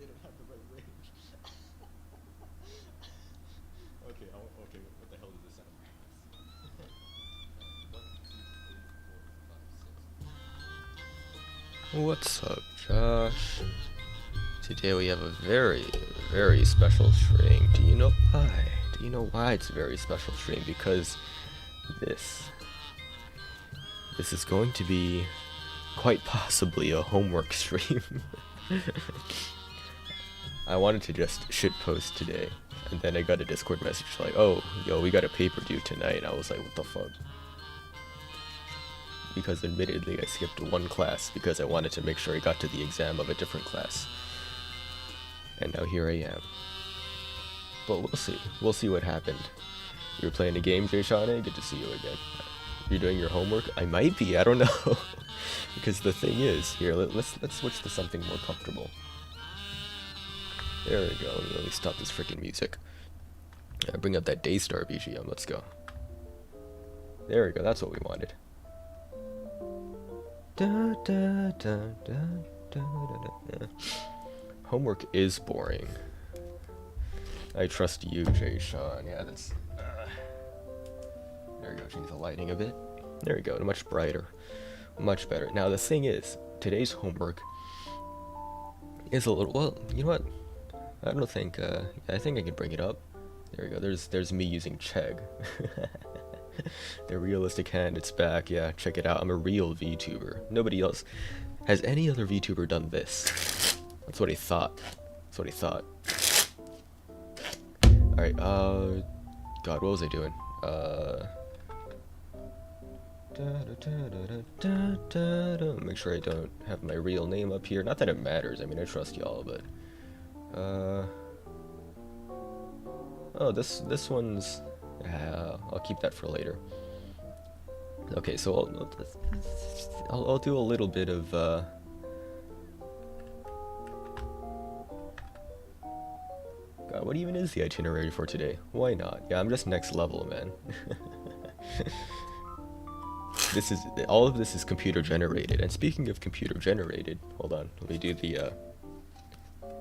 didn't have the right range. Okay, okay, what the hell does this sound? Let's see. 1, 2, 3, 4, 5, 6. What's up, Josh? Today we have a very, very special stream. Do you know why? Do you know why it's a very special stream? Because this this is going to be quite possibly a homework stream. I wanted to just shitpost today, and then I got a Discord message like, "Oh, yo, we got a paper due tonight." And I was like, "What the fuck?" Because admittedly, I skipped one class because I wanted to make sure I got to the exam of a different class. And now here I am. But we'll see. We'll see what happened. You were playing a game, Jay Shawnee? Good to see you again. You're doing your homework? I might be, I don't know. Because the thing is, here, let's switch to something more comfortable. There we go. Let me stop this freaking music. Bring up that Daystar BGM, let's go. There we go, that's what we wanted. Da, da, da, da, da, da, da. Homework is boring. I trust you, Jay Sean. Yeah, that's... there we go, change the lighting a bit. There we go, much brighter. Much better. Now, the thing is, today's homework is a little... Well, you know what? I don't think... I think I can bring it up. There we go, there's me using Chegg. The realistic hand, it's back. Yeah, check it out. I'm a real VTuber. Nobody else... Has any other VTuber done this? That's what he thought. That's what he thought. Alright, God, what was I doing? Make sure I don't have my real name up here. Not that it matters. I mean, I trust y'all, but... Oh, this one's... I'll keep that for later. Okay, so I'll do a little bit of, God, what even is the itinerary for today? Why not? Yeah, I'm just next level, man. All of this is computer generated. And speaking of computer generated, hold on, let me do the,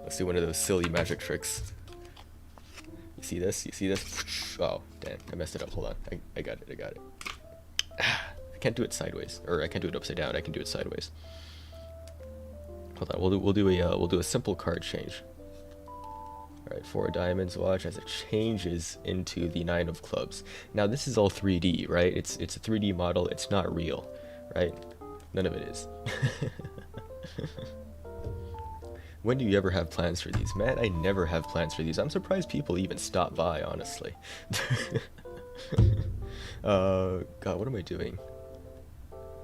let's do one of those silly magic tricks. You see this? You see this? Oh, damn, I messed it up. Hold on, I got it, I got it. I can't do it sideways, or I can't do it upside down. I can do it sideways. Hold on, we'll do a simple card change. All right, 4 diamonds. Watch as it changes into the 9 of clubs. Now this is all 3D, right? It's a 3D model. It's not real, right? None of it is. When do you ever have plans for these? Man, I never have plans for these. I'm surprised people even stop by, honestly. God, what am I doing?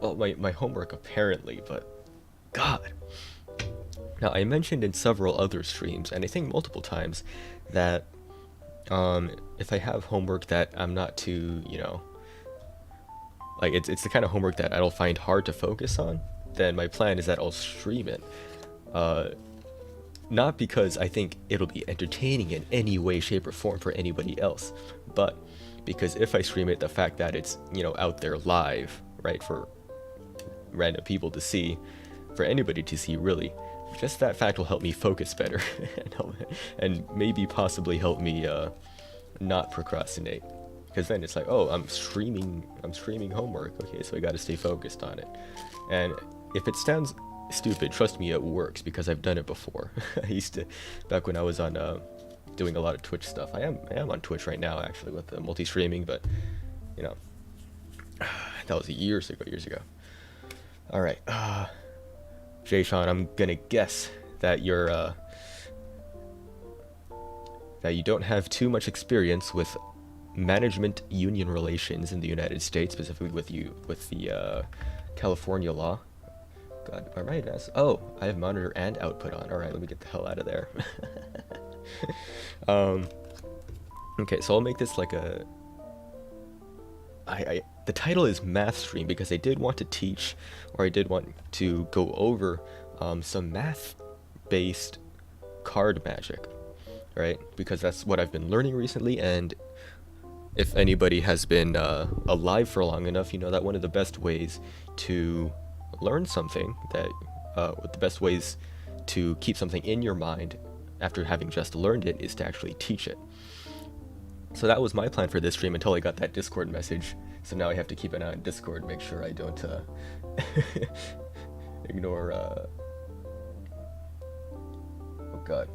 Well, my homework apparently, but God. Now, I mentioned in several other streams, and I think multiple times, that if I have homework that I'm not too, you know, like it's the kind of homework that I don't find hard to focus on, then my plan is that I'll stream it. Not because I think it'll be entertaining in any way, shape, or form for anybody else, but because if I stream it, the fact that it's, you know, out there live, right, for random people to see, for anybody to see, really, just that fact will help me focus better, and maybe possibly help me not procrastinate. Because then it's like, oh, I'm streaming homework. Okay, so I got to stay focused on it. And if it sounds stupid, trust me, it works because I've done it before. I used to, back when I was on doing a lot of Twitch stuff. I am on Twitch right now actually with the multi-streaming, but you know, that was years ago. All right, Jay Sean, I'm gonna guess that that you don't have too much experience with management union relations in the United States, specifically with the California law. God, am I right? Oh, I have monitor and output on. All right, let me get the hell out of there. Okay, so I'll make this like a... the title is Math Stream because I did want to teach, or I did want to go over some math-based card magic, right? Because that's what I've been learning recently, and if anybody has been alive for long enough, you know that one of the best ways to learn something, that the best ways to keep something in your mind after having just learned it, is to actually teach it. So that was my plan for this stream until I got that Discord message. So now I have to keep an eye on Discord, make sure I don't ignore. Oh God,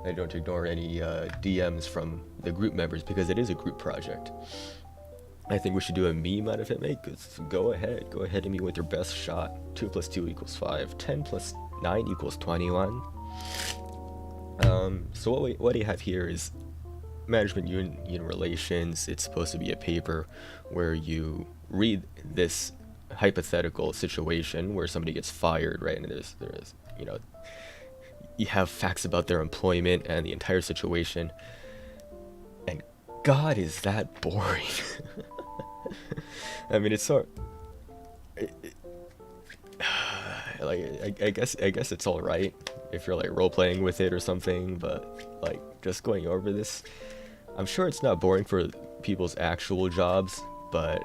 I don't ignore any DMs from the group members, because it is a group project. I think we should do a meme out of it, mate. Go ahead to me with your best shot. 2 + 2 = 5. 10 + 9 = 21. So what we have here is management union relations. It's supposed to be a paper where you read this hypothetical situation where somebody gets fired, right? And there's you have facts about their employment and the entire situation. And God, is that boring. I mean, it's so like I guess it's all right if you're like role playing with it or something, but like just going over this, I'm sure it's not boring for people's actual jobs, but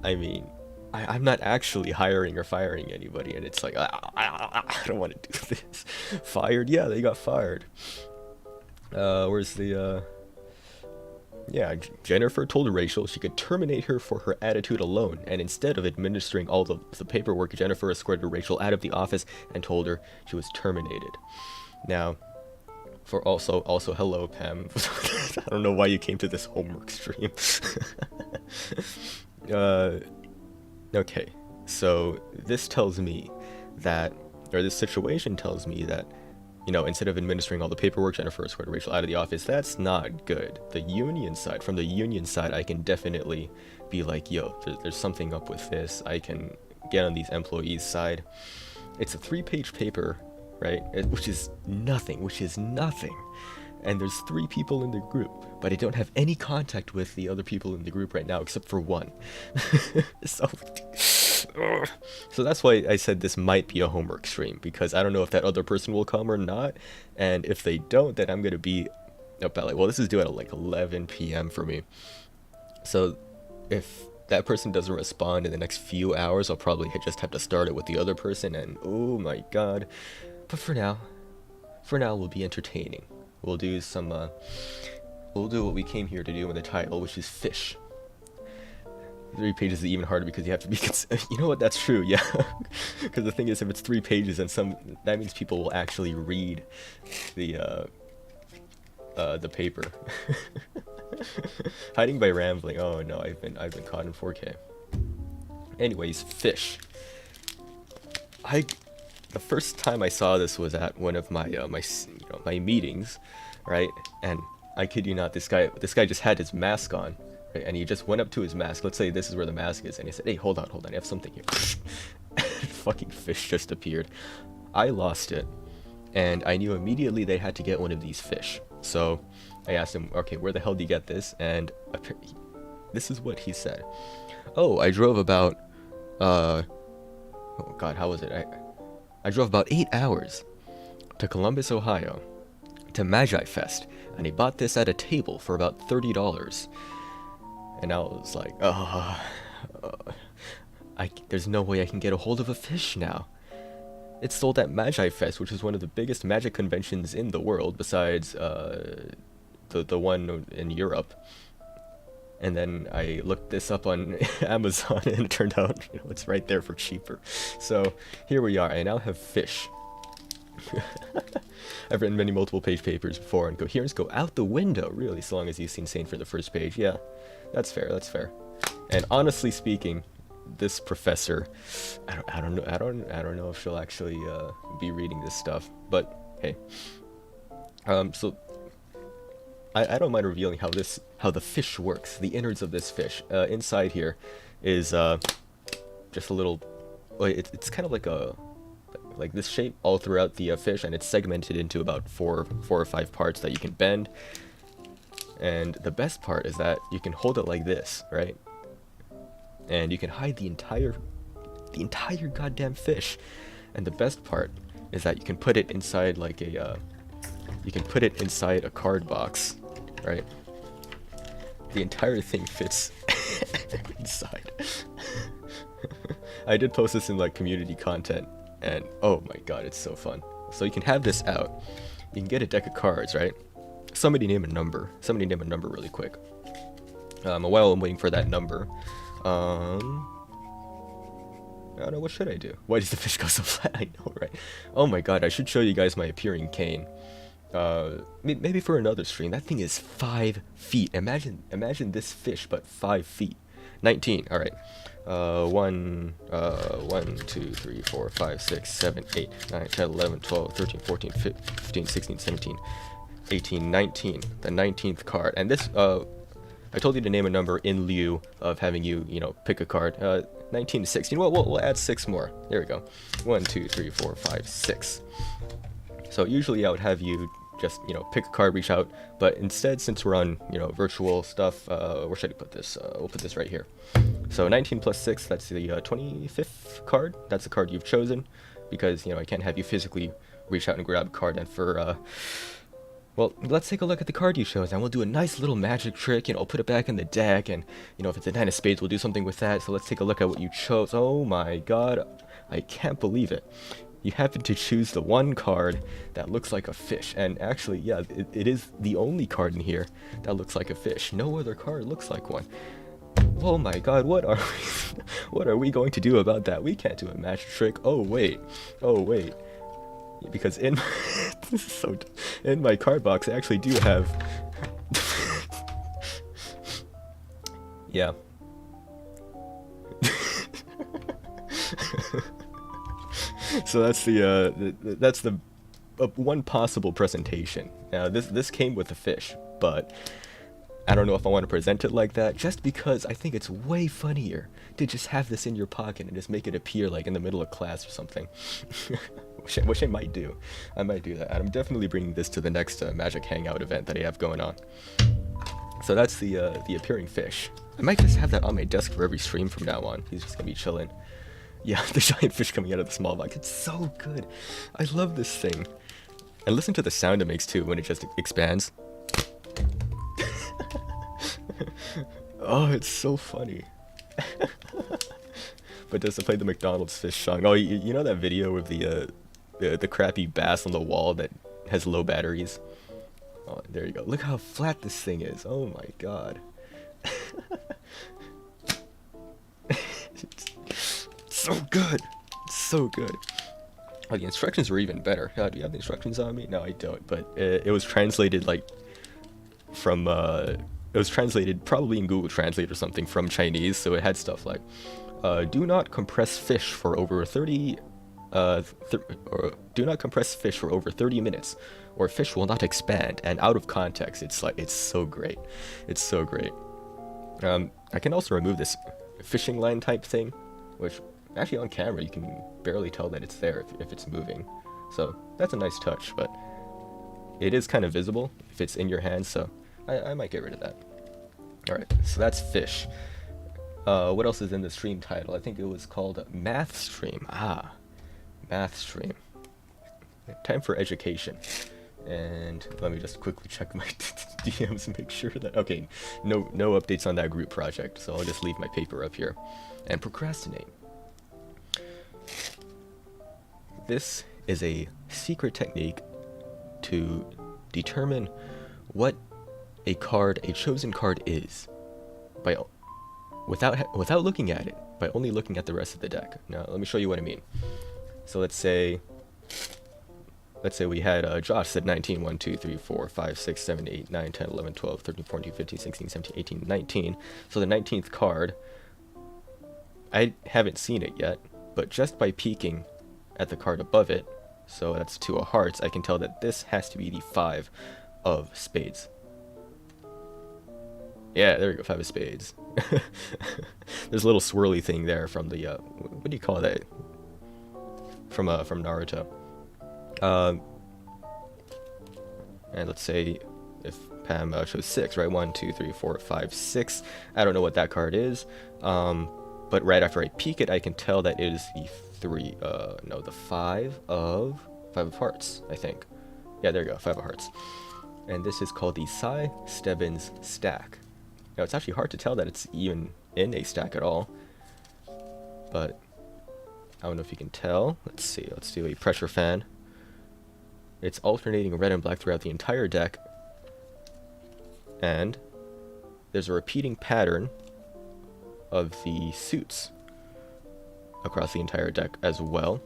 I mean, I'm not actually hiring or firing anybody, and it's like I don't want to do this. Fired? Yeah, they got fired. Where's the yeah, Jennifer told Rachel she could terminate her for her attitude alone, and instead of administering all the paperwork, Jennifer escorted Rachel out of the office and told her she was terminated. Now, for also hello Pam. I don't know why you came to this homework stream. Okay, so this tells me that, or this situation tells me that, you know, instead of administering all the paperwork, Jennifer escorted Rachel out of the office. That's not good. From the union side, I can definitely be like, yo, there's something up with this. I can get on these employees' side. It's a 3-page paper, right? Which is nothing. And there's 3 people in the group, but I don't have any contact with the other people in the group right now, except for one. So that's why I said this might be a homework stream, because I don't know if that other person will come or not, and if they don't, then I'm gonna be up at like, well, this is due at like 11 p.m. for me. So if that person doesn't respond in the next few hours, I'll probably just have to start it with the other person, and oh my God. But for now we'll be entertaining. We'll do some we'll do what we came here to do in the title, which is fish. 3 pages is even harder because you have to be you know what, that's true, yeah. Because the thing is, if it's 3 pages, and that means people will actually read the paper. Hiding by rambling. Oh no, I've been caught in 4K. Anyways, fish. The first time I saw this was at one of my my meetings, right? And I kid you not, this guy just had his mask on, right? And he just went up to his mask. Let's say this is where the mask is, and he said, "Hey, hold on, I have something here." Fucking fish just appeared. I lost it, and I knew immediately they had to get one of these fish. So I asked him, "Okay, where the hell did you get this?" And this is what he said. "Oh, I drove about oh God, how was it? I drove about 8 hours to Columbus, Ohio, to Magi Fest, and he bought this at a table for about $30. And I was like, there's no way I can get a hold of a fish now. It's sold at Magi Fest, which is one of the biggest magic conventions in the world, besides the one in Europe. And then I looked this up on Amazon, and it turned out, it's right there for cheaper. So here we are. I now have fish. I've written many multiple page papers before, and coherence go out the window, really, so long as you've seen Sane for the first page. Yeah, that's fair. And honestly speaking, this professor, I don't know if she'll actually be reading this stuff, but hey. So I don't mind revealing how the fish works, the innards of this fish. Inside here is just a little, it's kind of like this shape all throughout the fish, and it's segmented into about four or five parts that you can bend. And the best part is that you can hold it like this, right? And you can hide the entire goddamn fish. And the best part is that you can put it inside like a card box, right? The entire thing fits inside. I did post this in like community content, and oh my god, it's so fun. So you can have this out, you can get a deck of cards, right? Somebody name a number. Somebody name a number really quick. While I'm waiting for that number, I don't know, what should I do? Why does the fish go so flat? I know, right? Oh my god, I should show you guys my appearing cane. Maybe for another stream. That thing is 5 feet. Imagine this fish, but 5 feet. 19. All right. 1, 2, 3, 4, 5, 6, 7, 8, 9, 10, 11, 12, 13, 14, 15, 16, 17, 18, 19. The 19th card. And this, I told you to name a number in lieu of having you, pick a card. 19 to 16. Well, we'll add 6 more. There we go. 1, 2, 3, 4, 5, 6. So usually I would have you just, pick a card, reach out. But instead, since we're on, virtual stuff, where should I put this? We'll put this right here. So 19 plus 6, that's the 25th card. That's the card you've chosen. Because, I can't have you physically reach out and grab a card. And for, well, let's take a look at the card you chose, and we'll do a nice little magic trick, put it back in the deck, and, if it's a 9 of spades, we'll do something with that. So let's take a look at what you chose. Oh my god, I can't believe it. You happen to choose the one card that looks like a fish, and actually, yeah, it is the only card in here that looks like a fish. No other card looks like one. Oh my god, what are we going to do about that? We can't do a magic trick. Oh wait. Because in this is so in my card box I actually do have yeah. So that's the one possible presentation. Now this came with a fish, but I don't know if I want to present it like that, just because I think it's way funnier to just have this in your pocket and just make it appear like in the middle of class or something. which I might do. I might do that. And I'm definitely bringing this to the next Magic Hangout event that I have going on. So that's the appearing fish. I might just have that on my desk for every stream from now on. He's just gonna be chilling. Yeah, the giant fish coming out of the small box. It's so good. I love this thing. And listen to the sound it makes too when it just expands. Oh, it's so funny. But does it play the McDonald's fish song? Oh, you know that video of the crappy bass on the wall that has low batteries? Oh, there you go. Look how flat this thing is. Oh my god. It's so good. It's so good. Oh, the instructions were even better. Do you have the instructions on me? No, I don't. But it was translated like from it was translated probably in Google Translate or something from Chinese, so it had stuff like do not compress fish for over 30 or do not compress fish for over 30 minutes or fish will not expand. And out of context, it's so great. It's so great. I can also remove this fishing line type thing, which actually on camera you can barely tell that it's there if it's moving. So that's a nice touch, but it is kind of visible if it's in your hand, so I might get rid of that. Alright, so that's fish. What else is in the stream title? I think it was called Math Stream. Ah, Math Stream. Time for education. And let me just quickly check my DMs and make sure that... Okay, no updates on that group project, so I'll just leave my paper up here and procrastinate. This is a secret technique to determine what a chosen card is without looking at it, by only looking at the rest of the deck. Now, let me show you what I mean. So let's say we had Josh said 19, 1, 2, 3, 4, 5, 6, 7, 8, 9, 10, 11, 12, 13, 14, 15, 16, 17, 18, 19. So the 19th card, I haven't seen it yet, but just by peeking at the card above it, so that's 2 of hearts, I can tell that this has to be the 5 of spades. Yeah, there we go, 5 of spades. There's a little swirly thing there from the, what do you call that? From Naruto. And let's say if Pam chose 6, right? 1, 2, 3, 4, 5, 6. I don't know what that card is. But right after I peek it, I can tell that it is the 5 of hearts, I think. Yeah, there you go, 5 of hearts. And this is called the Cy Stebbins stack. Now, it's actually hard to tell that it's even in a stack at all. But I don't know if you can tell. Let's see, let's do a pressure fan. It's alternating red and black throughout the entire deck. And there's a repeating pattern of the suits across the entire deck as well.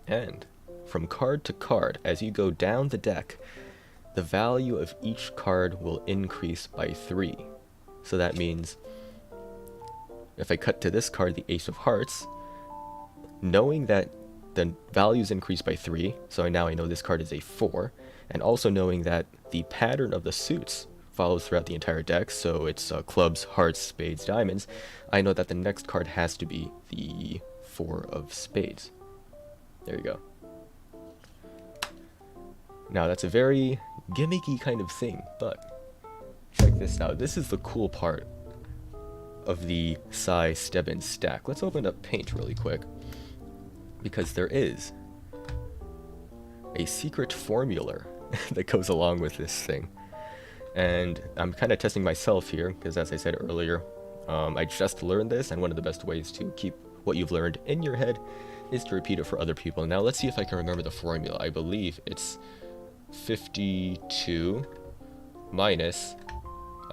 And from card to card, as you go down the deck, the value of each card will increase by 3. So that means if I cut to this card, the Ace of Hearts, knowing that the values increase by 3, so now I know this card is a 4, and also knowing that the pattern of the suits follows throughout the entire deck, so it's clubs, hearts, spades, diamonds, I know that the next card has to be the 4 of spades. There you go. Now that's a very gimmicky kind of thing, but check this out. This is the cool part of the Psy Stebbins stack. Let's open up Paint really quick, because there is a secret formula that goes along with this thing. And I'm kind of testing myself here, because as I said earlier, I just learned this, and one of the best ways to keep what you've learned in your head is to repeat it for other people. Now let's see if I can remember the formula. I believe it's 52 minus,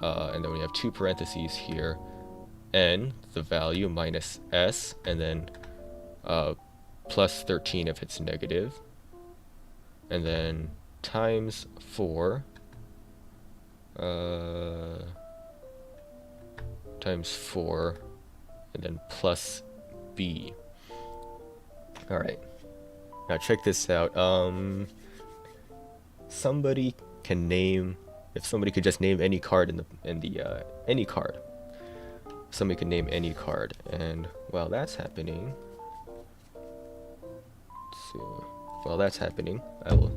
and then we have 2 parentheses here, n, the value, minus s, and then plus 13 if it's negative, and then times 4, times 4, and then plus b. Alright, now check this out. Somebody can name, if somebody could just name any card in the any card. Somebody can name any card, and while that's happening, let's see. While that's happening, I will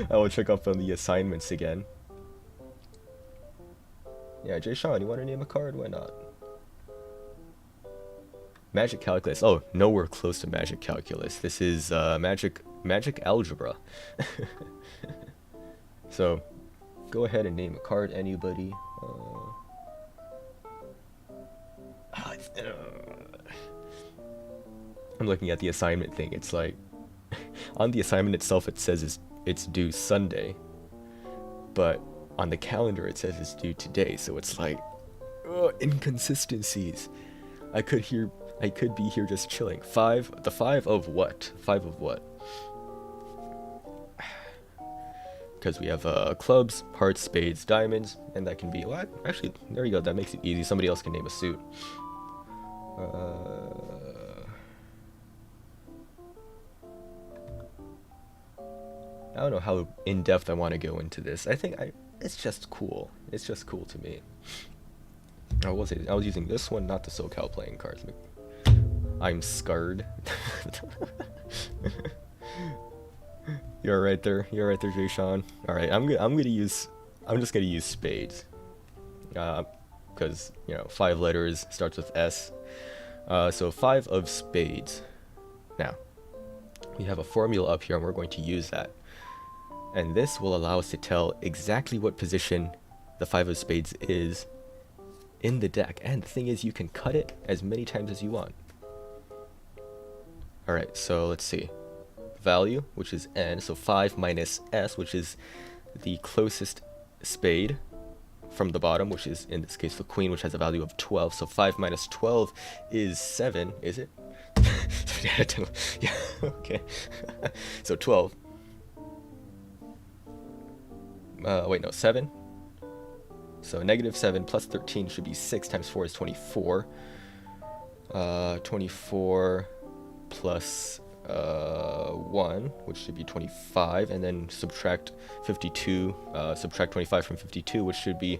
I will check up on the assignments again. Yeah, Jay Sean, you want to name a card? Why not? Magic Calculus. Oh, nowhere close to Magic Calculus. This is Magic Algebra. So, go ahead and name a card, anybody. I'm looking at the assignment thing. It's like, on the assignment itself it says it's due Sunday, but on the calendar it says it's due today, so it's like, inconsistencies. I could be here just chilling. The 5 of what? 5 of what? Because we have clubs, hearts, spades, diamonds, and that can be, well, actually, there you go, that makes it easy. Somebody else can name a suit. I don't know how in-depth I want to go into this. I think it's just cool. It's just cool to me. I was using this one, not the SoCal playing cards. I'm scarred. You're right there, Jay Sean. All right, I'm just gonna use spades, because 5 letters starts with S. So 5 of spades. Now we have a formula up here, and we're going to use that. And this will allow us to tell exactly what position the 5 of spades is in the deck. And the thing is, you can cut it as many times as you want. Alright, so let's see. Value, which is n, so 5 minus s, which is the closest spade from the bottom, which is, in this case, the queen, which has a value of 12. So 5 minus 12 is 7, is it? Yeah, okay. So 12. Wait, no, 7. So negative 7 plus 13 should be 6 times 4 is 24. 24 plus 1, which should be 25, and then subtract 52, subtract 25 from 52, which should be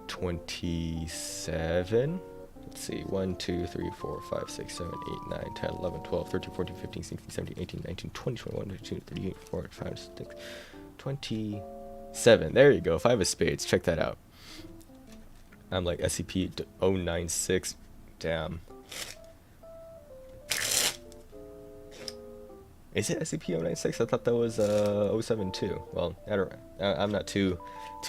27. Let's see, 1, 2, 3, 4, 5, 6, 7, 8, 9, 10, 11, 12, 13, 14, 15, 16, 17, 18, 19, 20, 21, 22, 23, 24, 25, 6, 27. There you go, 5 of spades. Check that out. I'm like SCP-096. Damn. Is it SCP-096? I thought that was 072. Well, I'm not too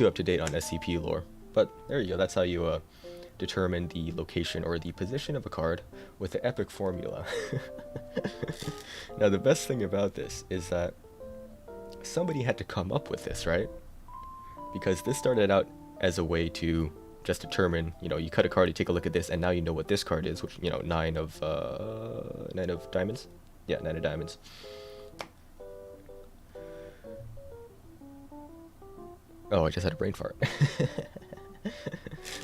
up to date on SCP lore, but there you go. That's how you determine the location or the position of a card with the epic formula. Now, the best thing about this is that somebody had to come up with this, right? Because this started out as a way to just determine, you cut a card, you take a look at this, and now you know what this card is, which, 9 of diamonds? Yeah, 9 of diamonds. Oh, I just had a brain fart.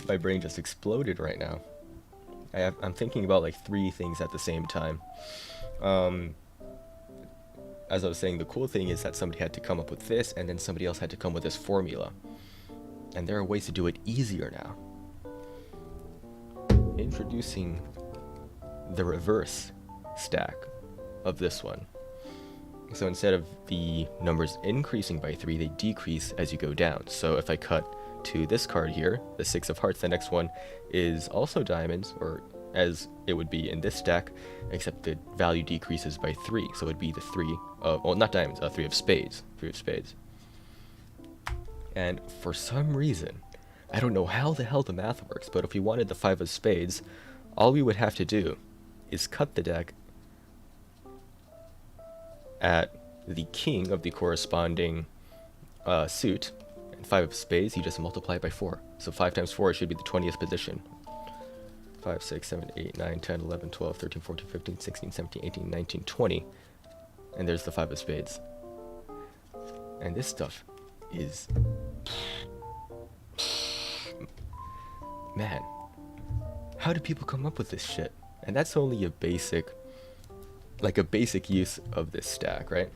My brain just exploded right now. I'm thinking about like 3 things at the same time. As I was saying, the cool thing is that somebody had to come up with this, and then somebody else had to come with this formula. And there are ways to do it easier now. Introducing the reverse stack of this one. So instead of the numbers increasing by 3, they decrease as you go down. So if I cut to this card here, the 6 of hearts, the next one is also diamonds, or as it would be in this stack, except the value decreases by 3. So it would be the 3 of, well, not diamonds, 3 of spades. 3 of spades. And for some reason, I don't know how the hell the math works, but if we wanted the 5 of spades, all we would have to do is cut the deck at the king of the corresponding suit, and 5 of spades, you just multiply it by 4. So 5 times 4 should be the 20th position. 5, 6, 7, 8, 9, 10, 11, 12, 13, 14, 15, 16, 17, 18, 19, 20. And there's the 5 of spades. And this stuff is... Man, how do people come up with this shit? And that's only a basic use of this stack, right?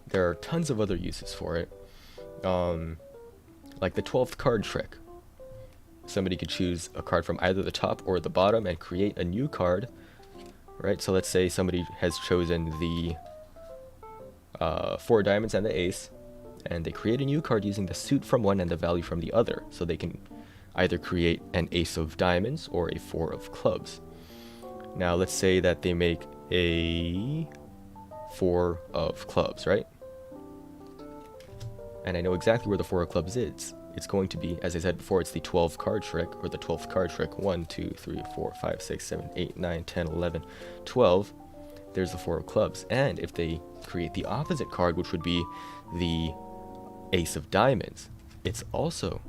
There are tons of other uses for it. Like the 12th card trick. Somebody could choose a card from either the top or the bottom and create a new card, right? So let's say somebody has chosen the 4 diamonds and the ace, and they create a new card using the suit from one and the value from the other. So they can either create an ace of diamonds or a 4 of clubs. Now let's say that they make a 4 of clubs, right? And I know exactly where the 4 of clubs is. It's going to be, as I said before, it's the 12 card trick, or the 12th card trick. 1, 2, 3, 4, 5, 6, 7, 8, 9, 10, 11, 12. There's the 4 of clubs. And if they create the opposite card, which would be the ace of diamonds, it's also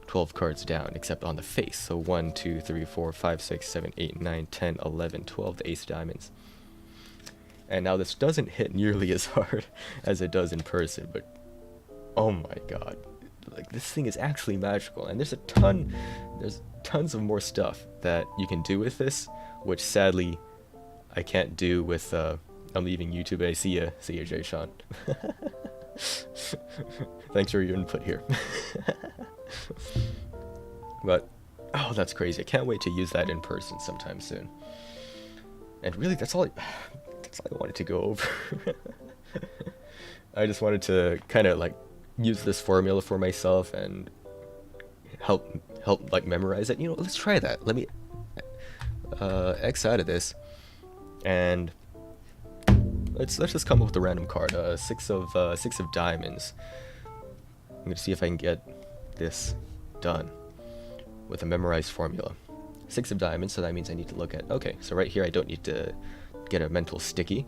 12 cards down, except on the face. So 1, 2, 3, 4, 5, 6, 7, 8, 9, 10, 11, 12, the ace of diamonds. And now this doesn't hit nearly as hard as it does in person, but oh my god. Like, this thing is actually magical, and there's tons of more stuff that you can do with this, which sadly I can't do with I'm leaving YouTube. I see ya Jay Sean. Thanks for your input here. But oh, that's crazy. I can't wait to use that in person sometime soon. And really, that's all I wanted to go over. I just wanted to kind of like use this formula for myself and help like memorize it. Let's try that. Let me X out of this, and let's just come up with a random card. 6 of diamonds. I'm gonna see if I can get this done with a memorized formula. 6 of diamonds, so that means I need to look at, okay, so right here I don't need to get a mental sticky.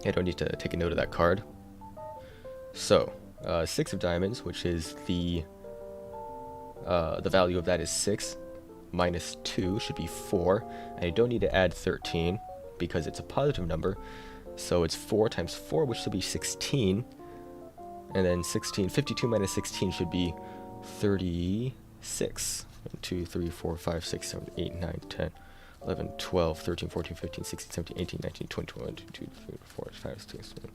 I don't need to take a note of that card. So 6 of diamonds, which is the value of that is 6 minus 2 should be 4, and I don't need to add 13 because it's a positive number, so it's 4 times 4, which should be 16, and then 52 minus 16 should be 36. 1, 2, 3, 4, 5, 6, 7, 8, 9, 10, 11, 12, 13, 14, 15, 16, 17, 18, 19, 20, 21, 22, 23, 24, 25, 26, 27,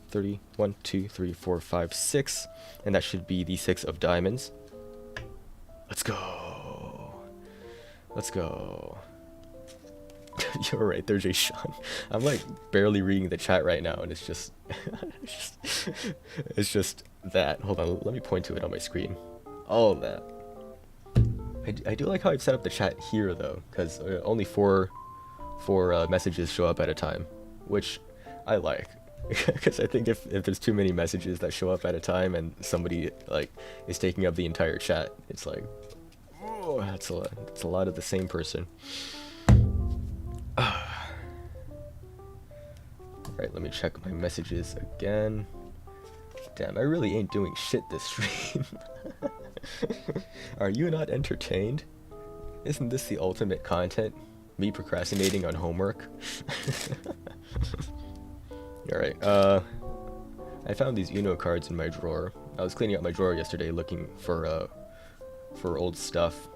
30, 1, 2, 3, 4, 5, 6, and that should be the 6 of diamonds. Let's go. Let's go. You're right, there's a Sean. I'm like barely reading the chat right now, and it's just it's just that. Hold on, let me point to it on my screen. All of that. I do like how I've set up the chat here though, because only four messages show up at a time, which I like. Because I think if there's too many messages that show up at a time and somebody like is taking up the entire chat, it's like, oh, that's a lot. It's a lot of the same person. Alright, let me check my messages again. Damn, I really ain't doing shit this stream. Are you not entertained? Isn't this the ultimate content? Me procrastinating on homework? Alright, I found these Uno cards in my drawer. I was cleaning out my drawer yesterday looking for old stuff.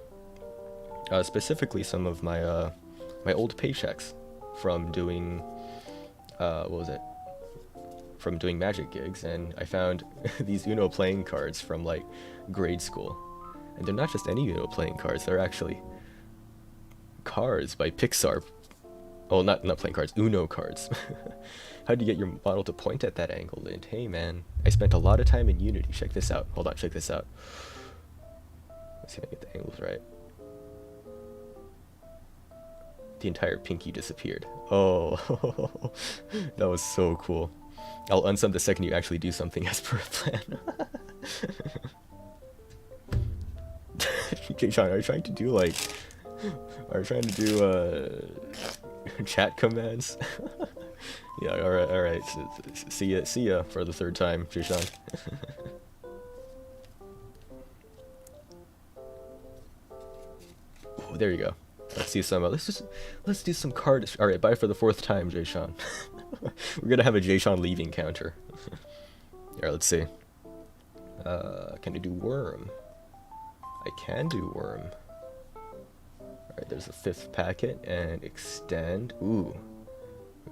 Specifically some of my, my old paychecks from doing, what was it? From doing magic gigs, and I found these Uno playing cards from, like, grade school. And they're not just any Uno playing cards, they're actually cards by Pixar. Oh, not playing cards, Uno cards. How'd you get your model to point at that angle, Lind? Hey man, I spent a lot of time in Unity. Check this out. Hold on, check this out. Let's see if I get the angles right. The entire pinky disappeared. Oh, that was so cool. I'll unsub the second you actually do something as per plan. Jay-Sean, are you trying to do like... Are you trying to do chat commands? Yeah, alright. See ya for the third time, Jay-Sean. Oh, there you go. Let's see some. Let's do some card. All right, bye for the fourth time, Jay-Sean. We're gonna have a Jay-Sean leaving counter. All right, let's see. Can I do worm? I can do worm. All right, there's a 5th packet and extend. Ooh,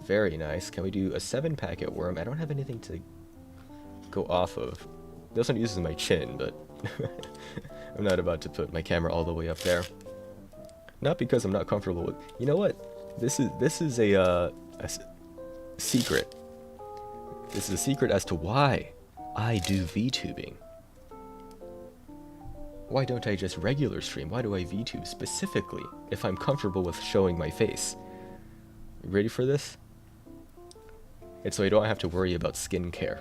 very nice. Can we do a 7-packet worm? I don't have anything to go off of. This one uses my chin, but I'm not about to put my camera all the way up there. Not because I'm not comfortable with... You know what? This is a secret. This is a secret as to why I do VTubing. Why don't I just regular stream? Why do I VTube specifically if I'm comfortable with showing my face? You ready for this? It's so I don't have to worry about skincare.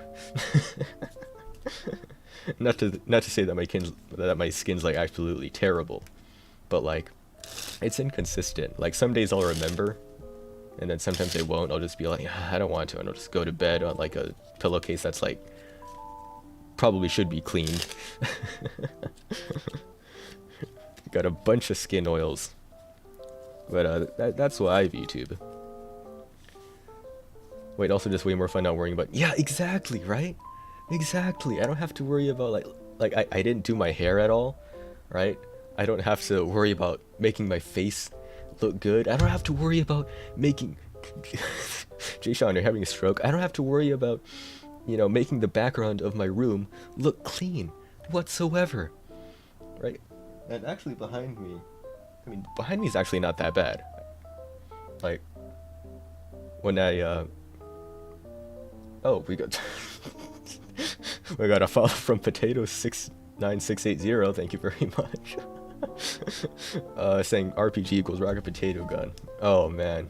not to say that my skin's like absolutely terrible, but like it's inconsistent. Like some days I'll remember, and then sometimes I won't. I'll just be like, I don't want to, and I'll just go to bed on like a pillowcase that's like probably should be cleaned. Got a bunch of skin oils, but that's why I VTube. Wait, also just way more fun not worrying about... Yeah, exactly, right? Exactly. I don't have to worry about like I didn't do my hair at all, right? I don't have to worry about making my face look good. I don't have to worry about making... Jay-Sean, you're having a stroke. I don't have to worry about, you know, making the background of my room look clean whatsoever, right? And actually behind me, I mean, behind me is actually not that bad. Like, when I, oh, we got... we got a follow from Potato69680, thank you very much. Saying RPG equals rocket potato gun. Oh man.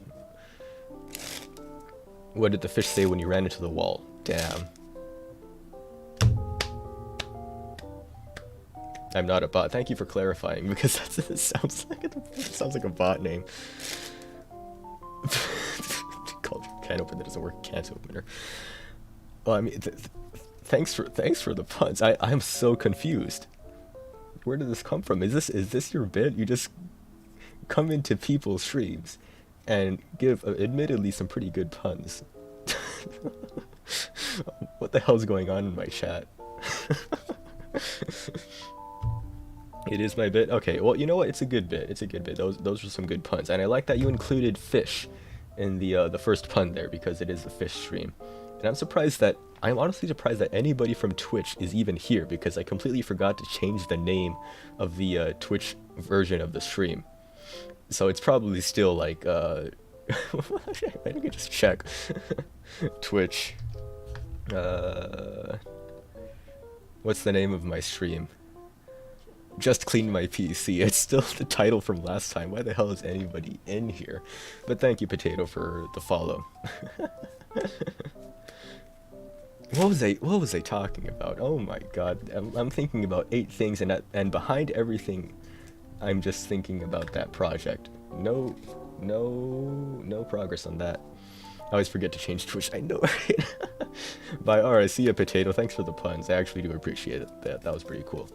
What did the fish say when you ran into the wall? Damn. I'm not a bot. Thank you for clarifying, because it sounds like a bot name. Called can opener that doesn't work. Can't opener. Well, I mean, thanks for the puns. I'm so confused. Where did this come from? Is this your bit? You just come into people's streams and give admittedly some pretty good puns. What the hell's going on in my chat? It is my bit? Okay, well, you know what? It's a good bit. It's a good bit. Those are some good puns. And I like that you included fish in the first pun there, because it is a fish stream. And I'm honestly surprised that anybody from Twitch is even here, because I completely forgot to change the name of the Twitch version of the stream. So it's probably still like, I think I just check. Twitch. What's the name of my stream? Just cleaned my PC. It's still the title from last time. Why the hell is anybody in here? But thank you, Potato, for the follow. What was I talking about? Oh my god, I'm thinking about 8 things, and behind everything, I'm just thinking about that project. No, no progress on that. I always forget to change Twitch. I know, right? Bye. Alright, see ya, Potato. Thanks for the puns. I actually do appreciate it. That was pretty cool.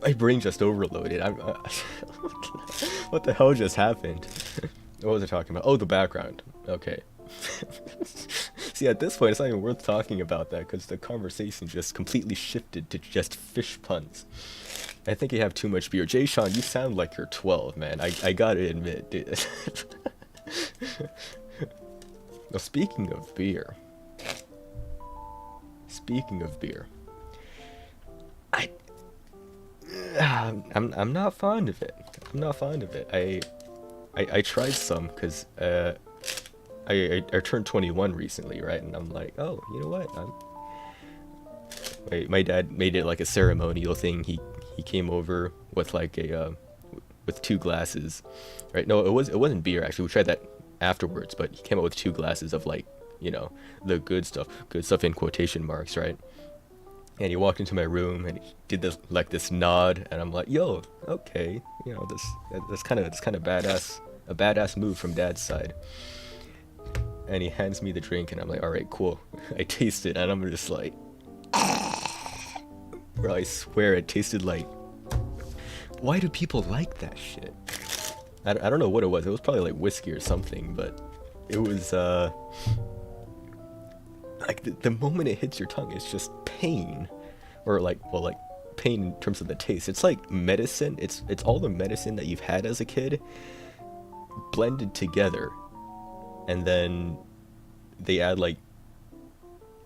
My brain just overloaded. What the hell just happened? What was I talking about? Oh, the background. Okay. See, at this point, it's not even worth talking about that because the conversation just completely shifted to just fish puns. I think you have too much beer. Jay Sean, you sound like you're 12, man. I gotta admit, dude. Well, speaking of beer. I I'm not fond of it. I'm not fond of it. I tried some because I turned 21 recently, right? And I'm like, oh, you know what? My dad made it like a ceremonial thing. He came over with like a with 2 glasses, right? No, it wasn't beer actually. We tried that afterwards, but he came out with 2 glasses of like, you know, the good stuff in quotation marks, right? And he walked into my room and he did this nod, and I'm like, yo, okay, you know, that's kind of badass, a badass move from Dad's side. And he hands me the drink, and I'm like, all right, cool. I taste it, and I'm just like, bro, I swear it tasted like. Why do people like that shit? I don't know what it was. It was probably like whiskey or something, but it was like the moment it hits your tongue, it's just pain, or like, well, like pain in terms of the taste. It's like medicine. It's all the medicine that you've had as a kid blended together, and then they add like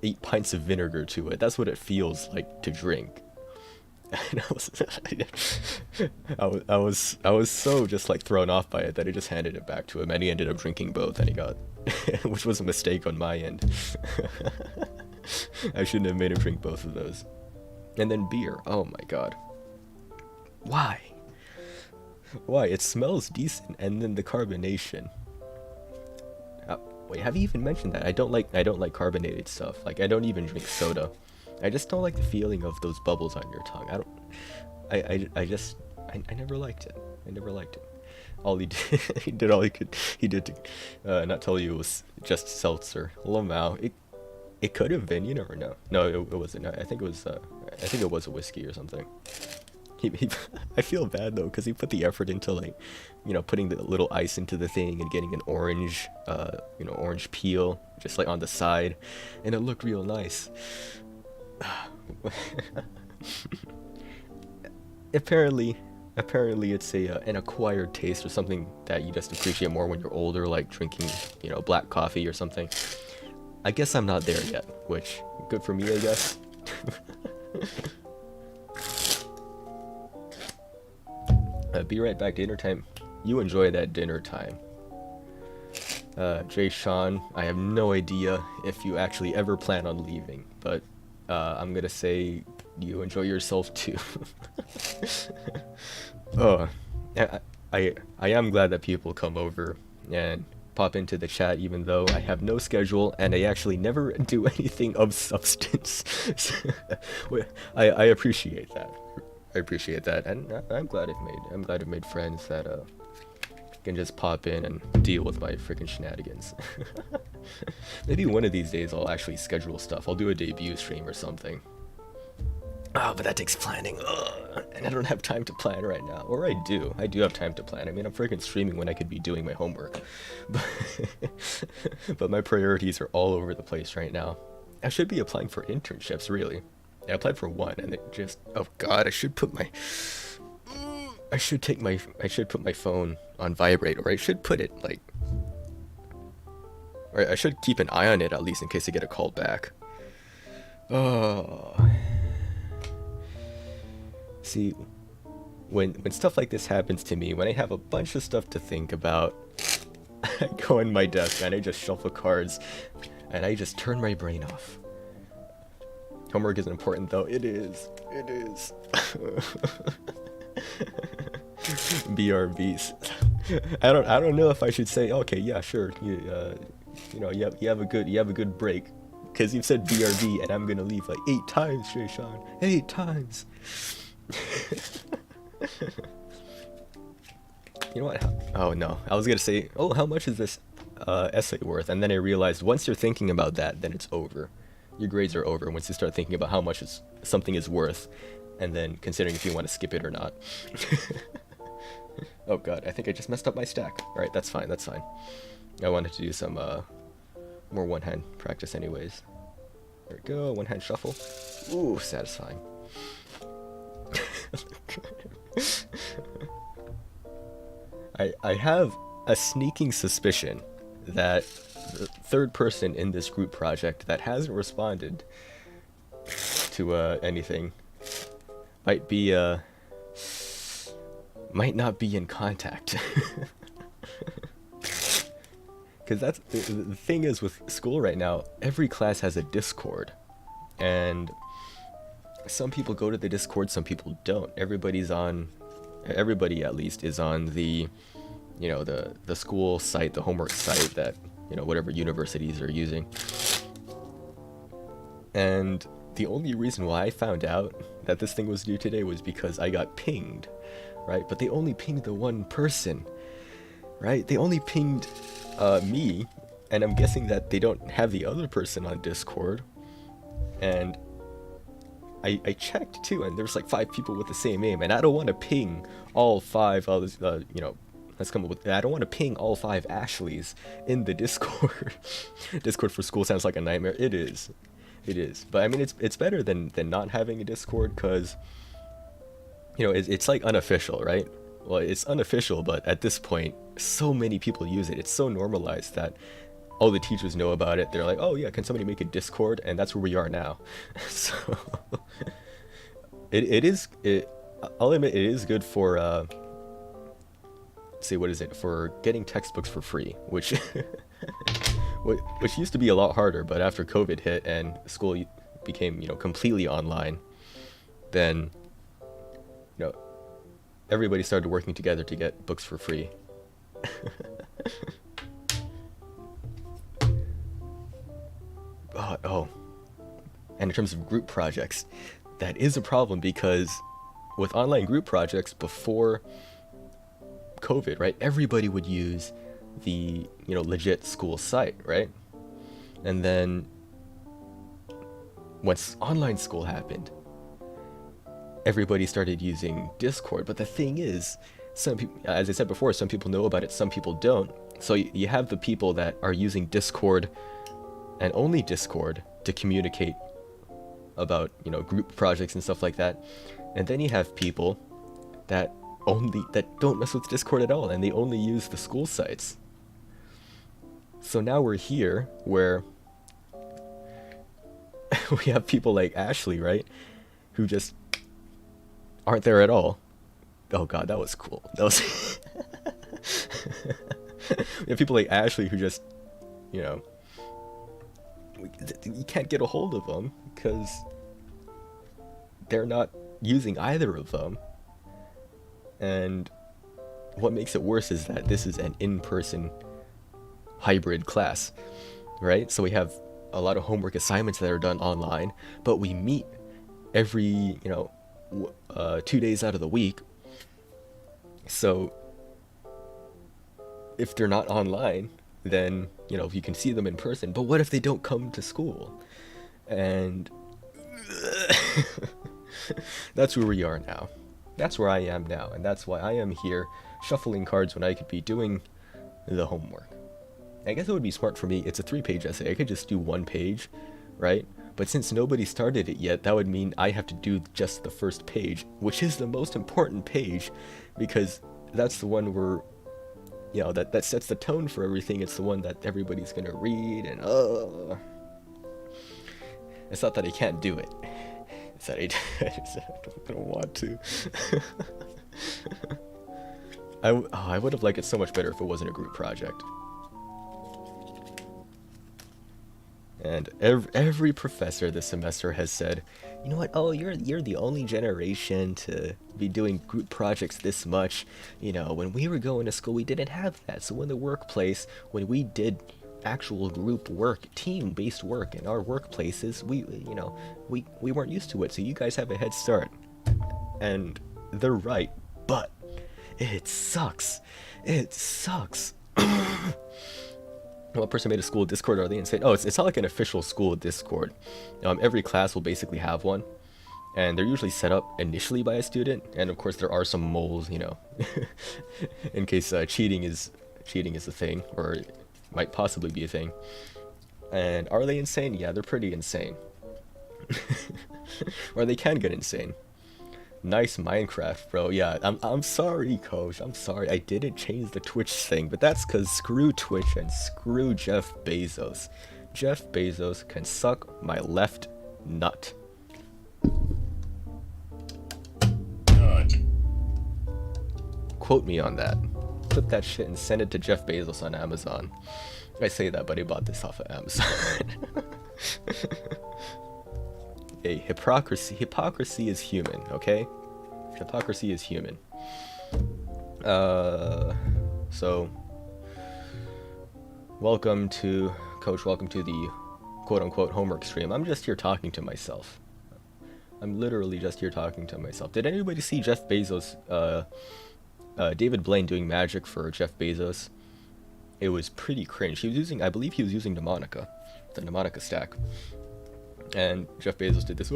8 pints of vinegar to it. That's what it feels like to drink. And I was so just like thrown off by it that I just handed it back to him, and he ended up drinking both, and he got, which was a mistake on my end. I shouldn't have made him drink both of those. And then beer. Oh my god. Why? It smells decent, and then the carbonation. Wait, have you even mentioned that? I don't like carbonated stuff. Like, I don't even drink soda. I just don't like the feeling of those bubbles on your tongue. I never liked it. All he did, he did all he could. He did to not tell you it was just seltzer. Lamau. It could have been. You never know. No, it wasn't. I think it was. I think it was a whiskey or something. I feel bad though because he put the effort into, like, you know, putting the little ice into the thing and getting an orange, you know, orange peel just like on the side, and it looked real nice. Apparently it's an acquired taste, or something that you just appreciate more when you're older, like drinking, you know, black coffee or something. I guess I'm not there yet, which good for me, I guess. Be right back. Dinner time. You enjoy that dinner time. Jay Sean, I have no idea if you actually ever plan on leaving, but I'm gonna say you enjoy yourself too. Oh, I am glad that people come over and pop into the chat, even though I have no schedule and I actually never do anything of substance. I appreciate that. And I'm glad I've made friends that can just pop in and deal with my freaking shenanigans. Maybe one of these days I'll actually schedule stuff. I'll do a debut stream or something. Oh, but that takes planning. Ugh. And I don't have time to plan right now. Or I do have time to plan. I mean, I'm freaking streaming when I could be doing my homework. But my priorities are all over the place right now. I should be applying for internships, really. I applied for one, and it just, oh god, I should put my phone on vibrate, or I should put it like, or I should keep an eye on it at least in case I get a call back. Oh. See, when stuff like this happens to me, when I have a bunch of stuff to think about, I go on my desk and I just shuffle cards, and I just turn my brain off. Homework isn't important though. It is. BRBs. I don't know if I should say okay, yeah, sure. You have a good break, because you've said BRB and I'm gonna leave like 8 times, Shay Sean. 8 times. You know what? Oh no, I was gonna say, oh, how much is this essay worth? And then I realized once you're thinking about that, then it's over. Your grades are over once you start thinking about how much something is worth, and then considering if you want to skip it or not. Oh god, I think I just messed up my stack. Alright, that's fine, that's fine. I wanted to do some more one-hand practice anyways. There we go, one-hand shuffle. Ooh, satisfying. I have a sneaking suspicion that the third person in this group project that hasn't responded to anything might not be in contact. Because that's the thing is with school right now, every class has a Discord, and some people go to the Discord, some people don't. Everybody at least is on the the school site, the homework site that whatever universities are using. And the only reason why I found out that this thing was due today was because I got pinged, right? But they only pinged the one person, right? They only pinged me, and I'm guessing that they don't have the other person on Discord. And I checked too, and there's like 5 people with the same name, and I don't want to ping all 5 others, let's come up with, I don't want to ping all 5 Ashleys in the Discord. Discord for school sounds like a nightmare. It is. But I mean, it's better than not having a Discord, because it's like unofficial, right? Well, it's unofficial, but at this point, so many people use it. It's so normalized that all the teachers know about it. They're like, oh yeah, can somebody make a Discord? And that's where we are now. So I'll admit it is good for for getting textbooks for free, which which used to be a lot harder, but after COVID hit and school became completely online, then everybody started working together to get books for free. Oh, and in terms of group projects, that is a problem, because with online group projects before COVID, right, everybody would use the legit school site, right? And then once online school happened, everybody started using Discord. But the thing is, some people, as I said before, some people know about it, some people don't. So you have the people that are using Discord and only Discord to communicate about group projects and stuff like that, and then you have people that don't mess with Discord at all, and they only use the school sites. So now we're here where we have people like Ashley, right, who just aren't there at all. Oh god, that was cool. That was we have people like Ashley who just you can't get a hold of them because they're not using either of them. And what makes it worse is that this is an in-person hybrid class, right? So we have a lot of homework assignments that are done online, but we meet every 2 days out of the week. So if they're not online, then you can see them in person. But what if they don't come to school? And that's where we are now. That's where I am now, and that's why I am here shuffling cards when I could be doing the homework. I guess it would be smart for me. It's a 3-page essay. I could just do 1 page, right? But since nobody started it yet, that would mean I have to do just the first page, which is the most important page, because that's the one where that sets the tone for everything. It's the one that everybody's gonna read, and it's not that I can't do it. It's that I don't want to. I would have liked it so much better if it wasn't a group project. And every professor this semester has said, you know what? Oh, you're the only generation to be doing group projects this much. You know, when we were going to school, we didn't have that. So in the workplace, when we did actual group work, team-based work in our workplaces, we weren't used to it. So you guys have a head start. And they're right, but it sucks. It sucks. What person made a school Discord? Are they insane? Oh, it's not like an official school Discord. Every class will basically have one, and they're usually set up initially by a student. And of course, there are some moles, you know, in case cheating is a thing, or it might possibly be a thing. And are they insane? Yeah, they're pretty insane. Or they can get insane. Nice Minecraft, bro. Yeah, I'm sorry, coach. I'm sorry. I didn't change the Twitch thing, but that's because screw Twitch and screw Jeff Bezos. Jeff Bezos can suck my left nut. Quote me on that. Clip that shit and send it to Jeff Bezos on Amazon. I say that, but I bought this off of Amazon. Hey, hypocrisy is human, okay? Hypocrisy is human. So welcome to the quote-unquote homework stream. I'm just here talking to myself. I'm literally just here talking to myself. Did anybody see Jeff Bezos, David Blaine doing magic for Jeff Bezos? It was pretty cringe. I believe he was using the Mnemonic stack. And Jeff Bezos did this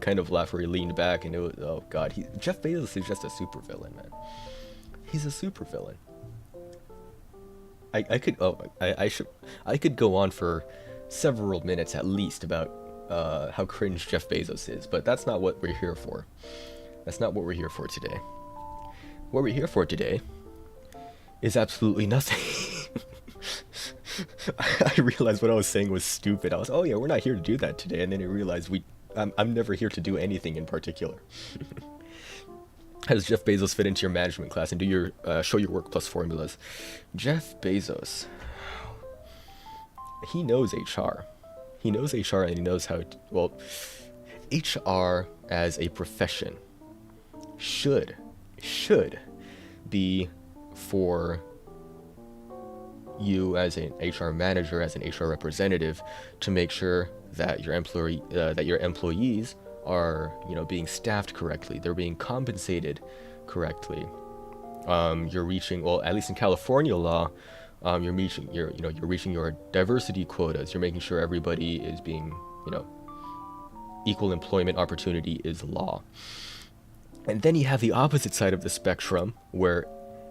kind of laugh where he leaned back, and it was, oh god, Jeff Bezos is just a supervillain, man. He's a supervillain. I could go on for several minutes at least about how cringe Jeff Bezos is, but that's not what we're here for. That's not what we're here for today. What we're here for today is absolutely nothing. I realized what I was saying was stupid. I was, oh yeah, we're not here to do that today, and then I realized I'm never here to do anything in particular. How does Jeff Bezos fit into your management class and do your show your work plus formulas? Jeff Bezos, he knows HR. He knows HR, and he knows how to, well, HR as a profession should be for you as an HR manager, as an HR representative, to make sure that your employees are, being staffed correctly, they're being compensated correctly. You're reaching, well, at least in California law, you're reaching your diversity quotas. You're making sure everybody is being, equal employment opportunity is law. And then you have the opposite side of the spectrum where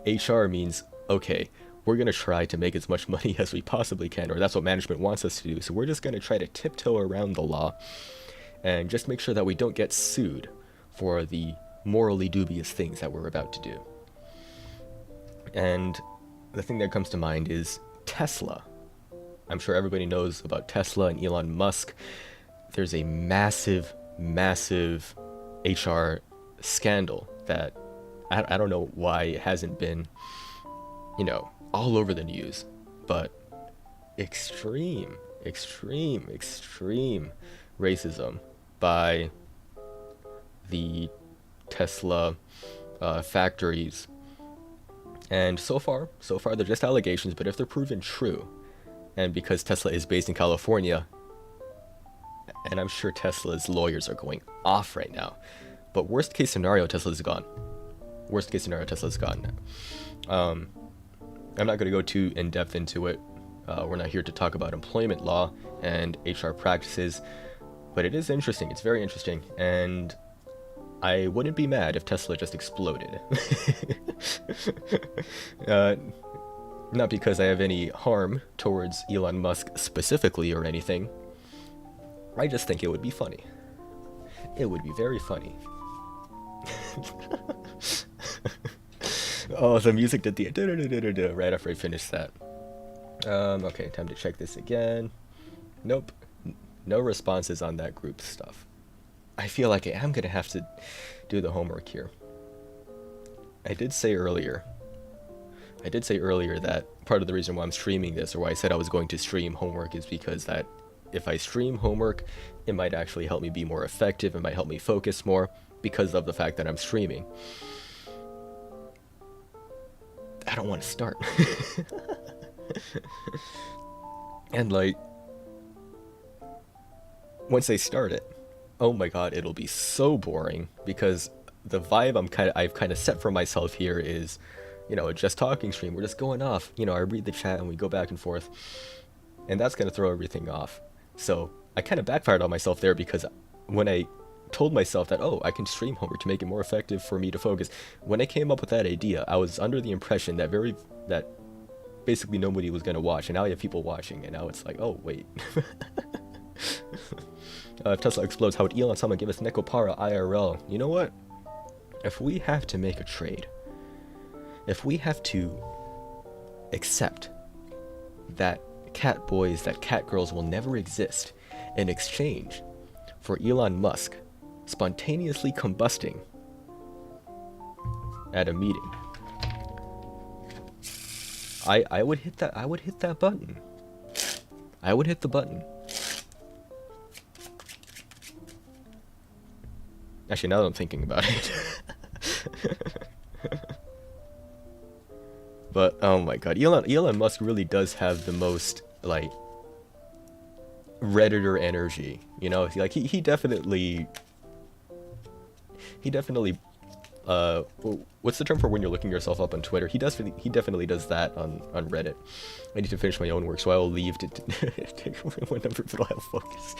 HR means, okay, we're going to try to make as much money as we possibly can, or that's what management wants us to do. So we're just going to try to tiptoe around the law and just make sure that we don't get sued for the morally dubious things that we're about to do. And the thing that comes to mind is Tesla. I'm sure everybody knows about Tesla and Elon Musk. There's a massive HR scandal that I don't know why it hasn't been, all over the news, but extreme racism by the Tesla factories. And so far they're just allegations, but if they're proven true, and because Tesla is based in California, and I'm sure Tesla's lawyers are going off right now, but worst case scenario, Tesla's gone. I'm not going to go too in-depth into it. We're not here to talk about employment law and HR practices, but it is interesting. It's very interesting, and I wouldn't be mad if Tesla just exploded. Not because I have any harm towards Elon Musk specifically or anything. I just think it would be funny. It would be very funny. Oh, the music did the right after I finished that. Okay, time to check this again. Nope. No responses on that group stuff. I feel like I am gonna have to do the homework here. I did say earlier I did say earlier that part of the reason why I'm streaming this, or why I said I was going to stream homework, is because that if I stream homework, it might actually help me be more effective, it might help me focus more, because of the fact that I'm streaming. I don't want to start. And like, once I start it, oh my god, it'll be so boring, because the vibe I've kind of set for myself here is, you know, a just talking stream. We're just going off. You know, I read the chat and we go back and forth, and that's gonna throw everything off. So I kind of backfired on myself there, because when I told myself that, oh, I can stream homework to make it more effective for me to focus, when I came up with that idea, I was under the impression that basically nobody was gonna watch, and now you have people watching, and now it's like, oh wait. If Tesla explodes, how would Elon someone give us Necopara IRL? You know what? If we have to make a trade, if we have to accept that cat boys, that cat girls will never exist in exchange for Elon Musk spontaneously combusting at a meeting, I would hit that button. I would hit the button. Actually, now that I'm thinking about it. But oh my god, Elon Musk really does have the most like Redditor energy, you know? Like he definitely what's the term for when you're looking yourself up on Twitter? He definitely does that on Reddit. I need to finish my own work, so I will leave to take one number, but I'll have focus.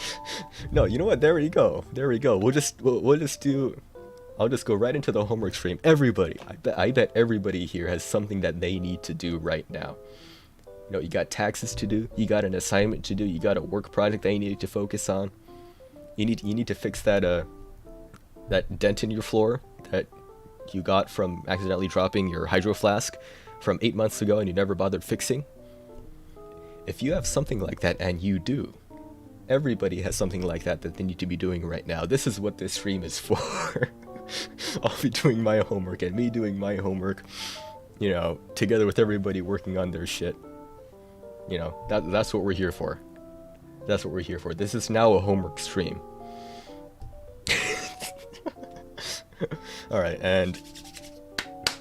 No, you know what? There we go. We'll just do. I'll just go right into the homework stream. Everybody, I bet everybody here has something that they need to do right now. You know, you got taxes to do, you got an assignment to do, you got a work project that you need to focus on. You need to fix that dent in your floor that you got from accidentally dropping your hydro flask from 8 months ago and you never bothered fixing. If you have something like that, and you do, everybody has something like that they need to be doing right now. This is what this stream is for. I'll be doing my homework, and me doing my homework, you know, together with everybody working on their shit. You know, that's what we're here for. That's what we're here for. This is now a homework stream. Alright, and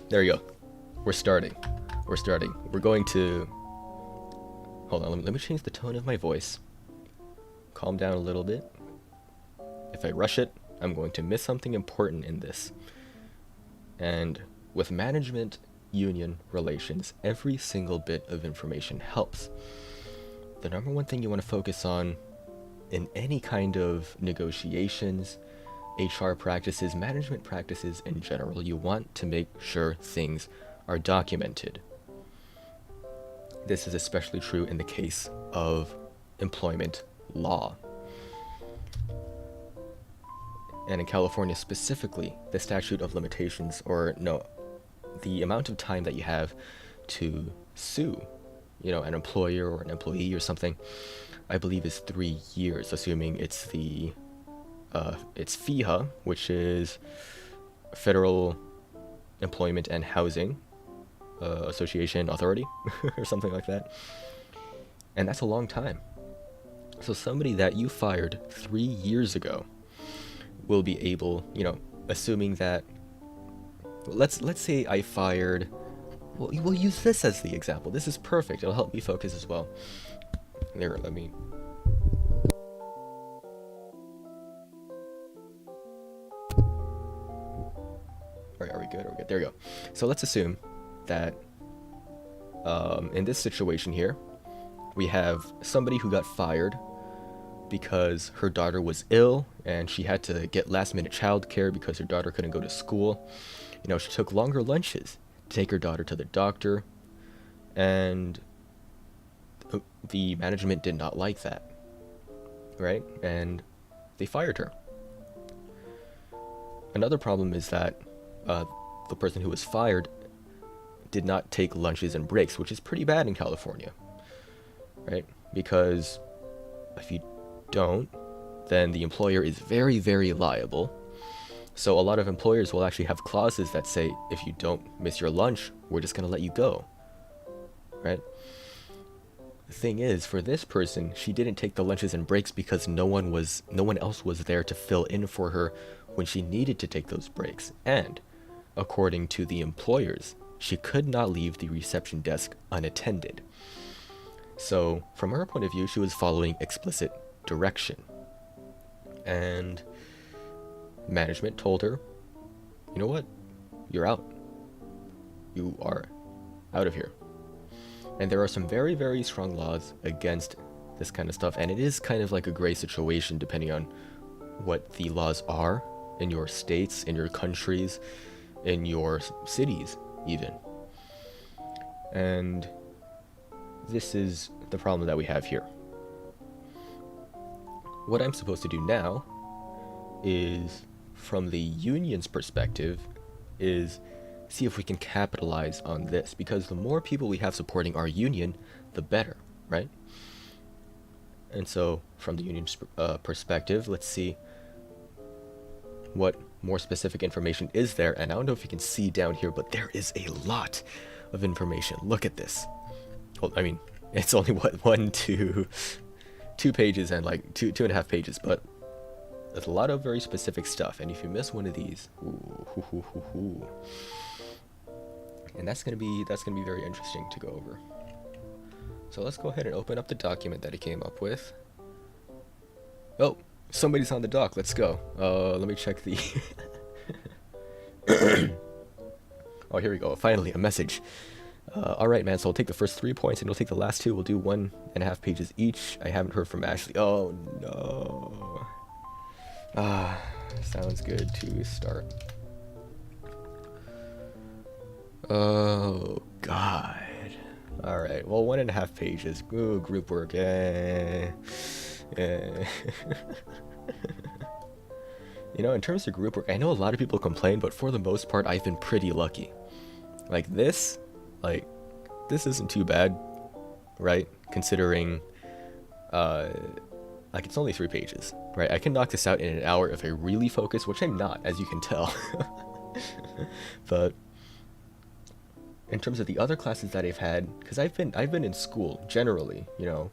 there you go. We're starting. We're going to... Hold on, let me change the tone of my voice. Calm down a little bit. If I rush it, I'm going to miss something important in this. And with management union relations, every single bit of information helps. The number one thing you want to focus on in any kind of negotiations, HR practices, management practices in general, you want to make sure things are documented. This is especially true in the case of employment law. And in California specifically, the statute of limitations, or no, the amount of time that you have to sue, you know, an employer or an employee or something, I believe is 3 years, assuming it's FEHA, which is Federal Employment and Housing Association Authority, or something like that. And that's a long time. So somebody that you fired 3 years ago will be able, you know, assuming that, let's say I fired, well, we'll use this as the example. This is perfect. It'll help me focus as well. There, let me... Alright, are we good? There we go. So let's assume that in this situation here, we have somebody who got fired because her daughter was ill and she had to get last-minute childcare because her daughter couldn't go to school. You know, she took longer lunches to take her daughter to the doctor, and the management did not like that, right? And they fired her. Another problem is that the person who was fired did not take lunches and breaks, which is pretty bad in California, right? Because if you don't, then the employer is very, very liable. So a lot of employers will actually have clauses that say, if you don't miss your lunch, we're just going to let you go. right? The thing is, for this person, she didn't take the lunches and breaks because no one else was there to fill in for her when she needed to take those breaks. And according to the employers, she could not leave the reception desk unattended. So, from her point of view, she was following explicit direction. And management told her, you know what? You're out. You are out of here. And there are some very, very strong laws against this kind of stuff. And it is kind of like a gray situation depending on what the laws are in your states, in your countries, in your cities, even. And this is the problem that we have here. What I'm supposed to do now is, from the union's perspective, is see if we can capitalize on this, because the more people we have supporting our union, the better, right? And so, from the union's perspective, let's see what more specific information is there. And I don't know if you can see down here, but there is a lot of information. Look at this. Well, I mean, it's only two pages and like two and a half pages, but there's a lot of very specific stuff. And if you miss one of these, and that's gonna be very interesting to go over. So let's go ahead and open up the document that he came up with. Oh, somebody's on the dock. Let's go. Let me check the. Oh, here we go. Finally, a message. All right, man. So I'll take the first 3 points, and you'll take the last 2. We'll do 1.5 pages each. I haven't heard from Ashley. Oh no. Sounds good to start. Oh God. All right. Well, 1.5 pages. Ooh, group work. You know, in terms of group work, I know a lot of people complain, but for the most part, I've been pretty lucky. Like this isn't too bad, right? Considering, like it's only 3 pages, right? I can knock this out in an hour if I really focus, which I'm not, as you can tell. But in terms of the other classes that I've had, because I've been in school generally, you know,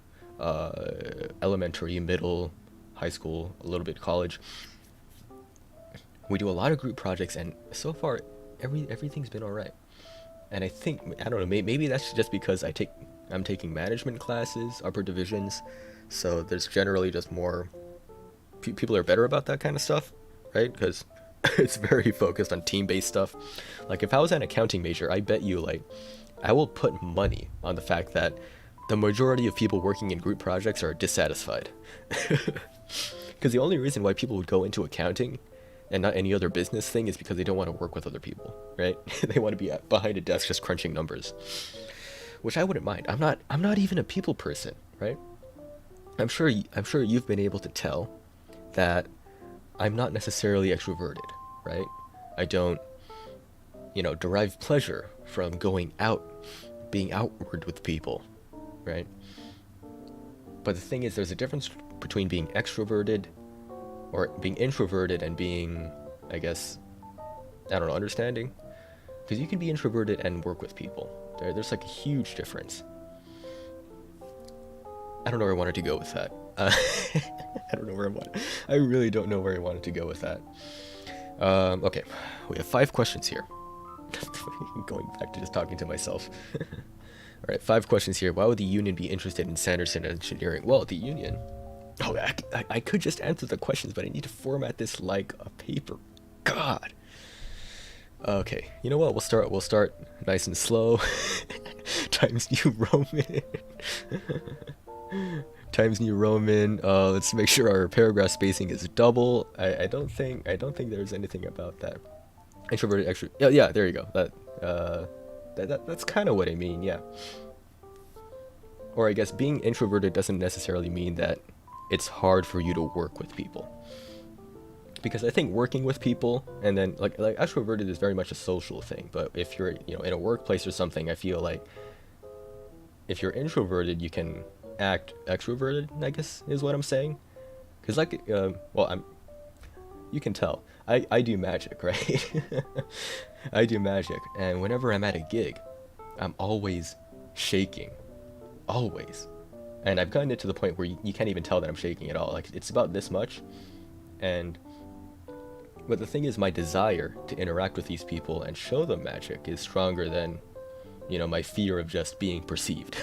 elementary, middle, high school, a little bit college. We do a lot of group projects, and so far, everything's been all right. And I think, I don't know, maybe that's just because I'm taking management classes, upper divisions, so there's generally just more people are better about that kind of stuff, right? Because it's very focused on team-based stuff. Like if I was an accounting major, I bet you, like, I will put money on the fact that the majority of people working in group projects are dissatisfied. Because the only reason why people would go into accounting and not any other business thing is because they don't want to work with other people, right? They want to be behind a desk just crunching numbers, which I wouldn't mind. I'm not even a people person, right? I'm sure you've been able to tell that I'm not necessarily extroverted, right? I don't, derive pleasure from going out, being outward with people, right? But the thing is, there's a difference between being extroverted or being introverted and being, I guess, I don't know, understanding. Because you can be introverted and work with people. There's like a huge difference. I don't know where I wanted to go with that. I don't know where I really don't know where I wanted to go with that. Okay, we have 5 questions here. Going back to just talking to myself. All right, 5 questions here. Why would the union be interested in Sanderson Engineering? Well, the union... Oh, I could just answer the questions, but I need to format this like a paper. God. Okay, you know what? We'll start nice and slow. Times New Roman. Times New Roman. Let's make sure our paragraph spacing is double. I don't think there's anything about that. Introverted, extrovert. Yeah, there you go. That's kind of what I mean. Yeah. Or I guess being introverted doesn't necessarily mean that it's hard for you to work with people. Because I think working with people, and then like extroverted is very much a social thing. But if you're in a workplace or something, I feel like if you're introverted, you can act extroverted, I guess is what I'm saying. Because you can tell I do magic, right? I do magic, and whenever I'm at a gig, I'm always shaking, always. And I've gotten it to the point where you can't even tell that I'm shaking at all. Like, it's about this much. And but the thing is, my desire to interact with these people and show them magic is stronger than, my fear of just being perceived.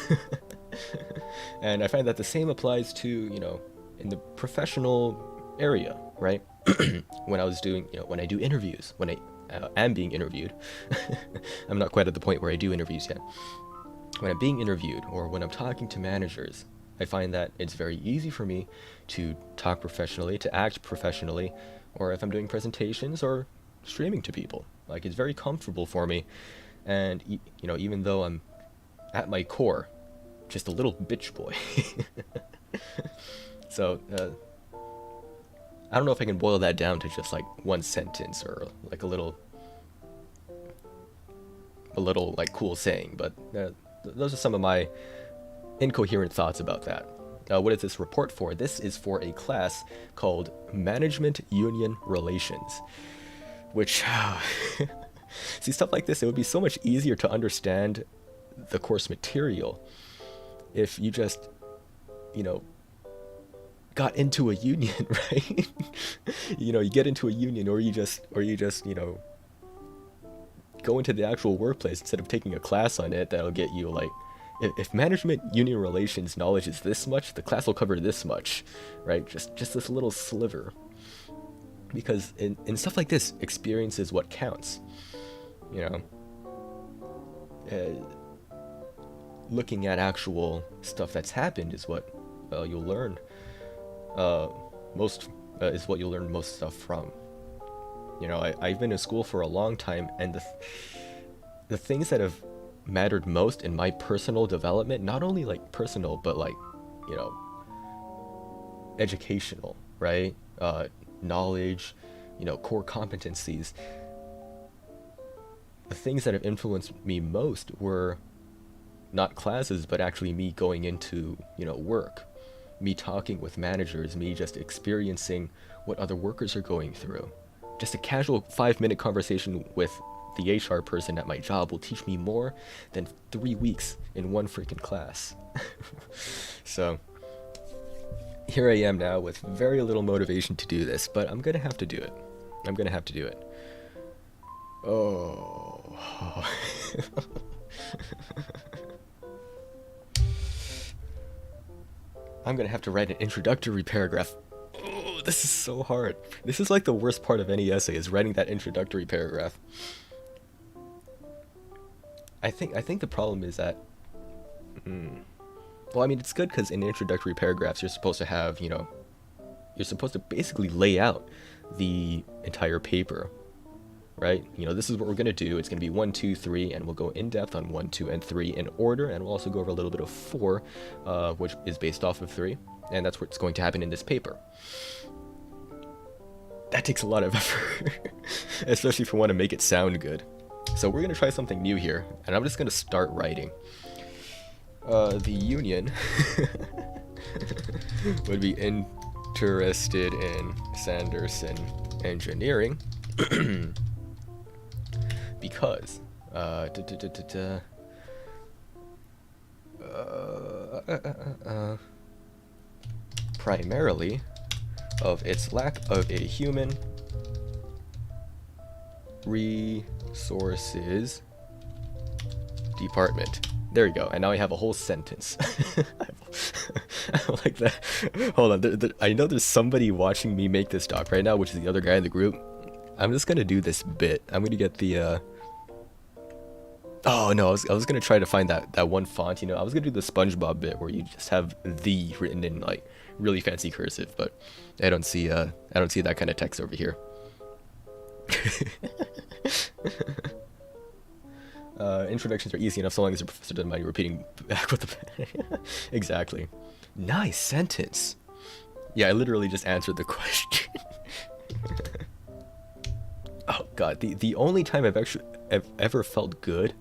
And I find that the same applies to, in the professional area, right? When I was doing, when I do interviews, when I am being interviewed, I'm not quite at the point where I do interviews yet. When I'm being interviewed or when I'm talking to managers, I find that it's very easy for me to talk professionally, to act professionally, or if I'm doing presentations or streaming to people. Like, it's very comfortable for me. And, even though I'm at my core just a little bitch boy. So, I don't know if I can boil that down to just like one sentence or like a little like cool saying, but those are some of my incoherent thoughts about that. What is this report for? This is for a class called Management Union Relations, which, see, stuff like this, it would be so much easier to understand the course material if you just, got into a union, right? You get into a union, or you just, go into the actual workplace instead of taking a class on it that'll get you like, if management union relations knowledge is this much, the class will cover this much, right? Just this little sliver. Because in stuff like this, experience is what counts. Looking at actual stuff that's happened is what you'll learn. Is what you'll learn most stuff from. I've been in school for a long time, and the things that have mattered most in my personal development, not only like personal, but like, educational, right? Knowledge, core competencies. The things that have influenced me most were not classes, but actually me going into, work, me talking with managers, me just experiencing what other workers are going through. Just a casual 5-minute conversation with the HR person at my job will teach me more than 3 weeks in one freaking class. So here I am now with very little motivation to do this, but I'm gonna have to do it. Oh. I'm gonna have to write an introductory paragraph. Oh, this is so hard. This is like the worst part of any essay, is writing that introductory paragraph. I think the problem is that, well, I mean, it's good because in introductory paragraphs, you're supposed to have, you're supposed to basically lay out the entire paper, right? This is what we're going to do. It's going to be 1, 2, 3, and we'll go in depth on 1, 2, and 3 in order, and we'll also go over a little bit of 4, which is based off of 3, and that's what's going to happen in this paper. That takes a lot of effort, especially if you want to make it sound good. So we're going to try something new here, and I'm just going to start writing. The union would be interested in Sanderson engineering because primarily of its lack of a human resources department. There you go, and now I have a whole sentence. I like that. Hold on, I know there's somebody watching me make this doc right now, which is the other guy in the group. I'm just gonna do this bit. I'm gonna get the oh no, I was gonna try to find that one font. I was gonna do the SpongeBob bit where you just have "the" written in like really fancy cursive, but I don't see that kind of text over here. Introductions are easy enough so long as the professor doesn't mind you repeating back with the exactly. Nice sentence. Yeah, I literally just answered the question. Oh god, the only time I've ever felt good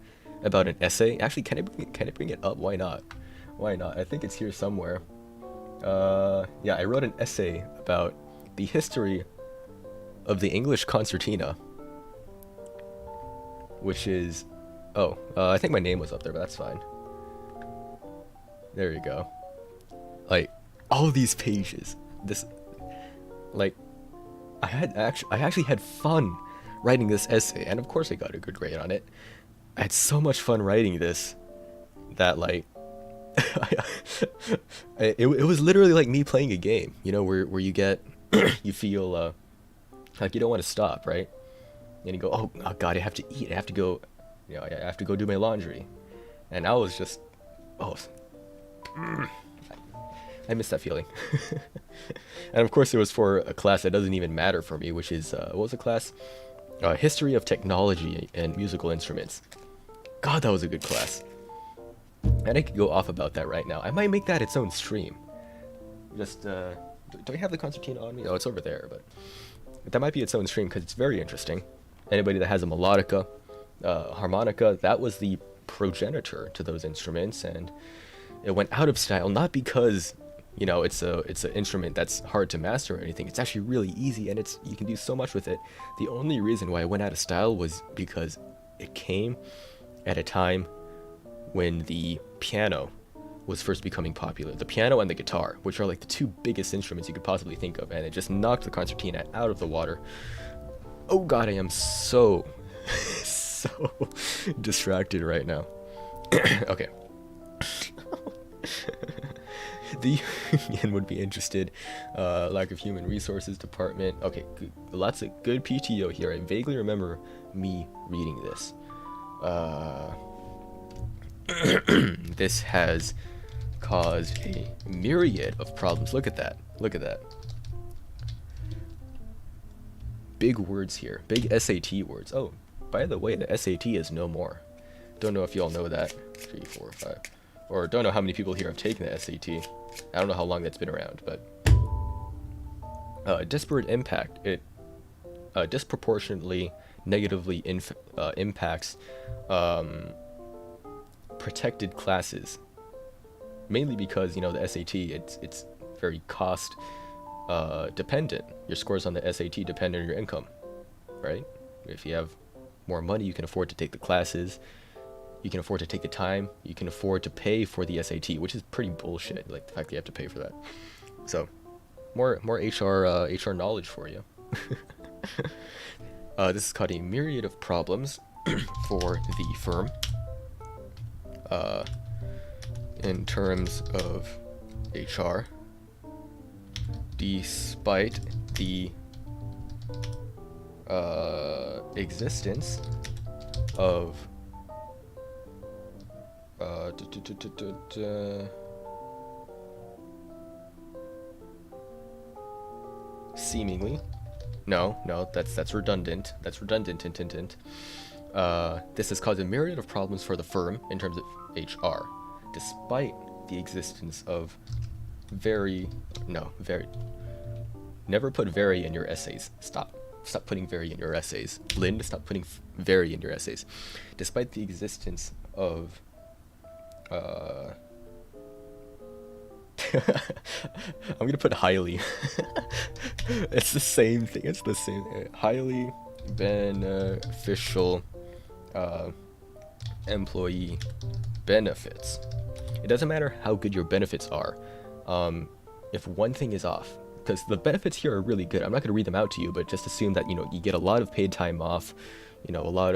about an essay. Actually, can I bring it up? Why not? I think it's here somewhere. Yeah, I wrote an essay about the history of the English concertina, which is I think my name was up there, but that's fine. There you go. Like, all of these pages. This, like, I actually had fun writing this essay, and of course I got a good grade on it. I had so much fun writing this that, like, it was literally like me playing a game, you know, where you get, you feel, like you don't want to stop, right? And you go, oh God, I have to eat, I have to go, you know, I have to go do my laundry. And I was just, oh, I miss that feeling. And of course it was for a class that doesn't even matter for me, which is, what was the class? History of Technology and Musical Instruments. God, that was a good class. And I could go off about that right now. I might make that its own stream. Just, do I have the concertina on me? Oh, it's over there, but that might be its own stream because it's very interesting. Anybody that has a melodica, harmonica, that was the progenitor to those instruments, and it went out of style not because, you know, it's an instrument that's hard to master or anything. It's actually really easy, and you can do so much with it. The only reason why it went out of style was because it came at a time when the piano was first becoming popular. The piano and the guitar, which are like the two biggest instruments you could possibly think of, and it just knocked the concertina out of the water. Oh God, I am so so distracted right now. Okay. The union would be interested. Lack of human resources department. Okay, good. Lots of good PTO here. I vaguely remember me reading this. This has caused a myriad of problems. Look at that. Look at that. Big words here. Big SAT words. Oh, by the way, the SAT is no more. Don't know if y'all know that. 3, 4, 5. Or don't know how many people here have taken the SAT. I don't know how long that's been around, but disparate impact. It disproportionately negatively impacts protected classes, mainly because, you know, the SAT, it's very cost dependent. Your scores on the SAT depend on your income, right? If you have more money, you can afford to take the classes, you can afford to take the time, you can afford to pay for the SAT, which is pretty bullshit, like the fact that you have to pay for that. So more HR knowledge for you. This has caused a myriad of problems for the firm in terms of HR, despite the existence of seemingly, no, that's redundant. That's redundant. This has caused a myriad of problems for the firm in terms of HR, despite the existence of never put very in your essays. Stop putting very in your essays. Lynn, stop putting very in your essays. Despite the existence of I'm gonna put highly. It's the same thing. It's the same. Highly beneficial employee benefits. It doesn't matter how good your benefits are. If one thing is off, because the benefits here are really good. I'm not gonna read them out to you, but just assume that, you know, you get a lot of paid time off. You know, a lot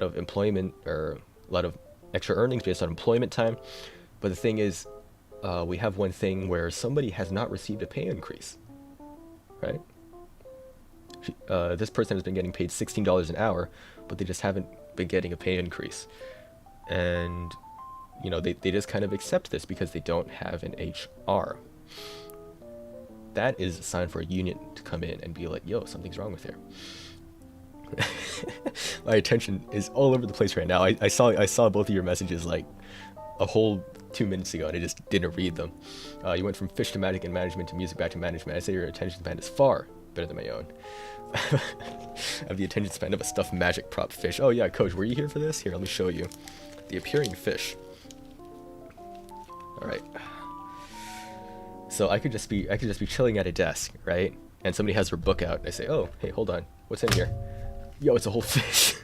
of employment, or a lot of extra earnings based on employment time. But the thing is, we have one thing where somebody has not received a pay increase, right? This person has been getting paid $16 an hour, but they just haven't been getting a pay increase. And, you know, they just kind of accept this because they don't have an HR. That is a sign for a union to come in and be like, yo, something's wrong with here. My attention is all over the place right now. I saw both of your messages like a whole 2 minutes ago, and I just didn't read them. You went from fish to magic and management to music back to management. I say your attention span is far better than my own. I have the attention span of a stuffed magic prop fish. Oh yeah, coach, were you here for this? Here, let me show you. The appearing fish. Alright. So I could just be chilling at a desk, right? And somebody has their book out, and I say, oh, hey, hold on. What's in here? Yo, it's a whole fish.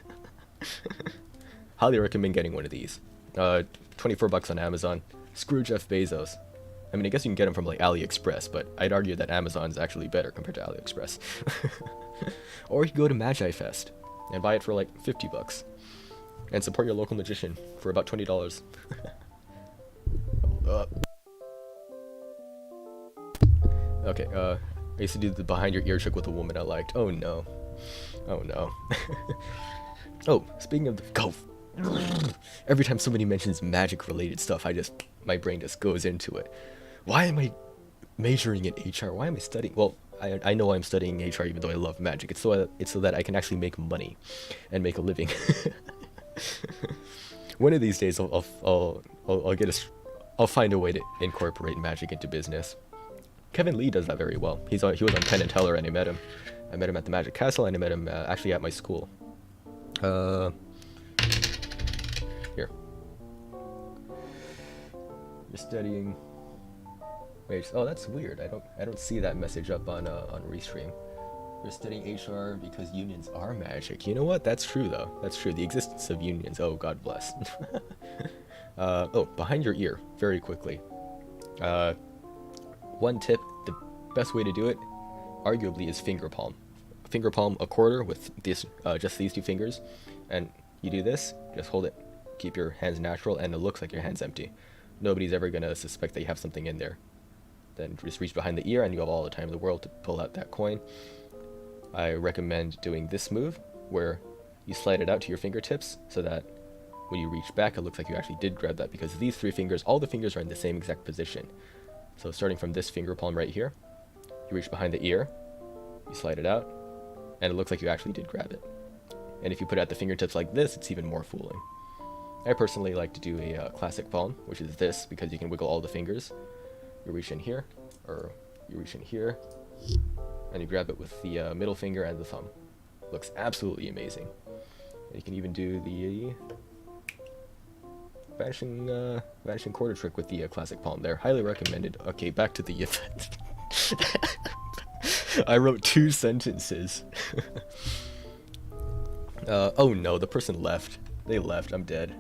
Highly recommend getting one of these. $12 24 bucks on Amazon. Screw Jeff Bezos. I mean, I guess you can get them from like AliExpress, but I'd argue that Amazon's actually better compared to AliExpress. Or you can go to Magi Fest and buy it for like 50 bucks. And support your local magician for about $20. Okay, I used to do the behind your ear trick with a woman I liked. Oh no. Oh no. Oh, speaking of the golf. Every time somebody mentions magic related stuff, my brain just goes into it. Why am I majoring in HR? Why am I studying? Well, I know I'm studying HR even though I love magic. It's so that I can actually make money and make a living. One of these days I'll find a way to incorporate magic into business. Kevin Lee does that very well. He was on Penn and Teller, and I met him. I met him at the Magic Castle, and I met him actually at my school. Here. You're studying. Wait. Oh, that's weird. I don't see that message up on Restream. You're studying HR because unions are magic. You know what? That's true though. That's true. The existence of unions. Oh, God bless. Oh, behind your ear. Very quickly. One tip, the best way to do it, arguably, is finger palm. Finger palm a quarter with this, just these two fingers, and you do this, just hold it, keep your hands natural, and it looks like your hand's empty. Nobody's ever gonna suspect that you have something in there. Then just reach behind the ear, and you have all the time in the world to pull out that coin. I recommend doing this move, where you slide it out to your fingertips, so that when you reach back, it looks like you actually did grab that, because these three fingers, all the fingers are in the same exact position. So starting from this finger palm right here, you reach behind the ear, you slide it out, and it looks like you actually did grab it. And if you put it at the fingertips like this, it's even more fooling. I personally like to do a classic palm, which is this, because you can wiggle all the fingers. You reach in here, or you reach in here, and you grab it with the middle finger and the thumb. Looks absolutely amazing. And you can even do the vanishing quarter trick with the classic palm there. Highly recommended. Okay, back to the event. I wrote 2 sentences. Oh no, the person left. They left. I'm dead.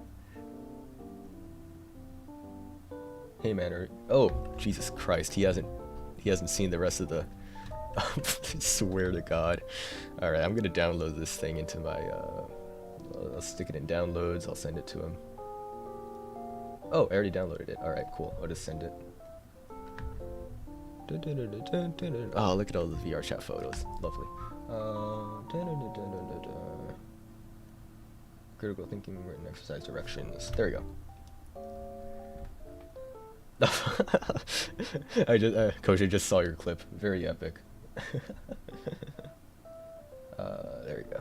Hey man, oh Jesus Christ, he hasn't seen the rest of the. I swear to God. All right, I'm gonna download this thing into my. I'll stick it in downloads. I'll send it to him. Oh, I already downloaded it. Alright, cool. I'll just send it. Oh, look at all the VR chat photos. Lovely. Critical thinking, written exercise directions. There we go. Coach, I just saw your clip. Very epic. There you go.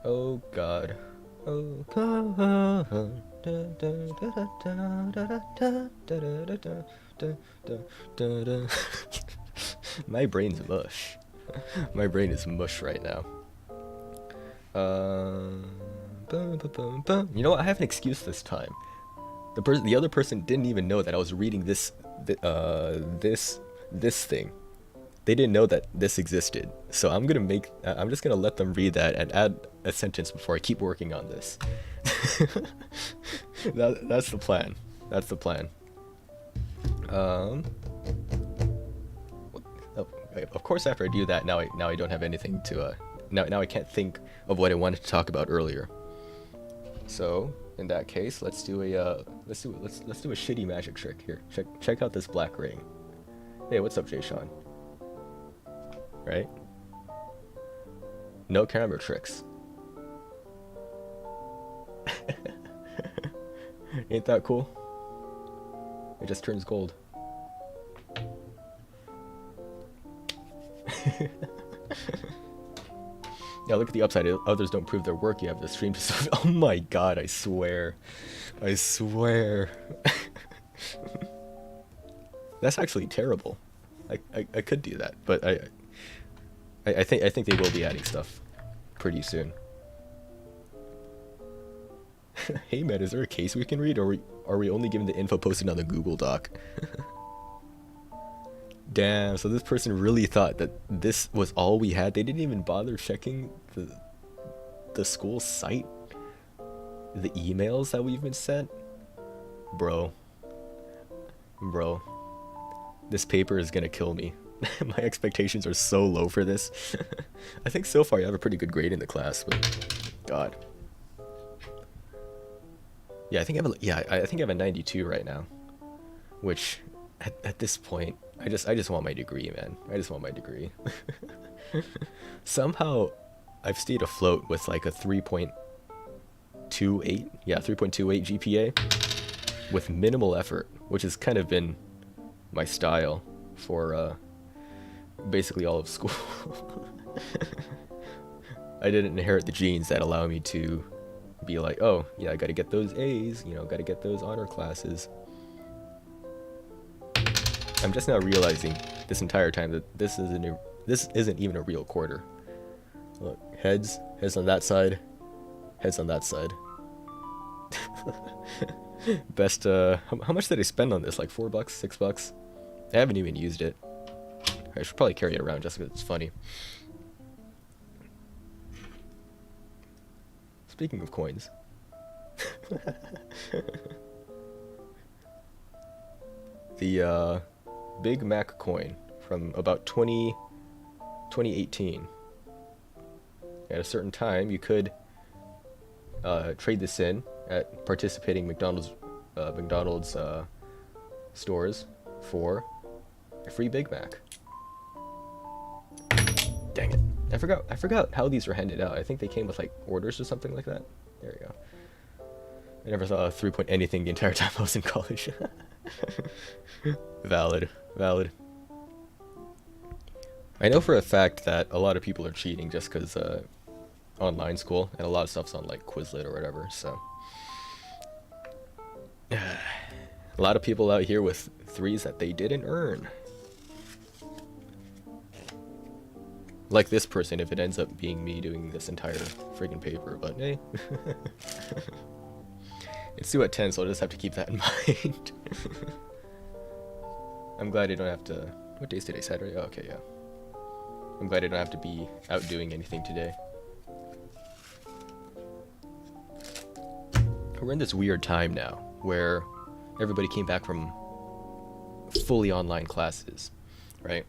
Oh God. Oh God. My brain's mush. My brain is mush right now. You know what? I have an excuse this time. The other person didn't even know that I was reading this thing. They didn't know that this existed. So I'm just gonna let them read that and add a sentence before I keep working on this. That's the plan. That's the plan. Of course, after I do that, now I don't have anything to. Now I can't think of what I wanted to talk about earlier. So in that case, let's do a shitty magic trick here. Check out this black ring. Hey, what's up, Jay Sean? Right? No camera tricks. Ain't that cool? It just turns gold. Yeah, look at the upside. Others don't prove their work. You have the stream to. Oh my God! I swear, I swear. That's actually terrible. I could do that, but I think they will be adding stuff pretty soon. Hey man, is there a case we can read, or are we only given the info posted on the Google Doc? Damn, so this person really thought that this was all we had? They didn't even bother checking the school site? the emails that we've been sent, bro, bro, this paper is gonna kill me. My expectations are so low for this. I think so far I have a pretty good grade in the class, but God. Yeah, I think I think I have a 92 right now, which at this point I just want my degree, man. I just want my degree. Somehow I've stayed afloat with like a 3.28, yeah, 3.28 GPA with minimal effort, which has kind of been my style for basically all of school. I didn't inherit the genes that allow me to be like, oh, yeah, I gotta get those A's, you know, gotta get those honor classes. I'm just now realizing this entire time that this isn't even a real quarter. Look, heads on that side, heads on that side. Best, how much did I spend on this? Like $4, $6? I haven't even used it. I should probably carry it around just because it's funny. Speaking of coins. The Big Mac coin from about 2018. At a certain time, you could trade this in at participating McDonald's stores for a free Big Mac. Dang it. I forgot how these were handed out. I think they came with like orders or something like that. There you go. I never saw a 3 point anything the entire time I was in college. Valid. I know for a fact that a lot of people are cheating just because online school, and a lot of stuff's on like Quizlet or whatever, so. A lot of people out here with 3s that they didn't earn. Like this person, if it ends up being me doing this entire friggin' paper, but hey. It's due at 10, so I'll just have to keep that in mind. I'm glad I don't have to... What day is today? Saturday? Oh, okay, yeah. I'm glad I don't have to be out doing anything today. We're in this weird time now, where everybody came back from fully online classes, right?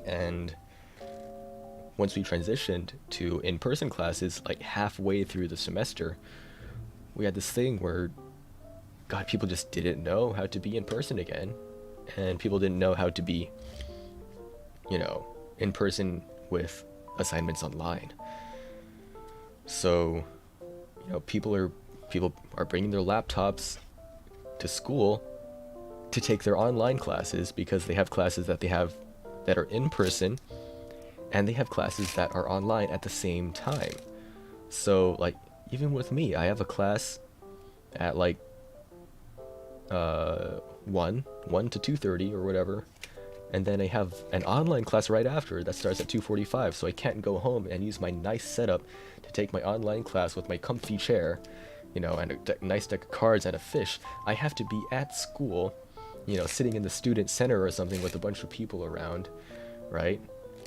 And once we transitioned to in-person classes, like halfway through the semester, we had this thing where, God, people just didn't know how to be in person again. And people didn't know how to be, you know, in person with assignments online. So, you know, people are bringing their laptops to school to take their online classes because they have classes that are in person, and they have classes that are online at the same time. So, like, even with me, I have a class at like 1 to 2:30 or whatever, and then I have an online class right after that starts at 2:45, so I can't go home and use my nice setup to take my online class with my comfy chair, you know, and a nice deck of cards and a fish. I have to be at school, you know, sitting in the student center or something with a bunch of people around, right?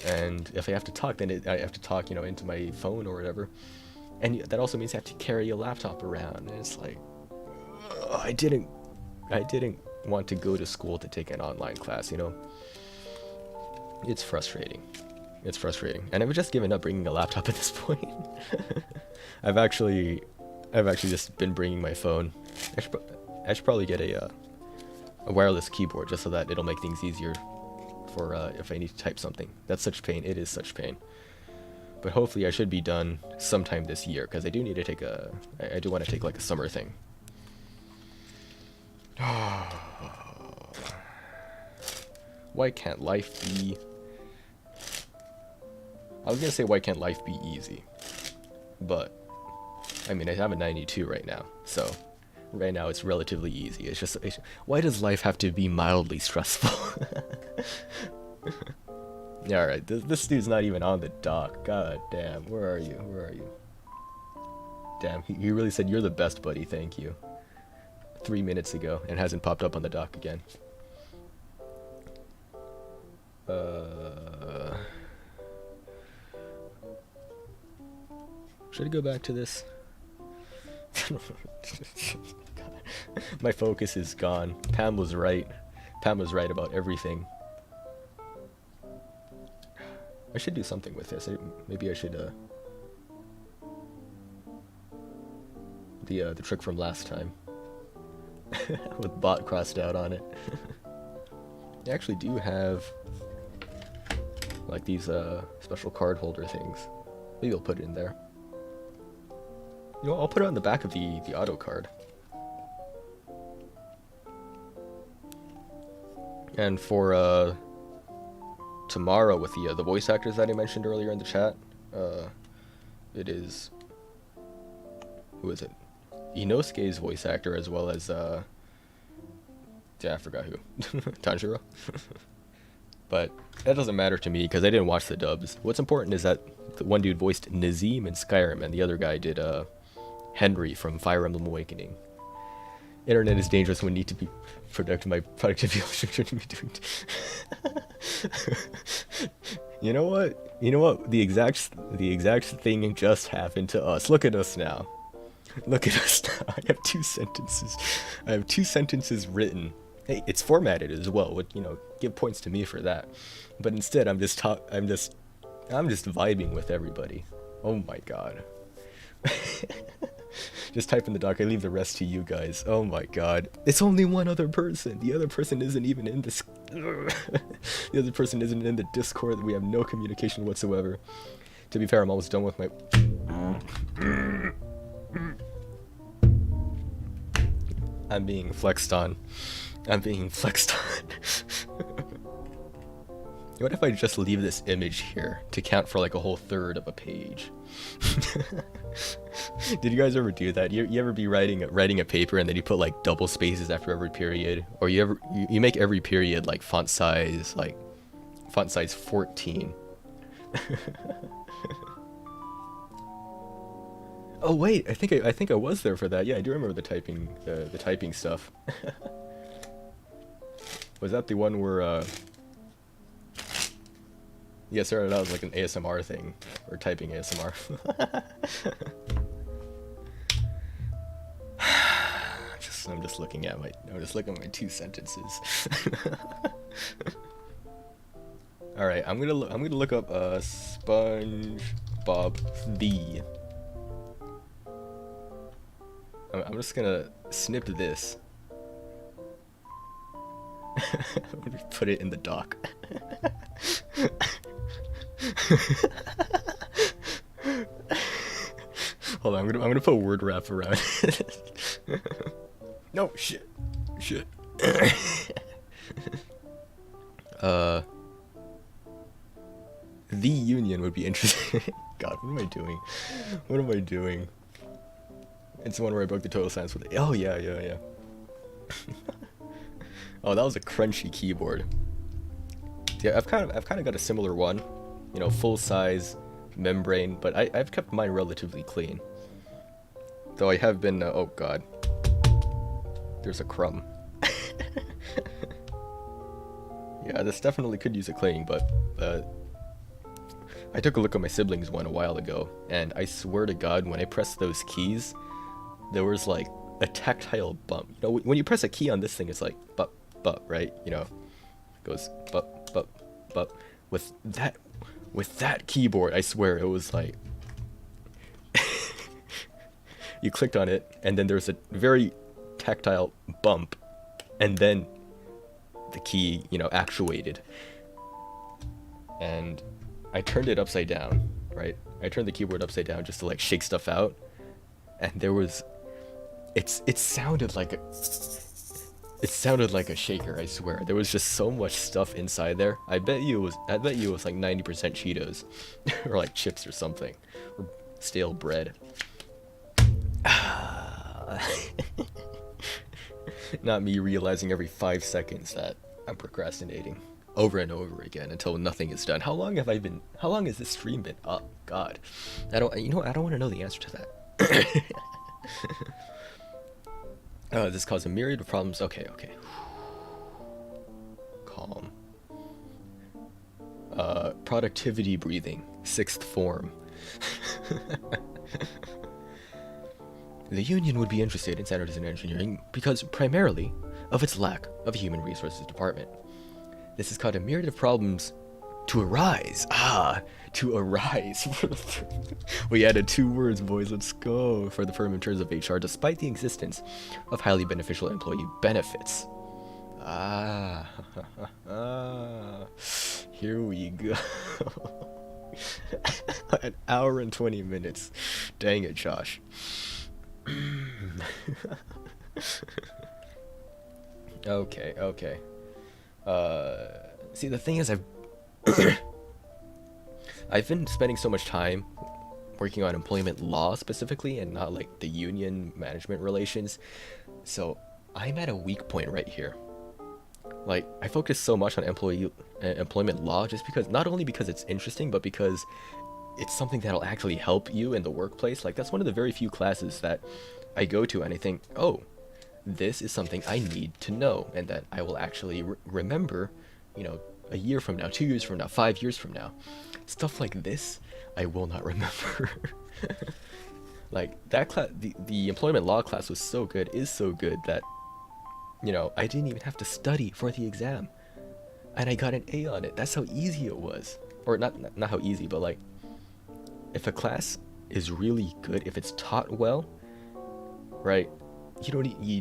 And if I have to talk, then I have to talk, you know, into my phone or whatever. And that also means I have to carry a laptop around, and it's like, I didn't want to go to school to take an online class, you know. It's frustrating, and I've just given up bringing a laptop at this point. I've actually just been bringing my phone. I should probably get a wireless keyboard just so that it'll make things easier for if I need to type something. That's such pain. It is such pain. But hopefully I should be done sometime this year, because I do need to take I do want to take like a summer thing. Why can't life be... I was gonna say why can't life be easy, but I mean, I have a 92 right now, so right now it's relatively easy. It's just, why does life have to be mildly stressful? Yeah, alright, this dude's not even on the dock. God damn, where are you? Damn, he really said, "You're the best, buddy, thank you," 3 minutes ago, and hasn't popped up on the dock again. Should I go back to this? My focus is gone. Pam was right. Pam was right about everything. I should do something with this. Maybe I should the trick from last time with bot crossed out on it. I actually do have like these special card holder things. Maybe I'll put it in there. You know, I'll put it on the back of the auto card. And for tomorrow with the voice actors that I mentioned earlier in the chat, it is, who is it? Inosuke's voice actor, as well as yeah, I forgot who. Tanjiro. But that doesn't matter to me because I didn't watch the dubs. What's important is that the one dude voiced Nazim in Skyrim, and the other guy did Henry from Fire Emblem Awakening. Internet is dangerous when need to be productive. My productivity shouldn't be doing. You know what? You know what? The exact thing just happened to us. Look at us now. Look at us now. I have two sentences. I have two sentences written. Hey, it's formatted as well. Would, you know, give points to me for that. But instead, I'm just vibing with everybody. Oh my god. Just type in the doc. I leave the rest to you guys. Oh my god. It's only one other person. The other person isn't even in this. The other person isn't in the Discord. We have no communication whatsoever. To be fair, I'm almost done with my. I'm being flexed on. I'm being flexed on. What if I just leave this image here to count for like a whole third of a page? Did you guys ever do that? You ever be writing a paper and then you put like double spaces after every period, or you make every period like font size 14? Oh wait, I think I was there for that. Yeah, I do remember the typing stuff. Was that the one where yeah, sorry, that was like an ASMR thing, or typing ASMR. I'm just looking at my two sentences. All right, I'm gonna look up SpongeBob the. I'm just gonna snip this. Put it in the doc. Hold on, I'm gonna put word wrap around it. No, shit. The Union would be interesting. God, what am I doing? What am I doing? It's the one where I broke the total silence with it. Oh yeah. Oh, that was a crunchy keyboard. Yeah, I've kind of got a similar one, you know, full size membrane, but I've kept mine relatively clean. Though I have been oh god. There's a crumb. Yeah, this definitely could use a cleaning, but I took a look at my siblings one a while ago, and I swear to God, when I pressed those keys, there was like a tactile bump. You know, when you press a key on this thing, it's like bup, right? You know, it goes bup. With that keyboard, I swear it was like you clicked on it, and then there's a very tactile bump, and then the key, you know, actuated. And I turned it upside down, right? I turned the keyboard upside down just to like shake stuff out, and there was, it sounded like a shaker. I swear, there was just so much stuff inside there. I bet you it was like 90% Cheetos, or like chips or something, or stale bread. Not me realizing every 5 seconds that I'm procrastinating over and over again until nothing is done. How long has this stream been up? God, I don't want to know the answer to that. This caused a myriad of problems. Okay. Calm. Productivity breathing, 6th form. The union would be interested in standards in engineering because primarily of its lack of a human resources department. This has caused a myriad of problems to arise. To arise. We added 2 words, boys. Let's go. For the firm in terms of HR, despite the existence of highly beneficial employee benefits. Here we go. An hour and 20 minutes. Dang it, Josh. Okay. See, the thing is, I've been spending so much time working on employment law specifically, and not like the union management relations. So I'm at a weak point right here. Like, I focus so much on employment law just because, not only because it's interesting, but because it's something that'll actually help you in the workplace. Like, that's one of the very few classes that I go to and I think, oh, this is something I need to know, and that I will actually remember, a year from now, 2 years from now, 5 years from now. Stuff like this, I will not remember. Like, that class, the employment law class was so good, is so good, that I didn't even have to study for the exam, and I got an A on it. That's how easy it was. Or not how easy, but like, if a class is really good, if it's taught well, right, you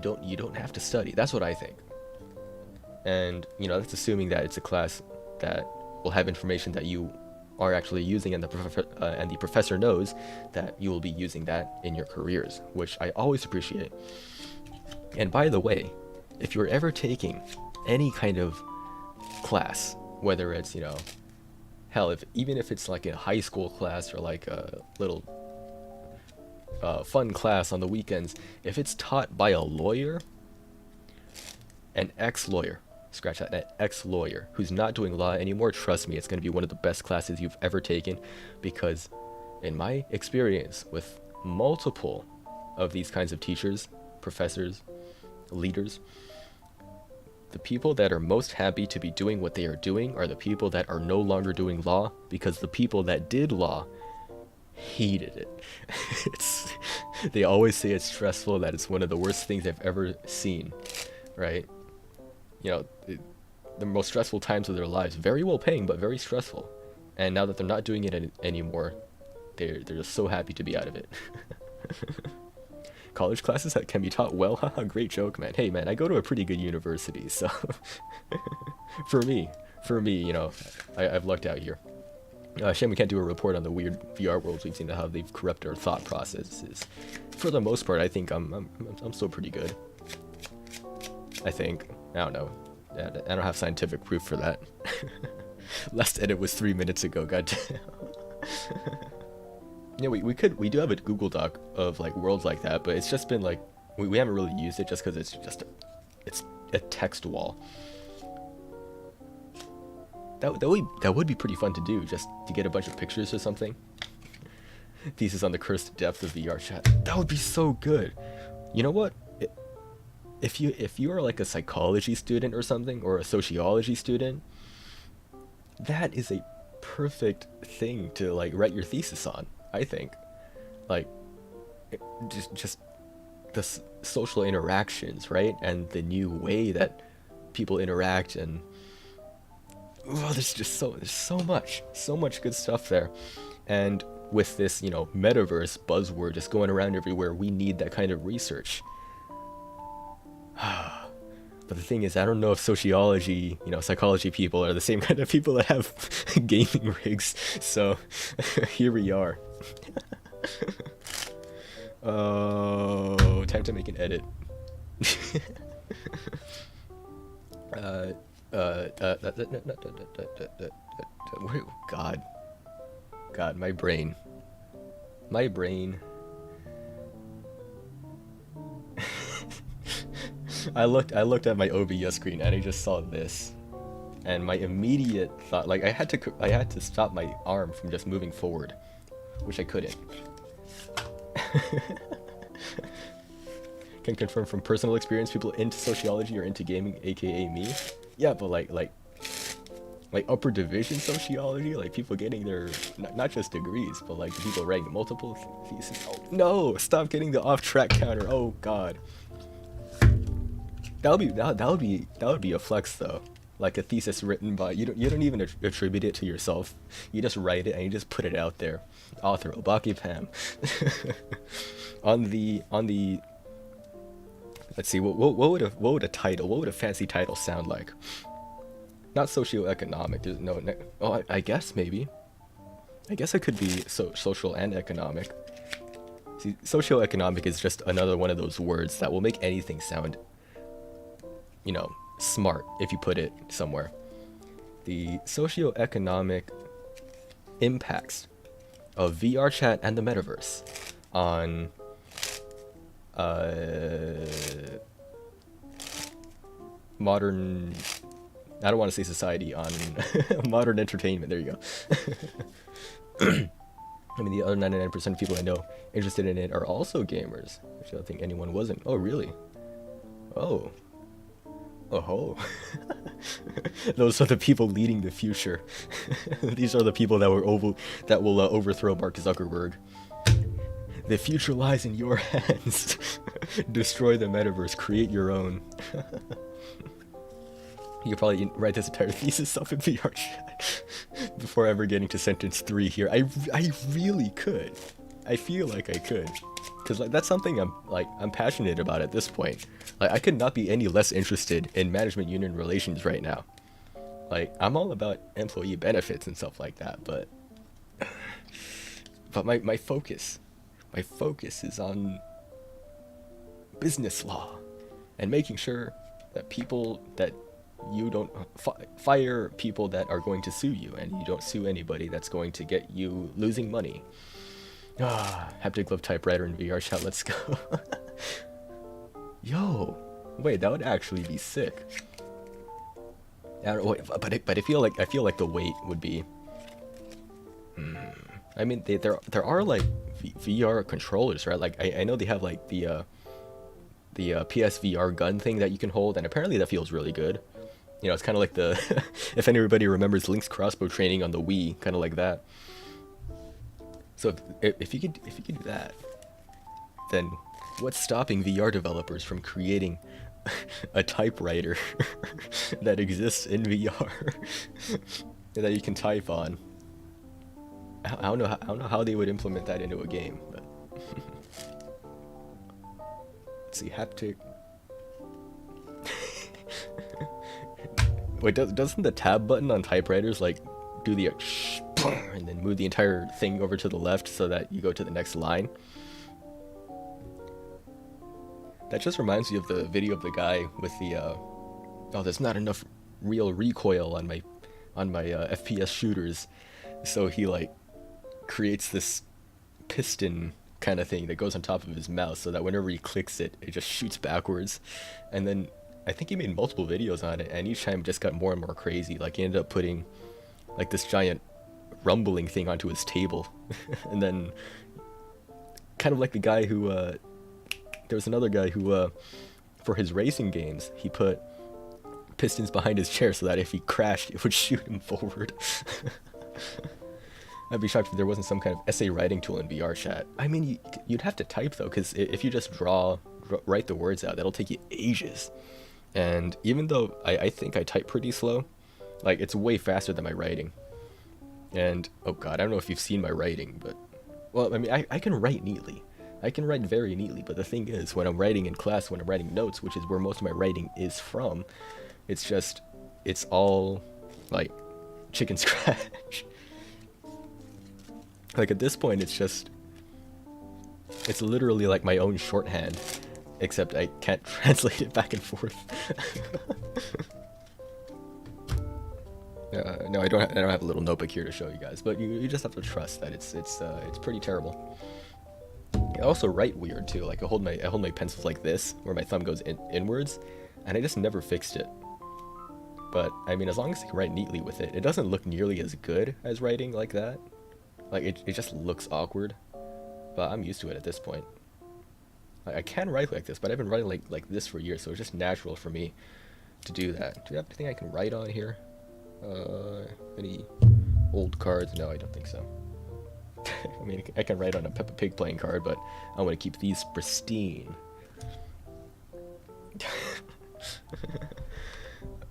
don't have to study. That's what I think. And that's assuming that it's a class that will have information that you are actually using, and the professor knows that you will be using that in your careers, which I always appreciate. And by the way, if you're ever taking any kind of class, whether it's, hell, even if it's like a high school class or like a little fun class on the weekends, if it's taught by a lawyer, an ex-lawyer, scratch that, an ex-lawyer who's not doing law anymore, trust me, it's going to be one of the best classes you've ever taken, because in my experience with multiple of these kinds of teachers, professors, leaders, the people that are most happy to be doing what they are doing are the people that are no longer doing law, because the people that did law hated it. They always say it's stressful, that it's one of the worst things they've ever seen, right? The most stressful times of their lives, very well paying, but very stressful. And now that they're not doing it anymore, they're just so happy to be out of it. College classes that can be taught well, haha, great joke, man. Hey, man, I go to a pretty good university, so for me, I've lucked out here. Shame we can't do a report on the weird VR worlds we've seen, how they've corrupted our thought processes. For the most part, I think I'm still pretty good. I think. I don't know. I don't have scientific proof for that. Last edit was 3 minutes ago, goddamn. We do have a Google Doc of like worlds like that, but it's just been like, we haven't really used it just because it's a text wall. That would be pretty fun to do, just to get a bunch of pictures or something. Thesis on the cursed depth of VR chat. That would be so good. You know what? If you are like a psychology student or something, or a sociology student, that is a perfect thing to like write your thesis on, I think. Like, just the social interactions, right? And the new way that people interact, and there's so much good stuff there. And with this, metaverse buzzword just going around everywhere, we need that kind of research. But the thing is, I don't know if sociology, psychology people are the same kind of people that have gaming rigs. So here we are. Oh, time to make an edit. God, my brain. I looked at my OBS screen and I just saw this, and my immediate thought, like, I had to stop my arm from just moving forward, which I couldn't. Can confirm from personal experience, people into sociology or into gaming, aka me. Yeah, but like like upper division sociology, like people getting their not just degrees, but like people writing multiple theses. Oh, no, stop getting the off track counter. Oh God, that would be a flex though. Like a thesis written by you don't even attribute it to yourself. You just write it and you just put it out there. Author Obaki Pam. On the let's see what would a title, what would a fancy title sound like? Not socioeconomic. There's no. Oh, I guess maybe. I guess it could be social and economic. See, socioeconomic is just another one of those words that will make anything sound, smart if you put it somewhere. The socioeconomic impacts of VR chat and the metaverse on modern. I don't want to say society, on modern entertainment. There you go. I mean, the other 99% of people I know interested in it are also gamers, which I don't think anyone wasn't. Oh, really? Oh. Oh. Those are the people leading the future. These are the people that will overthrow Mark Zuckerberg. The future lies in your hands. Destroy the metaverse. Create your own. You could probably write this entire thesis up in VR chat before ever getting to sentence 3 here. I really could. I feel like I could. Because that's something I'm passionate about at this point. Like, I could not be any less interested in management union relations right now. Like, I'm all about employee benefits and stuff like that, but my focus is on business law and making sure that you don't fire people that are going to sue you, and you don't sue anybody that's going to get you losing money. Haptic glove typewriter in VR chat, let's go. Yo, wait, that would actually be sick. I don't, wait, but I feel like the weight would be. I mean, there are like VR controllers, right? Like I know they have like the PSVR gun thing that you can hold, and apparently that feels really good. It's kind of like the if anybody remembers Link's crossbow training on the Wii, kind of like that. So if you could do that, then what's stopping VR developers from creating a typewriter that exists in VR that you can type on? I don't know how they would implement that into a game, but let's see, haptic. Wait, doesn't the tab button on typewriters like do the and then move the entire thing over to the left so that you go to the next line? That just reminds me of the video of the guy with the oh, there's not enough real recoil on my FPS shooters, so he like creates this piston kind of thing that goes on top of his mouse so that whenever he clicks it, it just shoots backwards. And then I think he made multiple videos on it, and each time it just got more and more crazy. Like, he ended up putting like this giant rumbling thing onto his table. And then kind of like the guy who there was another guy who for his racing games, he put pistons behind his chair so that if he crashed, it would shoot him forward. I'd be shocked if there wasn't some kind of essay writing tool in VR chat. I mean, you'd have to type though, because if you just write the words out, that'll take you ages. And even though I think I type pretty slow, like, it's way faster than my writing. And oh god, I don't know if you've seen my writing, but well, I mean, I can write neatly. I can write very neatly, but the thing is, when I'm writing in class, when I'm writing notes, which is where most of my writing is from, it's all like chicken scratch. Like, at this point, it's literally like my own shorthand, except I can't translate it back and forth. No, I don't have a little notebook here to show you guys, but you just have to trust that it's pretty terrible. I also write weird too. Like, I hold my pencils like this, where my thumb goes inwards, and I just never fixed it. But I mean, as long as I can write neatly with it, it doesn't look nearly as good as writing like that. Like, it just looks awkward, but I'm used to it at this point. I can write like this, but I've been writing like this for years, so it's just natural for me to do that. Do you have anything I can write on here? Any old cards? No, I don't think so. I mean, I can write on a Peppa Pig playing card, but I want to keep these pristine.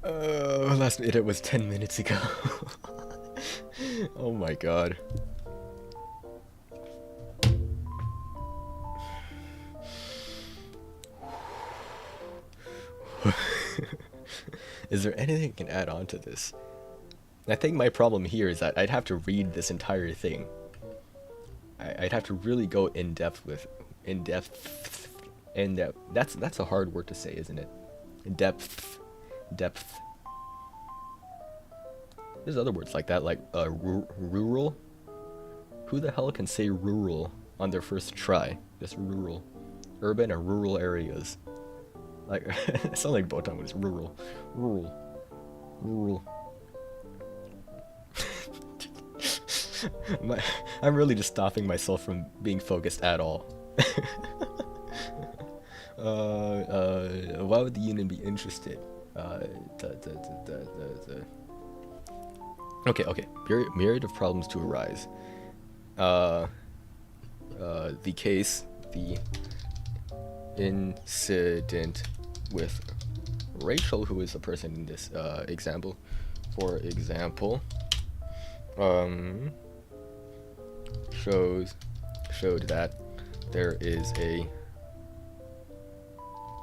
Last minute was 10 minutes ago. Oh my god. Is there anything I can add on to this? I think my problem here is that I'd have to read this entire thing. I'd have to really go in depth with that's a hard word to say, isn't it? Depth. There's other words like that, like rural. Who the hell can say rural on their first try? Just rural. Urban or rural areas. Like, it sounds like Botan, but it's rural. Rural. I'm really just stopping myself from being focused at all. Why would the union be interested? Okay. Myriad of problems to arise. The incident with Rachel, who is the person in this example. For example, showed that there is a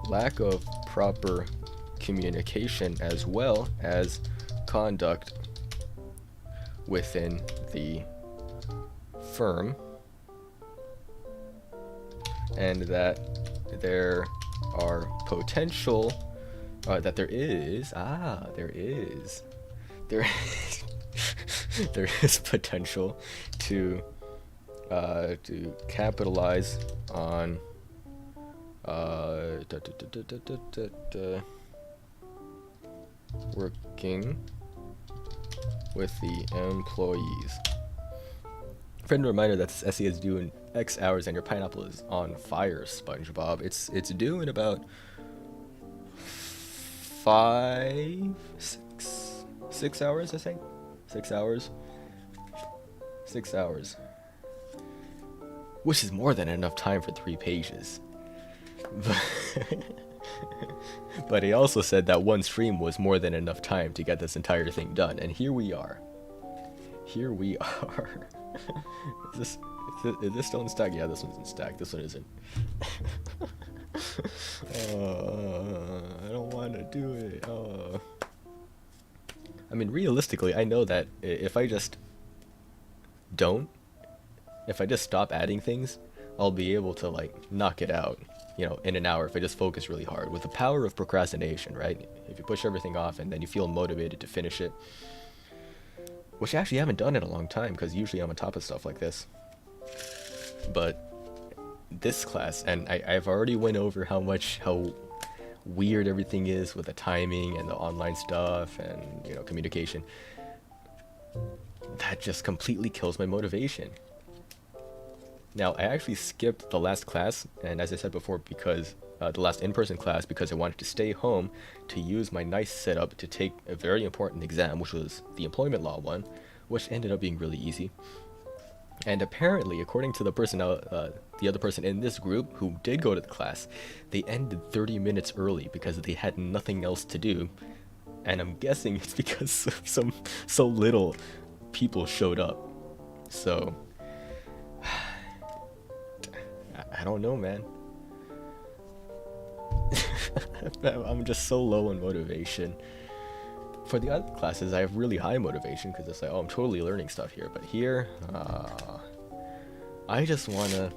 lack of proper communication as well as conduct within the firm, and that there are potential that there is potential to capitalize on working with the employees. Friend reminder that this essay is due in X hours and your pineapple is on fire, SpongeBob. It's due in about 6 hours, I think. 6 hours. 6 hours. Which is more than enough time for 3 pages. But he also said that one stream was more than enough time to get this entire thing done. And here we are. Is this still in stack? Yeah, this one's in stack. This one isn't. I don't want to do it. I mean, realistically, I know that if I just stop adding things, I'll be able to, like, knock it out, in an hour if I just focus really hard. With the power of procrastination, right? If you push everything off and then you feel motivated to finish it. Which I actually haven't done in a long time, because usually I'm on top of stuff like this. But this class, and I've already went over how weird everything is with the timing and the online stuff and, communication. That just completely kills my motivation. Now, I actually skipped the last class, and as I said before, because the last in-person class, because I wanted to stay home to use my nice setup to take a very important exam, which was the employment law one, which ended up being really easy. And apparently, according to the other person in this group who did go to the class, they ended 30 minutes early because they had nothing else to do. And I'm guessing it's because so little people showed up. So I don't know, man. I'm just so low on motivation. For the other classes, I have really high motivation because it's like, I'm totally learning stuff here. But here, I just wanna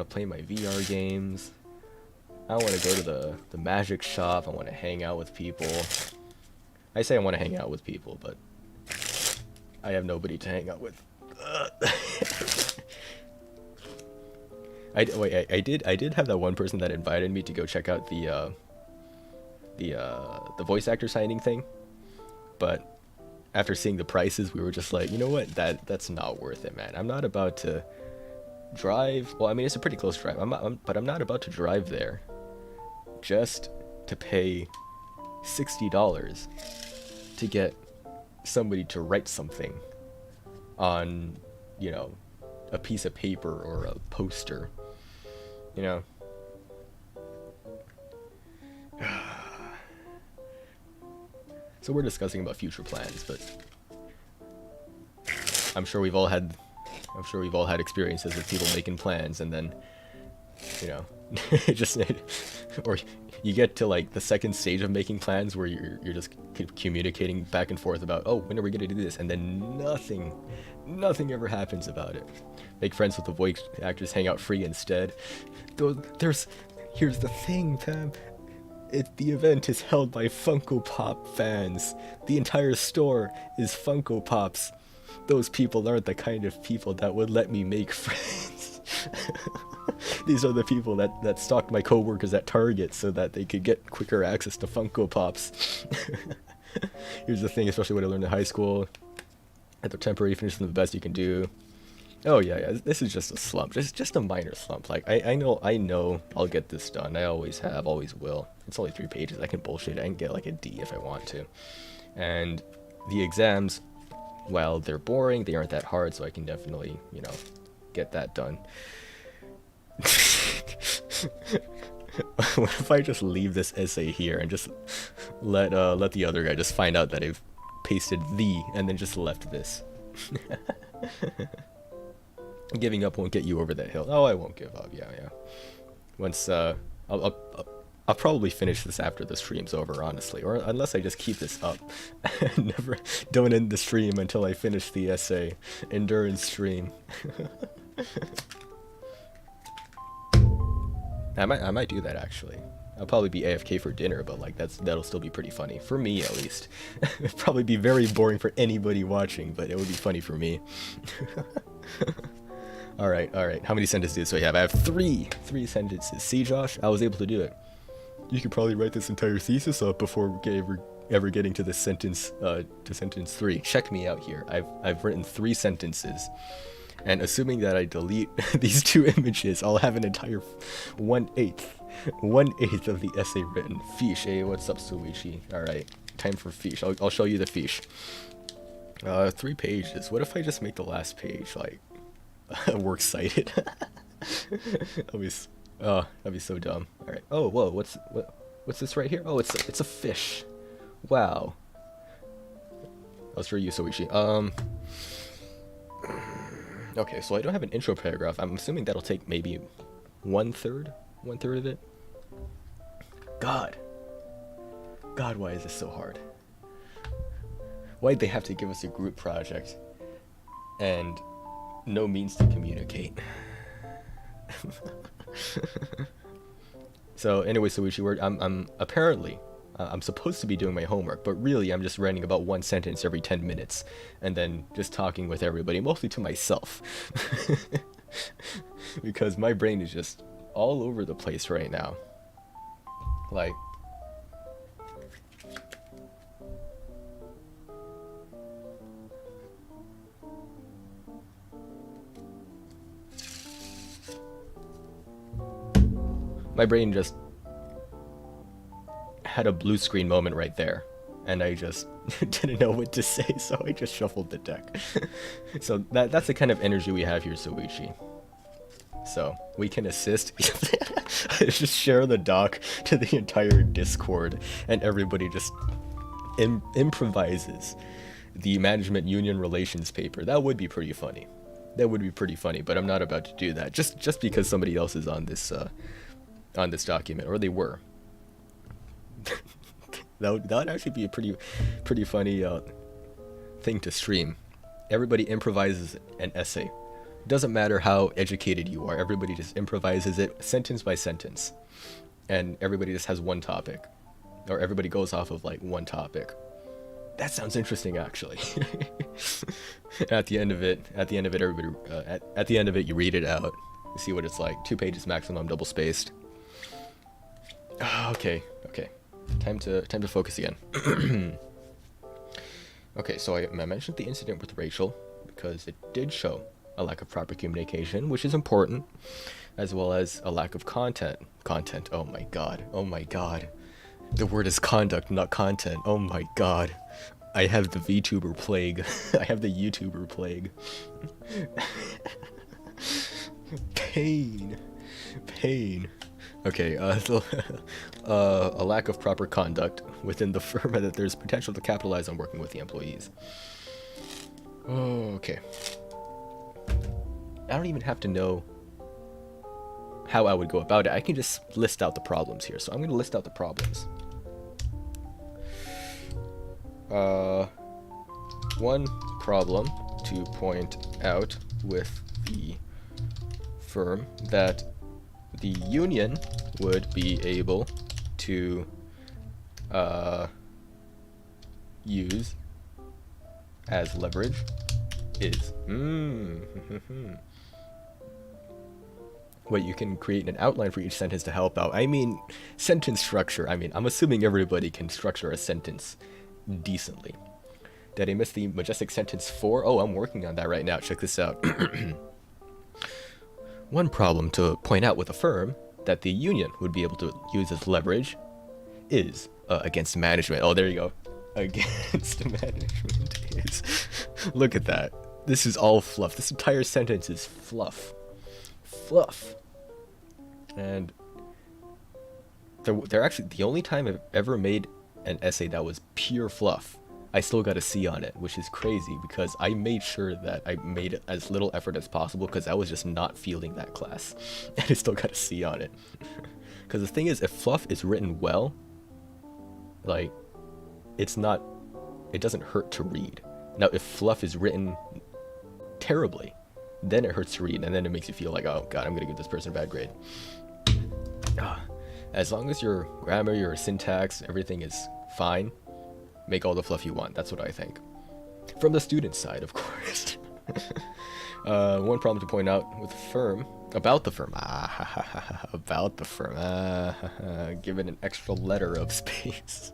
play my VR games. I want to go to the magic shop. I want to hang out with people. I say I want to hang out with people, but I have nobody to hang out with. I did have that one person that invited me to go check out the voice actor signing thing, but after seeing the prices, we were just like, you know what, that's not worth it, man. I'm not about to drive. Well, I mean, it's a pretty close drive. But I'm not about to drive there just to pay $60 to get somebody to write something on, you know, a piece of paper or a poster, you know. So we're discussing about future plans, but I'm sure we've all had experiences with people making plans and then, you know, just, or you get to like the second stage of making plans where you're just communicating back and forth about, oh, when are we gonna do this, and then nothing ever happens about it. Make friends with the voice actors, hang out free instead. Here's the thing, Pam. The event is held by Funko Pop fans. The entire store is Funko Pops. Those people aren't the kind of people that would let me make friends. These are the people that stalked my coworkers at Target so that they could get quicker access to Funko Pops. Here's the thing, especially what I learned in high school. At the temporary finish the best you can do. Oh yeah, this is just a slump, just a minor slump. Like I know I'll get this done. I always have, always will. It's only 3 pages. I can bullshit. I can get like a D if I want to. And the exams, while they're boring, they aren't that hard, so I can definitely, you know, get that done. What if I just leave this essay here and just let the other guy just find out that I've pasted the and then just left this? Giving up won't get you over that hill. Oh, I won't give up. Yeah. Once I'll probably finish this after the stream's over, honestly, or unless I just keep this up. Don't end the stream until I finish the essay. Endurance stream. I might do that actually. I'll probably be AFK for dinner, but like that'll still be pretty funny for me at least. It'd probably be very boring for anybody watching, but it would be funny for me. All right. How many sentences do I have? I have three sentences. See, Josh, I was able to do it. You could probably write this entire thesis up before ever getting to the sentence to sentence 3. Check me out here. I've written 3 sentences, and assuming that I delete these 2 images, I'll have an entire 1/8 of the essay written. Fish, hey, what's up, Suichi? All right, time for fish. I'll show you the fish. 3 pages. What if I just make the last page like works cited? That'd be so dumb. All right. Oh, whoa. What's this right here? Oh, it's a fish. Wow. That was for you, Soichi. Okay, so I don't have an intro paragraph. I'm assuming that'll take maybe 1/3 of it. God, why is this so hard? Why'd they have to give us a group project and no means to communicate? So anyway, Soichi, I'm supposed to be doing my homework, but really I'm just writing about 1 sentence every 10 minutes and then just talking with everybody, mostly to myself. Because my brain is just all over the place right now. Like, my brain just had a blue screen moment right there, and I just didn't know what to say, so I just shuffled the deck. So that's the kind of energy we have here, Soichi. So we can assist. Just share the doc to the entire Discord, and everybody just improvises the management union relations paper. That would be pretty funny. But I'm not about to do that just because somebody else is on this document, or they were. that would actually be a pretty funny thing to stream. Everybody improvises an essay. Doesn't matter how educated you are, everybody just improvises it sentence by sentence, and everybody just has one topic, or everybody goes off of like one topic. That sounds interesting, actually. At the end of it, everybody at the end of it, you read it out, you see what it's like. 2 pages maximum, double spaced. Okay. Time to focus again. Okay, so I mentioned the incident with Rachel because it did show a lack of proper communication, which is important, as well as a lack of content. Oh my god. The word is conduct, not content. Oh my god. I have the VTuber plague. I have the YouTuber plague. Pain. Pain. Okay, a lack of proper conduct within the firm, and that there's potential to capitalize on working with the employees. Oh, okay. I don't even have to know how I would go about it. I can just list out the problems here. So I'm going to list out the problems. One problem to point out with the firm that the union would be able to use as leverage is what you can create an outline for each sentence to help out. I mean, sentence structure. I mean, I'm assuming everybody can structure a sentence decently. Did I miss the majestic sentence 4? Oh, I'm working on that right now. Check this out. One problem to point out with a firm that the union would be able to use as leverage is against management. Oh, there you go. Against management is... Look at that. This is all fluff. This entire sentence is fluff. Fluff. And they're actually the only time I've ever made an essay that was pure fluff. I still got a C on it, which is crazy because I made sure that I made as little effort as possible because I was just not feeling that class. And I still got a C on it. Because the thing is, if fluff is written well, like, it doesn't hurt to read. Now, if fluff is written terribly, then it hurts to read, and then it makes you feel like, oh god, I'm gonna give this person a bad grade. As long as your grammar, your syntax, everything is fine, make all the fluff you want. That's what I think. From the student side, of course. One problem to point out with the firm, about the firm, about the firm, give it an extra letter of space,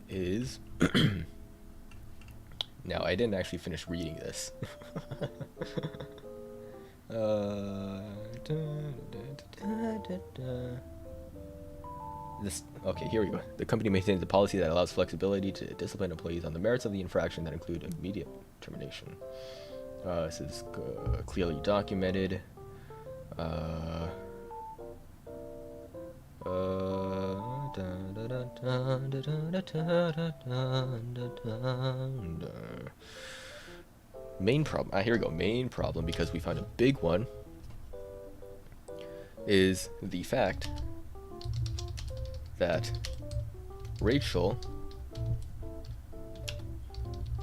is... Now, I didn't actually finish reading this. Okay, here we go. The company maintains a policy that allows flexibility to discipline employees on the merits of the infraction that include immediate termination. This is clearly documented. Main problem. Here we go. Main problem, because we found a big one, is the fact that Rachel,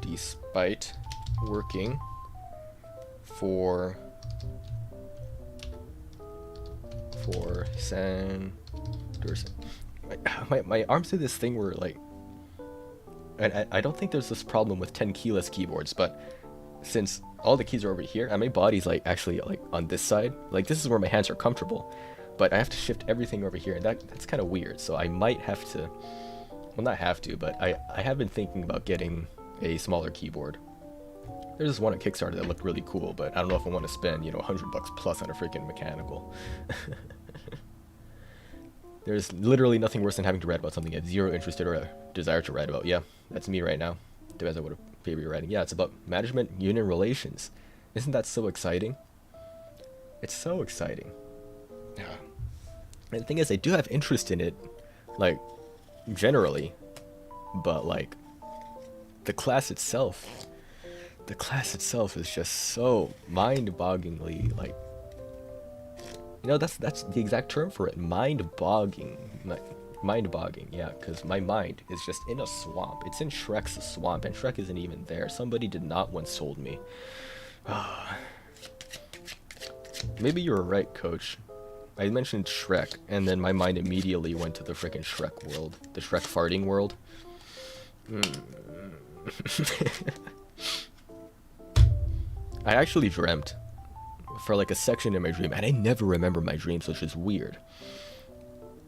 despite working for my arms do this thing where, like, and I don't think there's this problem with 10 keyless keyboards, but since all the keys are over here and my body's like actually like on this side, like this is where my hands are comfortable, but I have to shift everything over here, and that's kind of weird. So I might have to, well, not have to, but I have been thinking about getting a smaller keyboard. There's this one at Kickstarter that looked really cool, but I don't know if I want to spend, $100 plus on a freaking mechanical. There's literally nothing worse than having to write about something you have zero interest in or a desire to write about. Yeah, that's me right now. Depends on what paper you're writing. Yeah, it's about management union relations. Isn't that so exciting? It's so exciting. Yeah. And the thing is, I do have interest in it, like, generally, but, like, the class itself is just so mind-bogglingly, like, that's the exact term for it, mind-boggling, yeah, because my mind is just in a swamp. It's in Shrek's swamp, and Shrek isn't even there. Somebody did not once told me. Maybe you were right, Coach. I mentioned Shrek, and then my mind immediately went to the frickin' Shrek world. The Shrek farting world. I actually dreamt for like a section in my dream, and I never remember my dreams, which is weird.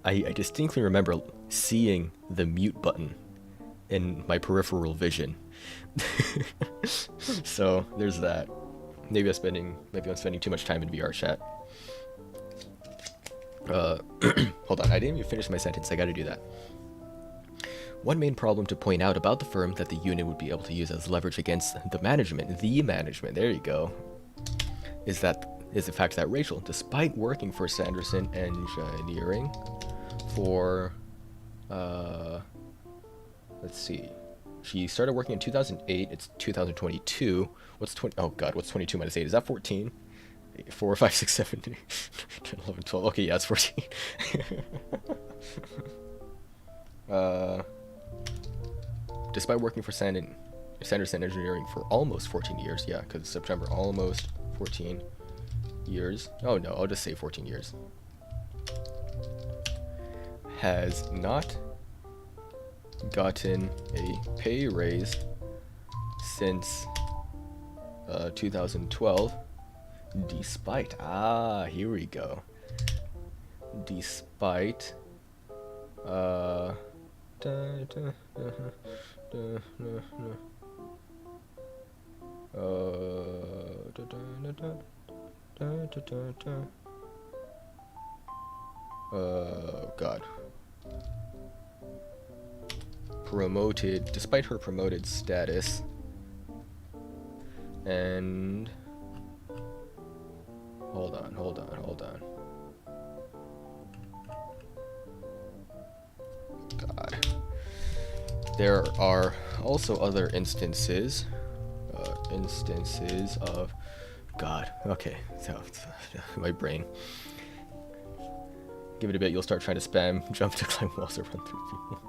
I distinctly remember seeing the mute button in my peripheral vision. So there's that. Maybe I'm spending too much time in VR chat. Hold on, I didn't even finish my sentence. I gotta do that. One main problem to point out about the firm that the unit would be able to use as leverage against the management, there you go, is the fact that Rachel, despite working for Sanderson Engineering for, let's see, she started working in 2008, it's 2022, what's 22 minus 8, is that 14? 4, 5, 6, 7, 10, 11, 12, okay, yeah, it's 14. Despite working for Sanderson Engineering for almost 14 years, yeah, because September, almost 14 years. Oh no, I'll just say 14 years. Has not gotten a pay raise since 2012, despite, here we go. Despite, God. Promoted, despite her promoted status, and hold on. God. There are also other instances of, God, okay, so my brain. Give it a bit, you'll start trying to spam, jump to climb walls, or run through people.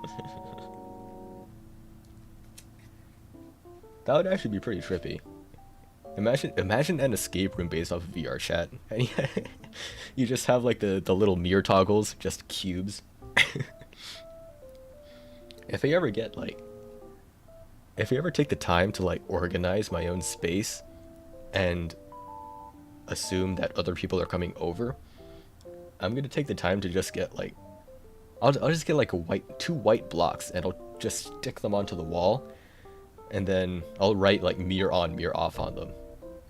That would actually be pretty trippy. Imagine an escape room based off of VR chat. And you just have like the little mirror toggles, just cubes. If I ever take the time to like organize my own space and assume that other people are coming over, I'm gonna take the time to just get like, I'll just get like two white blocks, and I'll just stick them onto the wall, and then I'll write like mirror on, mirror off on them,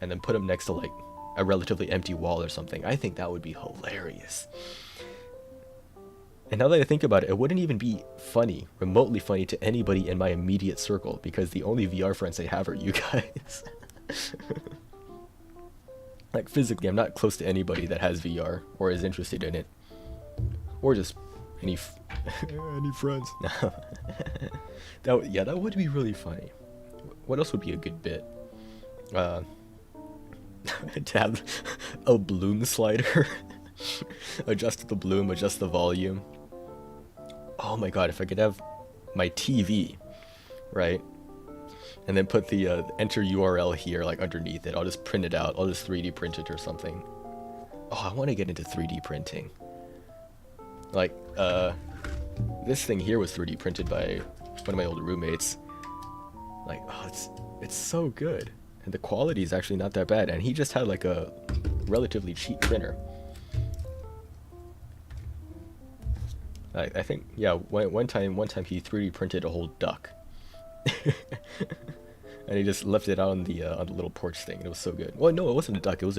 and then put them next to like a relatively empty wall or something. I think that would be hilarious. And now that I think about it, it wouldn't even be funny, remotely funny to anybody in my immediate circle, because the only VR friends I have are you guys. Like physically, I'm not close to anybody that has VR or is interested in it, or just any friends. That would be really funny. What else would be a good bit? To have a bloom slider. Adjust the bloom, adjust the volume. Oh my god, if I could have my TV, right? And then put the enter URL here, like underneath it. I'll just print it out. I'll just 3D print it or something. Oh, I want to get into 3D printing. Like, this thing here was 3D printed by one of my old roommates. Like, oh, it's so good. And the quality is actually not that bad. And he just had like a relatively cheap printer. I think, yeah, one time he 3D printed a whole duck. And he just left it out on the little porch thing, and it was so good. Well, no, it wasn't a duck. It was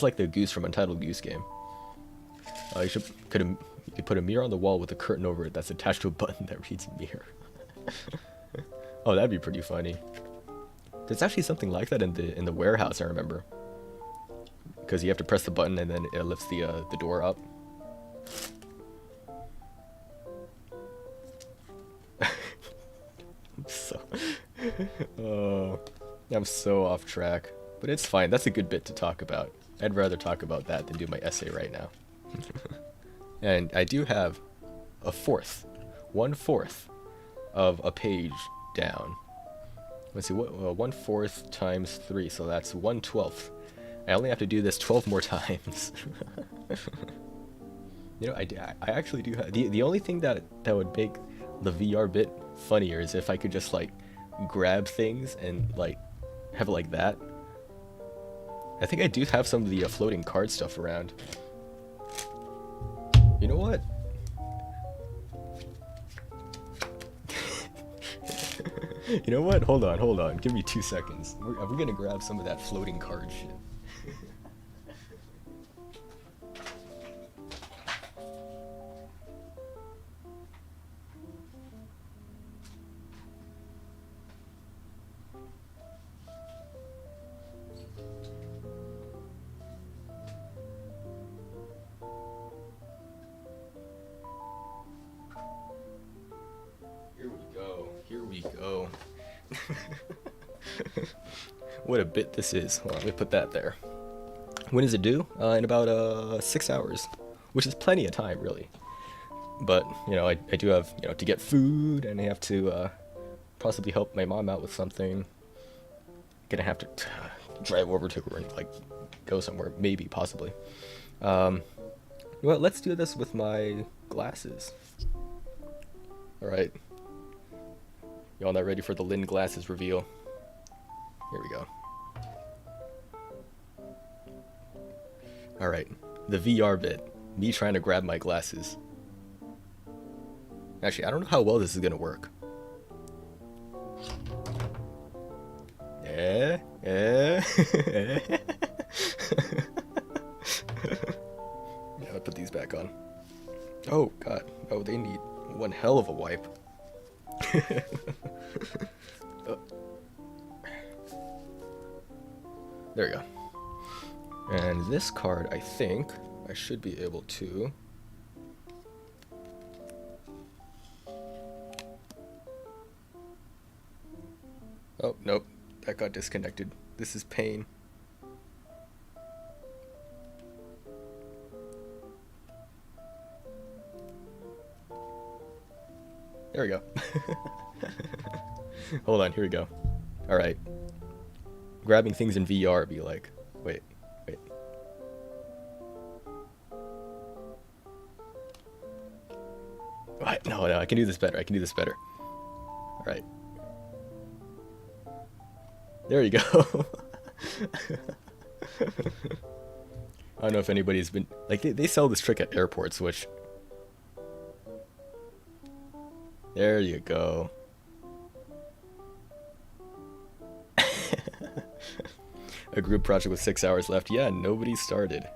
like the goose from Untitled Goose Game. You could put a mirror on the wall with a curtain over it that's attached to a button that reads mirror. Oh, that'd be pretty funny. There's actually something like that in the warehouse, I remember. Because you have to press the button and then it lifts the door up. I'm so off track, but it's fine. That's a good bit to talk about. I'd rather talk about that than do my essay right now. And I do have a 1/4 of a page down. Let's see, what 1/4 times 3, so that's 1/12. I only have to do this 12 more times. You know, I actually do have the only thing that would make the VR bit funnier is if I could just like grab things and like have it like that. I think I do have some of the floating card stuff around. You know what? You know what? Hold on. Give me 2 seconds. We're gonna grab some of that floating card shit. we go. What a bit this is. Hold on, let me put that there. When is it due? In about 6 hours, which is plenty of time, really. But, you know, I do have, you know, to get food, and I have to possibly help my mom out with something. Gonna have to drive over to her and, like, go somewhere, maybe, possibly. Well, let's do this with my glasses. Alright. Y'all not ready for the Lin glasses reveal? Here we go. Alright, the VR bit. Me trying to grab my glasses. Actually, I don't know how well this is gonna work. Yeah. I'll put these back on. Oh, God. Oh, they need one hell of a wipe. Oh. There we go. And this card, I think, I should be able to... Oh, nope. That got disconnected. This is pain. There we go. Hold on, here we go. Alright. Grabbing things in VR be like... Wait. What? No, I can do this better. Alright. There you go. I don't know if anybody's been... Like, they sell this trick at airports, which... There you go. A group project with 6 hours left. Yeah, nobody started.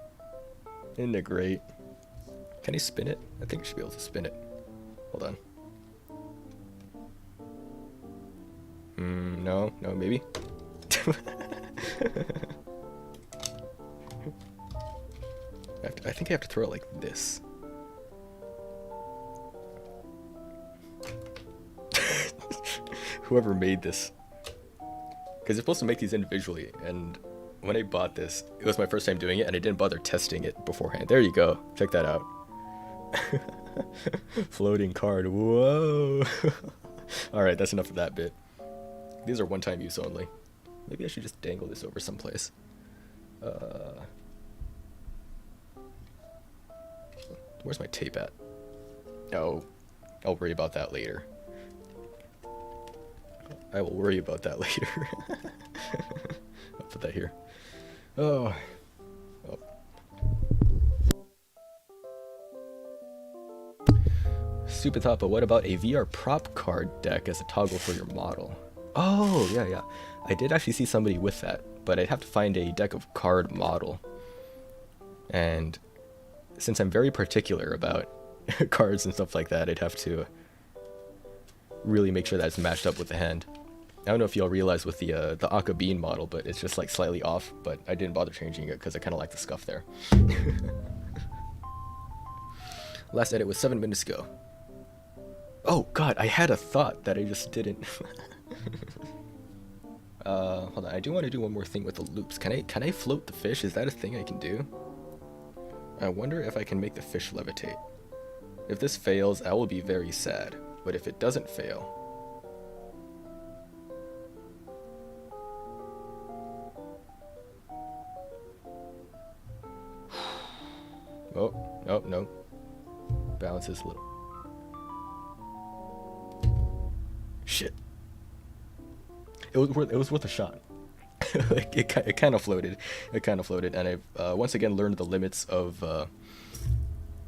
Isn't it great? Can I spin it? I think I should be able to spin it. Hold on. No, maybe. I think I have to throw it like this. Whoever made this. Because you're supposed to make these individually, and when I bought this, it was my first time doing it, and I didn't bother testing it beforehand. There you go. Check that out. Floating card. Whoa. Alright, that's enough of that bit. These are one-time use only. Maybe I should just dangle this over someplace. Where's my tape at? Oh, I'll worry about that later. I will worry about that later. I'll put that here. Oh. Stupid thought, but what about a VR prop card deck as a toggle for your model? Oh, yeah. I did actually see somebody with that, but I'd have to find a deck of card model. And since I'm very particular about cards and stuff like that, I'd have to really make sure that it's matched up with the hand. I don't know if y'all realize with the Aka Bean model, but it's just like slightly off, but I didn't bother changing it because I kind of like the scuff there. Last edit was 7 minutes ago. Oh god, I had a thought that I just didn't. Hold on, I do want to do one more thing with the loops. Can I float the fish? Is that a thing I can do? I wonder if I can make the fish levitate. If this fails, I will be very sad. But if it doesn't fail... Oh, no. Bounces a little. Shit. It was worth a shot. it kind of floated. And I've once again learned the limits of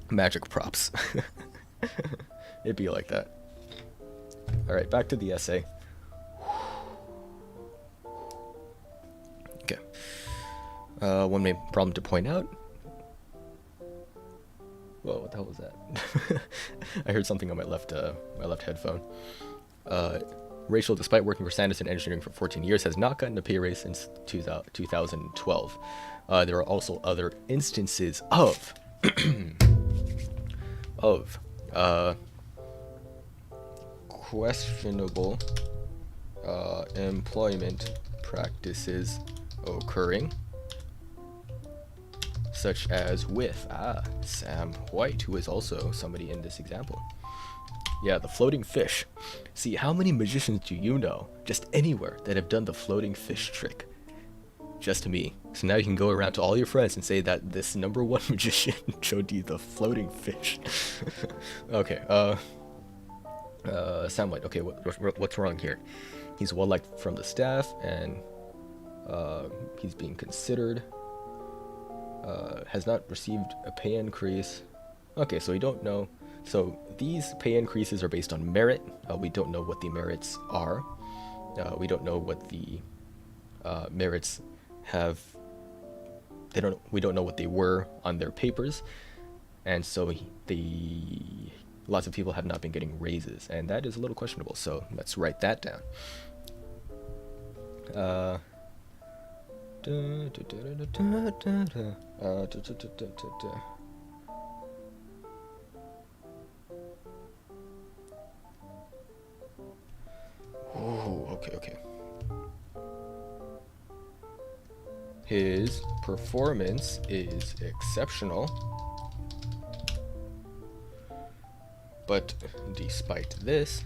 magic props. It'd be like that. Alright, back to the essay. Okay. One main problem to point out. Whoa, what the hell was that? I heard something on my left headphone. Rachel, despite working for Sanderson Engineering for 14 years, has not gotten a pay raise since 2012. There are also other instances of questionable employment practices occurring, such as with Sam White, who is also somebody in this example. Yeah, the floating fish. See, how many magicians do you know, just anywhere, that have done the floating fish trick? Just me. So now you can go around to all your friends and say that this #1 magician showed you the floating fish. Okay, Sam White. Okay, what's wrong here? He's well liked from the staff, and he's being considered. Has not received a pay increase. Okay, so we don't know. So these pay increases are based on merit. We don't know what the merits are. We don't know what the merits have. We don't know what they were on their papers, and so lots of people have not been getting raises, and that is a little questionable. So let's write that down. Oh, okay. His performance is exceptional, but despite this,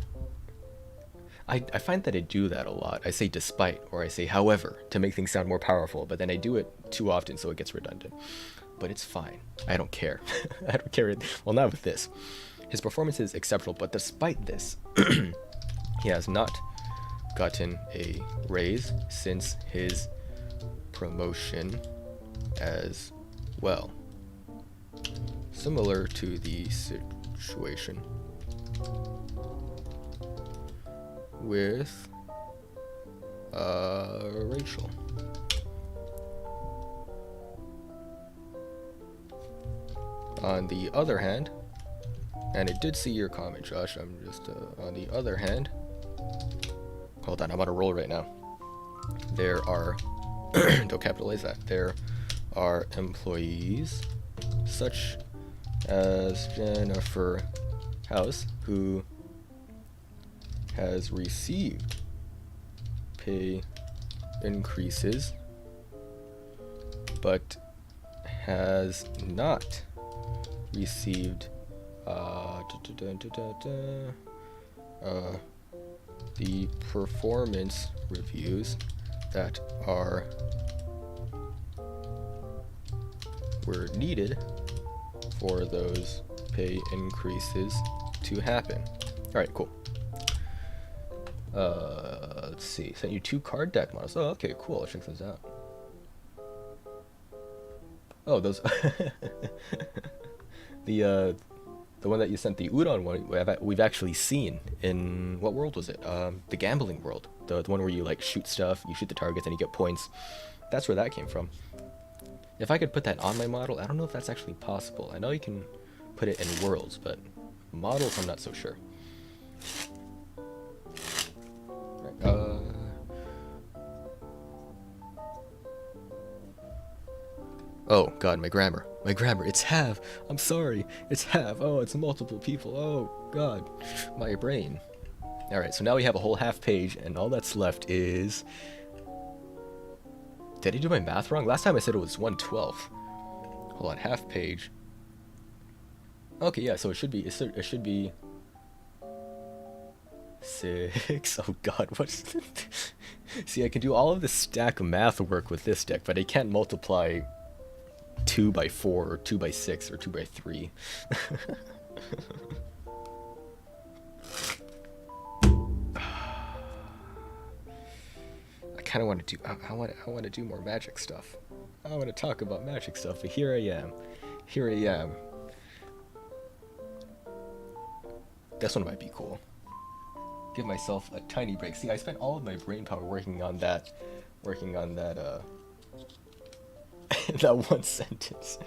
I find that I do that a lot. I say despite, or I say however, to make things sound more powerful, but then I do it too often so it gets redundant. But it's fine. I don't care. I don't care. Well, not with this. His performance is exceptional, but despite this, he has not gotten a raise since his promotion as well. Similar to the situation with Rachel. On the other hand, and I did see your comment, Josh, I'm just on the other hand, hold on, I'm on a roll right now. There are don't capitalize that. There are employees such as Jennifer House who has received pay increases but has not received the performance reviews that were needed for those pay increases to happen. Alright, cool. Let's see. Sent you 2 card deck models. Oh, okay, cool. I'll check those out. Oh, those the one that you sent, the Udon one, we've actually seen in, what world was it? The gambling world. The one where you like shoot stuff, you shoot the targets and you get points. That's where that came from. If I could put that on my model, I don't know if that's actually possible. I know you can put it in worlds, but models I'm not so sure. Right, oh god, my grammar. It's have. I'm sorry. It's have. Oh, it's multiple people. Oh god. My brain. Alright, so now we have a whole half page, and all that's left is... Did I do my math wrong? Last time I said it was 1/12. Hold on, half page. Okay, yeah, so it should be 6. Oh god, what's... See, I can do all of this stack math work with this deck, but I can't multiply 2 by 4 or 2 by 6 or 2 by 3. I kind of want to do. I want to do more magic stuff. I want to talk about magic stuff, but here I am. This one might be cool. Give myself a tiny break. See, I spent all of my brain power working on that that one sentence.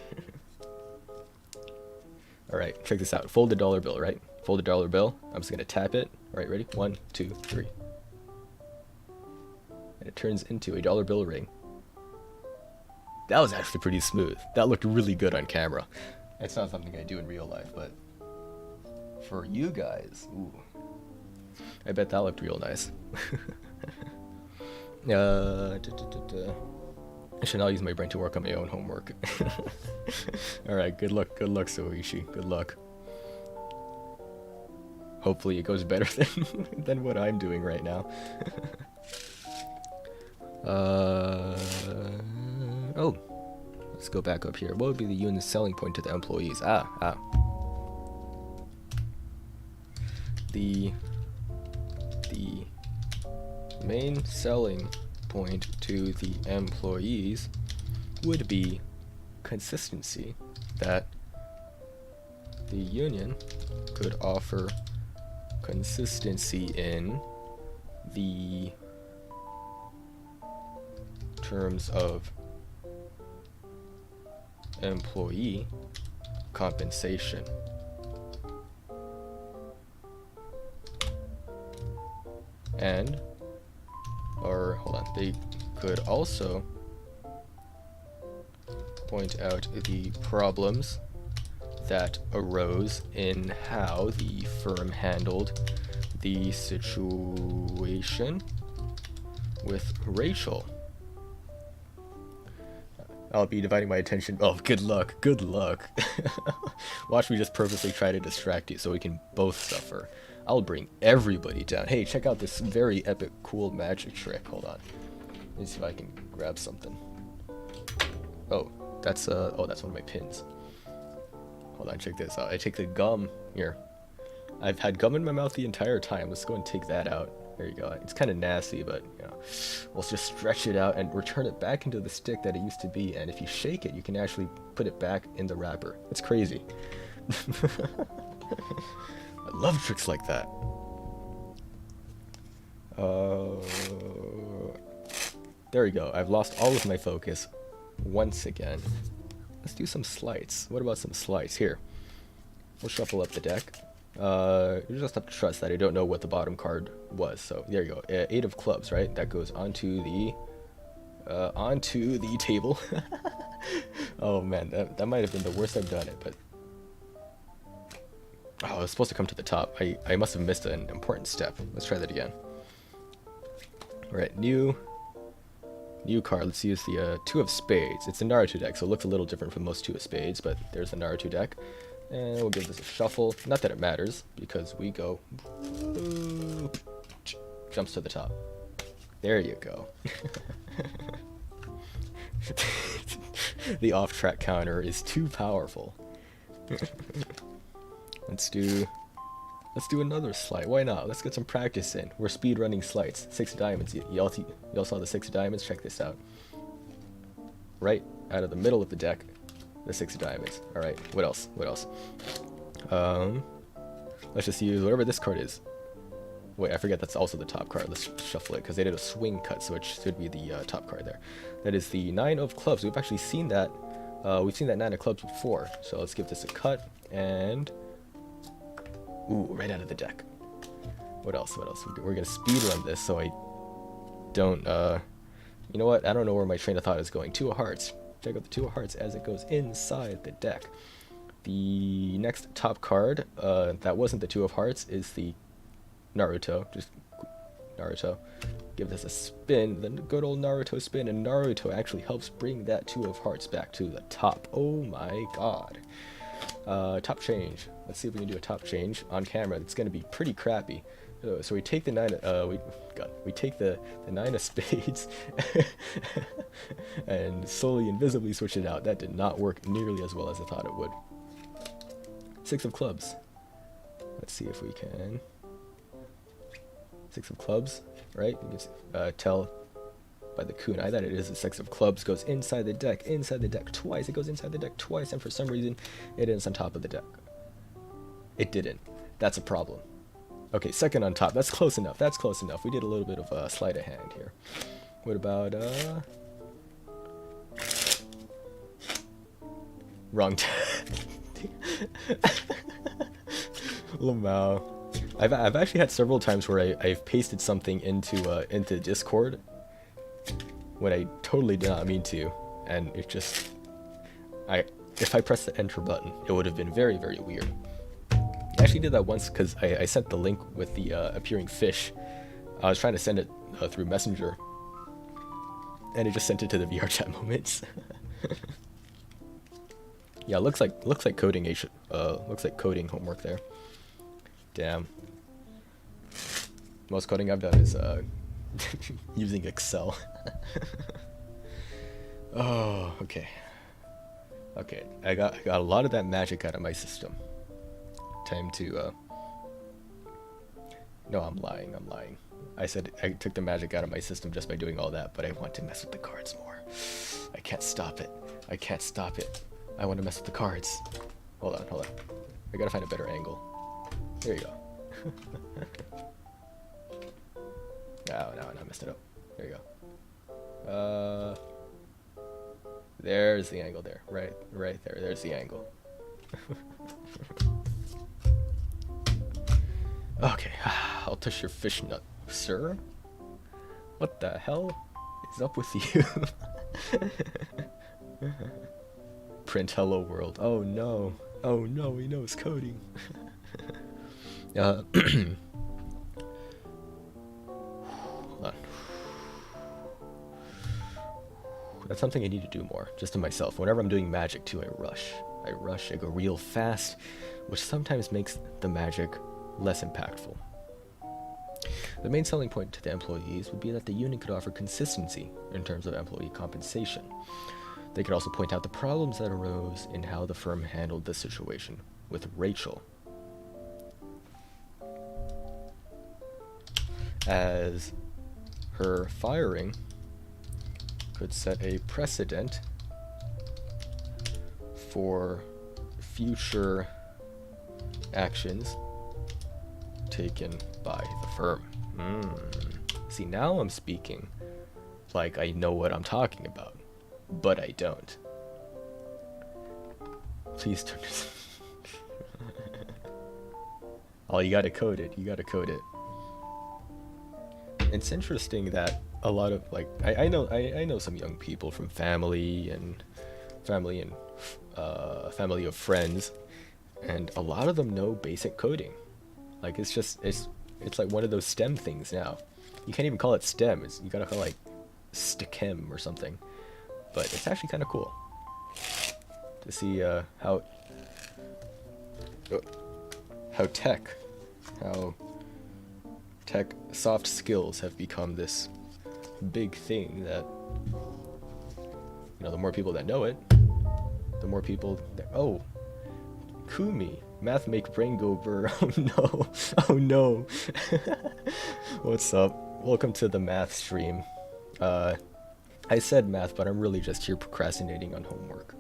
Alright, check this out. Fold the dollar bill, right? Fold the dollar bill. I'm just gonna tap it. Alright, ready? 1, 2, 3. And it turns into a dollar bill ring. That was actually pretty smooth. That looked really good on camera. It's not something I do in real life, but for you guys, ooh. I bet that looked real nice. I should not use my brain to work on my own homework. Alright, good luck, Soichi. Good luck. Hopefully it goes better than what I'm doing right now. Oh, let's go back up here. What would be the union's selling point to the employees? The main selling point to the employees would be consistency, that the union could offer consistency in the terms of employee compensation. And, or hold on, they could also point out the problems that arose in how the firm handled the situation with Rachel. I'll be dividing my attention. Oh, good luck. Good luck. Watch me just purposely try to distract you so we can both suffer. I'll bring everybody down. Hey, check out this very epic, cool magic trick. Hold on. Let me see if I can grab something. Oh, that's one of my pins. Hold on, check this out. I take the gum here. I've had gum in my mouth the entire time. Let's go and take that out. There you go. It's kind of nasty, but you know, we'll just stretch it out and return it back into the stick that it used to be. And if you shake it, you can actually put it back in the wrapper. It's crazy. I love tricks like that. There we go. I've lost all of my focus once again. Let's do some sleights. What about some sleights? Here. We'll shuffle up the deck. You just have to trust that I don't know what the bottom card was. So there you go. 8 of clubs, right? That goes onto the table. Oh man, that might have been the worst I've done it, but oh, I was supposed to come to the top. I must have missed an important step. Let's try that again. Alright, new card. Let's use the 2 of spades. It's a Naruto deck, so it looks a little different from most 2 of spades, but there's the Naruto deck. And we'll give this a shuffle. Not that it matters, because we go... jumps to the top. There you go. The off-track counter is too powerful. Let's do another sleight. Why not? Let's get some practice in. We're speed running sleights. 6 of diamonds. You all saw the 6 of diamonds? Check this out. Right out of the middle of the deck, the 6 of diamonds. Alright, what else? Let's just use whatever this card is. Wait, I forget that's also the top card. Let's shuffle it, because they did a swing cut, so it should be the top card there. That is the 9 of clubs. We've actually seen that. We've seen that 9 of clubs before. So let's give this a cut, and... ooh, right out of the deck. What else? We're gonna speed run this, so I don't, you know what? I don't know where my train of thought is going. 2 of hearts. Check out the 2 of hearts as it goes inside the deck. The next top card, that wasn't the 2 of hearts, is the Naruto. Just Naruto. Give this a spin, the good old Naruto spin, and Naruto actually helps bring that 2 of hearts back to the top. Oh my god. Top change. Let's see if we can do a top change on camera. It's going to be pretty crappy. So we take the 9. We take the 9 of spades and slowly, invisibly switch it out. That did not work nearly as well as I thought it would. 6 of clubs. Let's see if we can. 6 of clubs, right? You can tell by the kunai that it is a 6 of clubs. Goes inside the deck twice. It goes inside the deck twice, and for some reason it is on top of the deck. It didn't. That's a problem. Okay, second on top. That's close enough. We did a little bit of a sleight of hand here. What about wrong Lamau. I've actually had several times where I've pasted something into Discord when I totally did not mean to, and it just, if I pressed the enter button, it would have been very, very weird. actually did that once because I sent the link with the appearing fish. I was trying to send it through Messenger, and it just sent it to the VR chat moments. Yeah, looks like coding looks like coding homework there. Damn. Most coding I've done is using Excel. Oh, okay. Okay, I got a lot of that magic out of my system. Time to no, I'm lying. I said I took the magic out of my system just by doing all that, but I want to mess with the cards more. I can't stop it. I want to mess with the cards. Hold on. I gotta find a better angle. There you go. No, I messed it up. There you go. There's the angle there. Right there. There's the angle. Okay, I'll touch your fish nut, sir. What the hell is up with you? Print hello world. Oh no, he knows coding. Hold on. That's something I need to do more, just to myself. Whenever I'm doing magic too, I rush, I go real fast, which sometimes makes the magic less impactful. The main selling point to the employees would be that the union could offer consistency in terms of employee compensation. They could also point out the problems that arose in how the firm handled the situation with Rachel, as her firing could set a precedent for future actions taken by the firm. See, now I'm speaking like I know what I'm talking about, but I don't. Please turn this. Oh, you gotta code it. It's interesting that a lot of, like, I know some young people from family of friends, and a lot of them know basic coding. Like, it's like one of those STEM things now. You can't even call it STEM. You gotta call it like STEChem or something. But it's actually kind of cool to see how tech soft skills have become this big thing that, the more people that know it, the more people that, oh, Kumi, math make brain go burr. Oh no. What's up? Welcome to the math stream. I said math, but I'm really just here procrastinating on homework.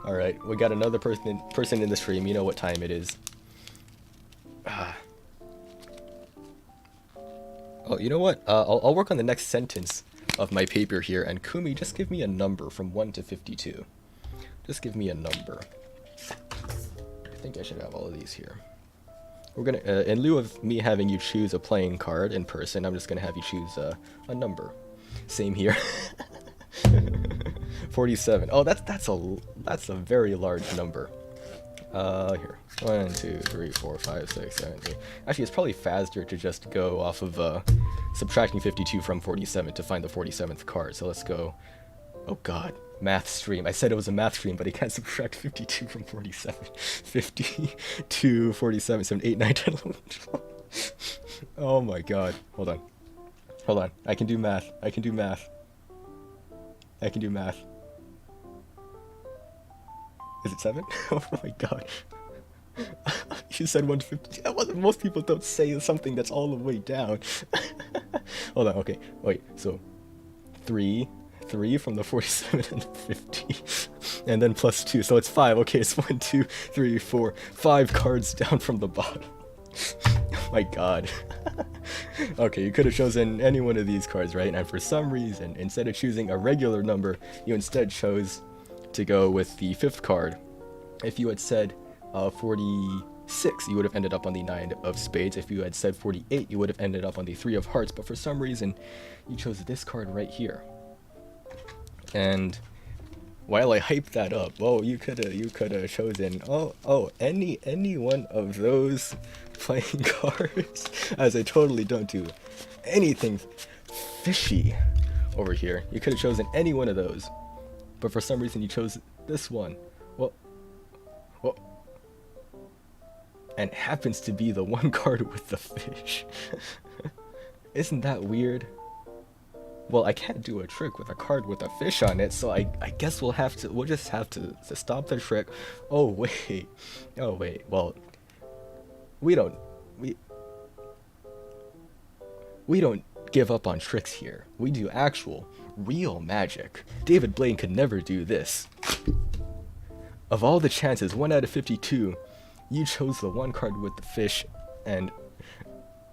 Alright, we got another person in the stream. You know what time it is. Oh, you know what? I'll work on the next sentence of my paper here, and Kumi, just give me a number from 1 to 52. Just give me a number. I think I should have all of these here. We're gonna, in lieu of me having you choose a playing card in person, I'm just gonna have you choose a number. Same here. 47. Oh, that's a very large number. Here. 1, 2, 3, 4, 5, 6, 7, 8. Actually, it's probably faster to just go off of subtracting 52 from 47 to find the 47th card. So let's go. Oh God, math stream. I said it was a math stream, but I can't subtract 52 from 47. 52, 47, 7, 8, 9, 10, 11, 12. Oh my God. Hold on. I can do math. Is it 7? Oh my God. You said 150. That wasn't. Most people don't say something that's all the way down. Hold on. Okay. Wait. So 3 from the 47 and the 50, and then plus 2. So it's 5. Okay. It's 1, 2, 3, 4, 5 cards down from the bottom. Oh my God. Okay, you could have chosen any one of these cards, right? And for some reason, instead of choosing a regular number, you instead chose to go with the 5th card. If you had said 46, you would have ended up on the 9 of spades. If you had said 48, you would have ended up on the 3 of hearts. But for some reason, you chose this card right here. And while I hype that up, oh, you coulda chosen, any one of those playing cards, as I totally don't do anything fishy over here. You could have chosen any one of those, but for some reason you chose this one. Well, and happens to be the one card with the fish. Isn't that weird? Well, I can't do a trick with a card with a fish on it, so I guess we'll just have to stop the trick. Oh wait, well, we don't give up on tricks here. We do actual, real magic. David Blaine could never do this. Of all the chances, 1 out of 52, you chose the one card with the fish, and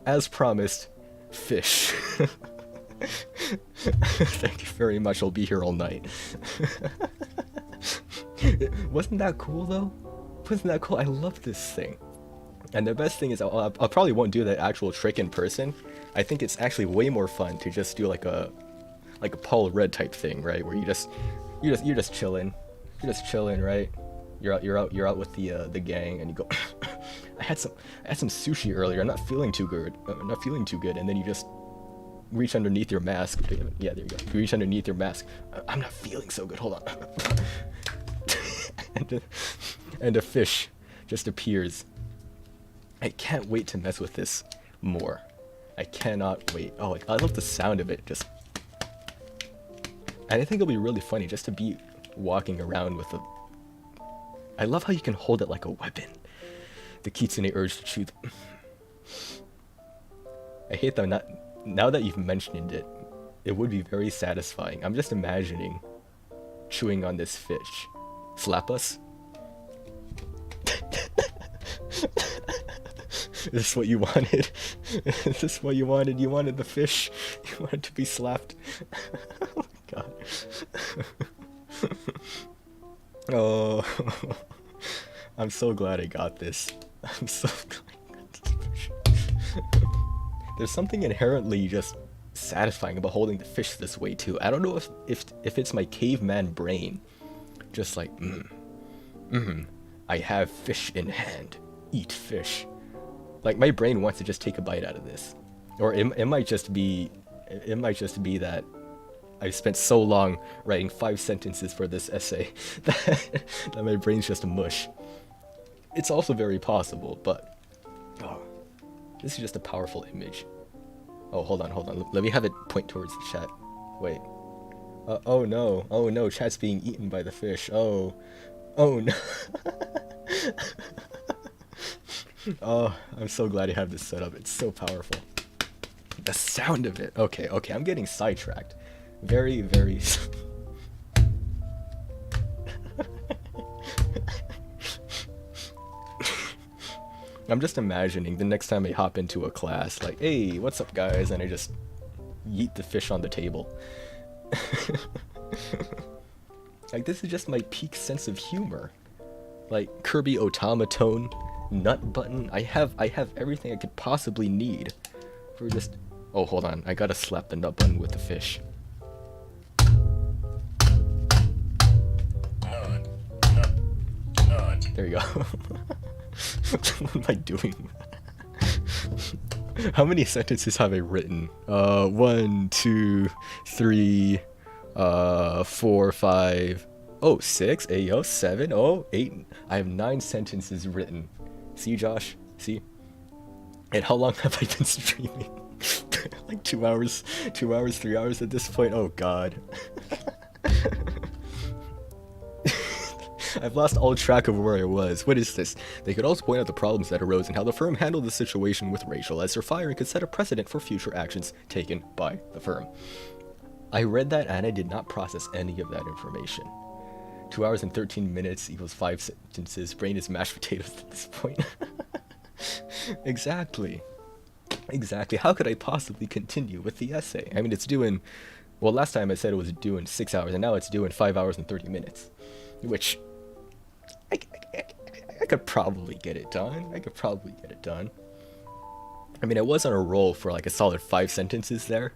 as promised, fish. Thank you very much, I'll be here all night. Wasn't that cool though? Wasn't that cool? I love this thing. And the best thing is, I probably won't do the actual trick in person. I think it's actually way more fun to just do like a Paul Rudd type thing, right? Where you're just chilling. You're just chilling, right? You're out with the gang, and you go. I had some sushi earlier. I'm not feeling too good. And then you just reach underneath your mask. Yeah, there you go. You reach underneath your mask. I'm not feeling so good. Hold on. and a fish just appears. I can't wait to mess with this more. I cannot wait. Oh, I love the sound of it. Just, and I think it'll be really funny just to be walking around with a. I love how you can hold it like a weapon. The kitsune urge to chew. I hate that. Now that you've mentioned it, it would be very satisfying. I'm just imagining chewing on this fish. Slap us. Is this what you wanted? Is this what you wanted? You wanted the fish? You wanted to be slapped? Oh my god. Oh, I'm so glad I got this. I'm so glad I got this fish. There's something inherently just satisfying about holding the fish this way too. I don't know if it's my caveman brain. Just like, I have fish in hand. Eat fish. Like my brain wants to just take a bite out of this, or it might just be that I spent so long writing 5 sentences for this essay that my brain's just a mush. It's also very possible, but this is just a powerful image. Oh, hold on. Let me have it point towards the chat. Wait. Oh no, chat's being eaten by the fish. Oh no. Oh, I'm so glad I have this set up. It's so powerful. The sound of it. Okay, I'm getting sidetracked. Very, very. I'm just imagining the next time I hop into a class, like, hey, what's up, guys? And I just yeet the fish on the table. Like, this is just my peak sense of humor. Like, Kirby automaton, nut button. I have everything I could possibly need for just. Oh, hold on. I gotta slap the nut button with the fish. There you go. What am I doing? How many sentences have I written? 1, 2, 3, 4, 5. Oh, 6, 8, 7, 8. I have 9 sentences written. See, Josh? See? And how long have I been streaming? Like 2 hours, 3 hours at this point? Oh god. I've lost all track of where I was. What is this? They could also point out the problems that arose and how the firm handled the situation with Rachel, as her firing could set a precedent for future actions taken by the firm. I read that and I did not process any of that information. 2 hours and 13 minutes equals 5 sentences. Brain is mashed potatoes at this point. Exactly. How could I possibly continue with the essay? I mean, it's doing. Well, last time I said it was doing 6 hours, and now it's doing 5 hours and 30 minutes. Which. I could probably get it done. I mean, I was on a roll for like a solid 5 sentences there.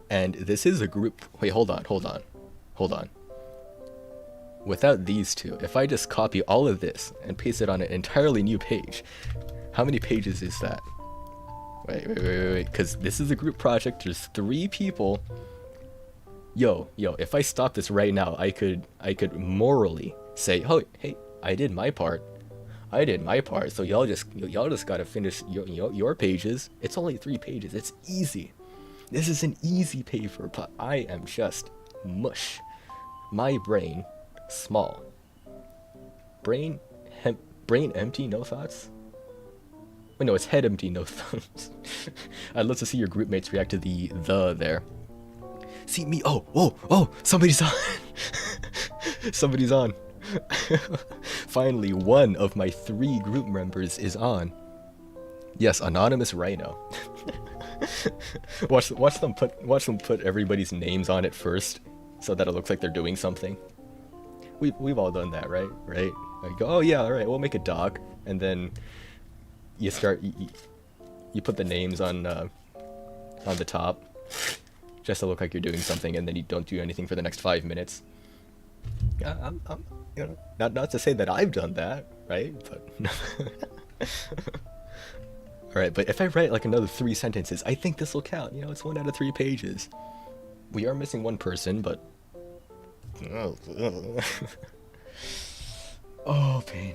And this is a group. Wait, hold on. without these two, if I just copy all of this and paste it on an entirely new page, how many pages is that? Wait, because this is a group project, there's 3 people. Yo, if I stop this right now, I could morally say, oh, hey, I did my part, so y'all just gotta finish your pages. It's only 3 pages, it's easy. This is an easy paper, but I am just mush. My brain, small. Brain empty, no thoughts? Oh, no, it's head empty, no thumbs. I'd love to see your group mates react to the there. See me, oh, somebody's on. Somebody's on. Finally, one of my 3 group members is on. Yes, anonymous rhino. watch them put everybody's names on it first, so that it looks like they're doing something. We've all done that, right? Like, oh yeah, all right, we'll make a doc, and then you start you put the names on the top, just to look like you're doing something, and then you don't do anything for the next 5 minutes. I'm not to say that I've done that, right? But alright, but if I write like another 3 sentences, I think this will count. It's 1 out of 3 pages. We are missing 1 person, but oh, pain.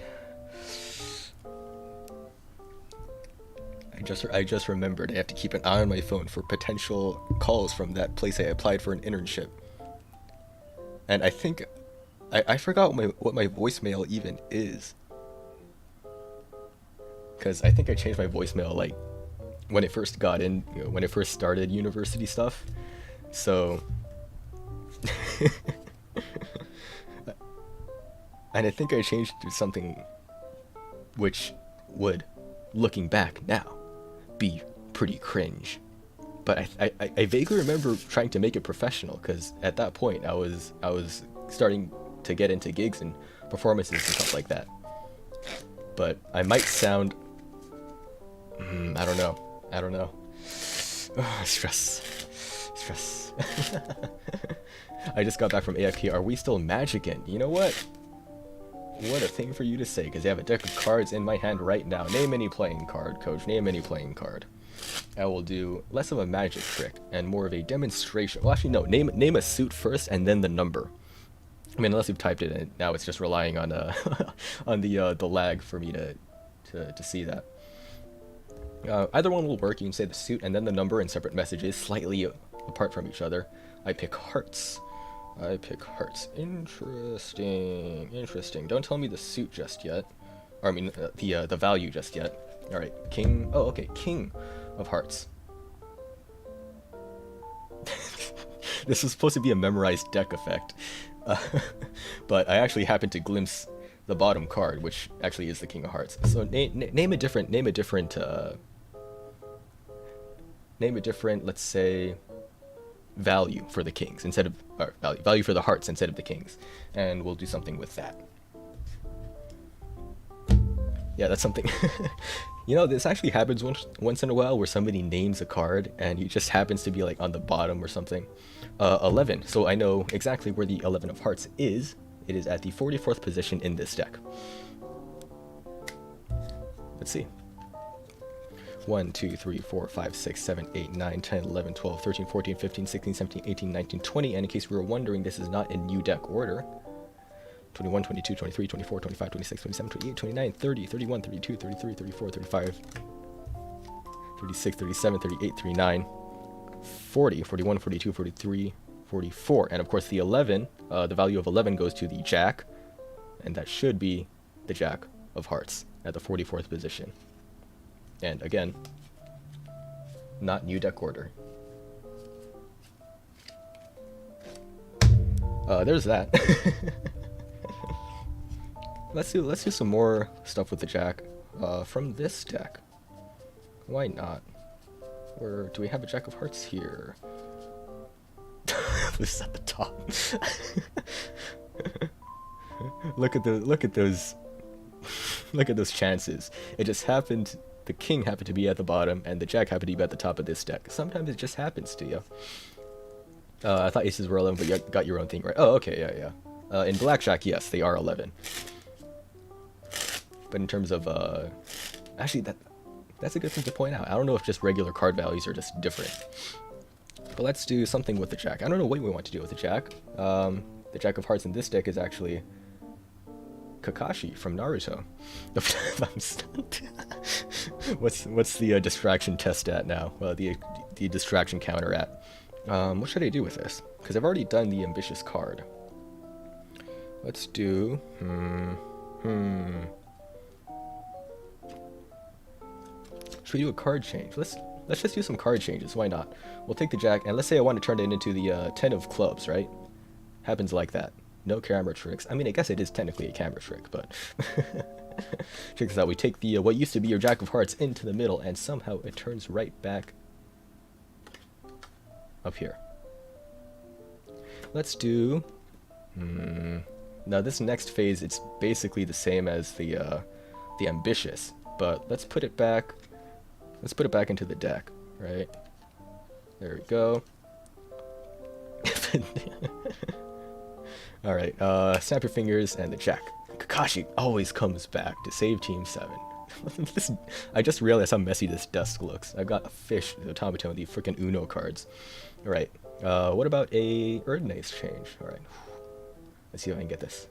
I just remembered I have to keep an eye on my phone for potential calls from that place I applied for an internship. And I think I forgot what my voicemail even is. Because I think I changed my voicemail like when it first got in, when it first started university stuff. So and I think I changed to something which would, looking back now, be pretty cringe. But I vaguely remember trying to make it professional, because at that point I was starting to get into gigs and performances and stuff like that. But I might sound I don't know. Stress. I just got back from AFK. Are we still magicking? You know what? What a thing for you to say, because I have a deck of cards in my hand right now. Name any playing card, coach. Name any playing card. I will do less of a magic trick and more of a demonstration. Well, actually, no. Name a suit first and then the number. I mean, unless you've typed it in, now it's just relying on on the lag for me to see that. Either one will work. You can say the suit and then the number in separate messages, slightly apart from each other. I pick hearts. Interesting. Don't tell me the suit just yet. Or I mean, the value just yet. All right, king. Oh, okay, king of hearts. This was supposed to be a memorized deck effect, but I actually happened to glimpse the bottom card, which actually is the king of hearts. So name a different. Let's say value for the kings instead of value for the hearts instead of the kings, and we'll do something with that. Yeah, that's something. This actually happens once in a while where somebody names a card and it just happens to be like on the bottom or something. 11. So I know exactly where the 11 of hearts is. It is at the 44th position in this deck. Let's see. 1, 2, 3, 4, 5, 6, 7, 8, 9, 10, 11, 12, 13, 14, 15, 16, 17, 18, 19, 20. And in case we were wondering, this is not in new deck order. 21, 22, 23, 24, 25, 26, 27, 28, 29, 30, 31, 32, 33, 34, 35, 36, 37, 38, 39, 40, 41, 42, 43, 44. And of course the 11, the value of 11 goes to the jack, and that should be the jack of hearts at the 44th position. And again, not new deck order. There's that. Let's do some more stuff with the jack from this deck. Why not? Where do we have a jack of hearts here? This is at the top. Look at those chances. It just happened. The king happened to be at the bottom, and the jack happened to be at the top of this deck. Sometimes it just happens to you. I thought aces were 11, but you got your own thing right. Oh, okay, yeah. In blackjack, yes, they are 11. But in terms of actually that's a good thing to point out. I don't know if just regular card values are just different. But let's do something with the jack. I don't know what we want to do with the jack. The jack of hearts in this deck is actually Kakashi from Naruto. I'm stunned. What's the distraction test at now? The distraction counter at. What should I do with this? Because I've already done the ambitious card. Let's do. Should we do a card change? Let's just do some card changes. Why not? We'll take the jack, and let's say I want to turn it into the 10 of clubs, right? Happens like that. No camera tricks. I mean, I guess it is technically a camera trick, but check this out. We take the what used to be your jack of hearts into the middle, and somehow it turns right back up here. Let's do. Now this next phase, it's basically the same as the ambitious, but let's put it back. Let's put it back into the deck, right? There we go. Alright, snap your fingers and the jack. Kakashi always comes back to save Team 7. I just realized how messy this desk looks. I've got a fish, the automaton, the freaking Uno cards. Alright, what about a Erdnase change? Alright, let's see if I can get this.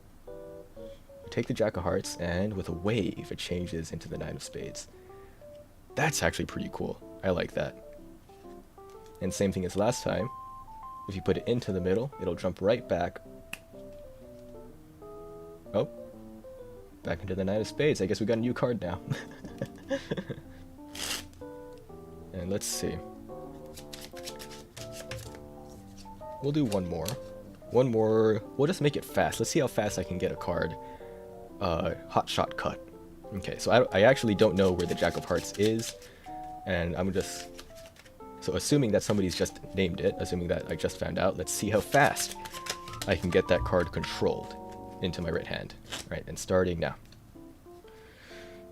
Take the jack of hearts, and with a wave, it changes into the 9 of spades. That's actually pretty cool. I like that. And same thing as last time. If you put it into the middle, it'll jump right back. Oh. Back into the 9 of spades. I guess we got a new card now. And let's see. We'll do one more. One more. We'll just make it fast. Let's see how fast I can get a card. Hot shot cut. Okay, so I actually don't know where the jack of hearts is. And I'm just... So assuming that somebody's just named it, assuming that I just found out, let's see how fast I can get that card controlled into my right hand. Right, and starting now.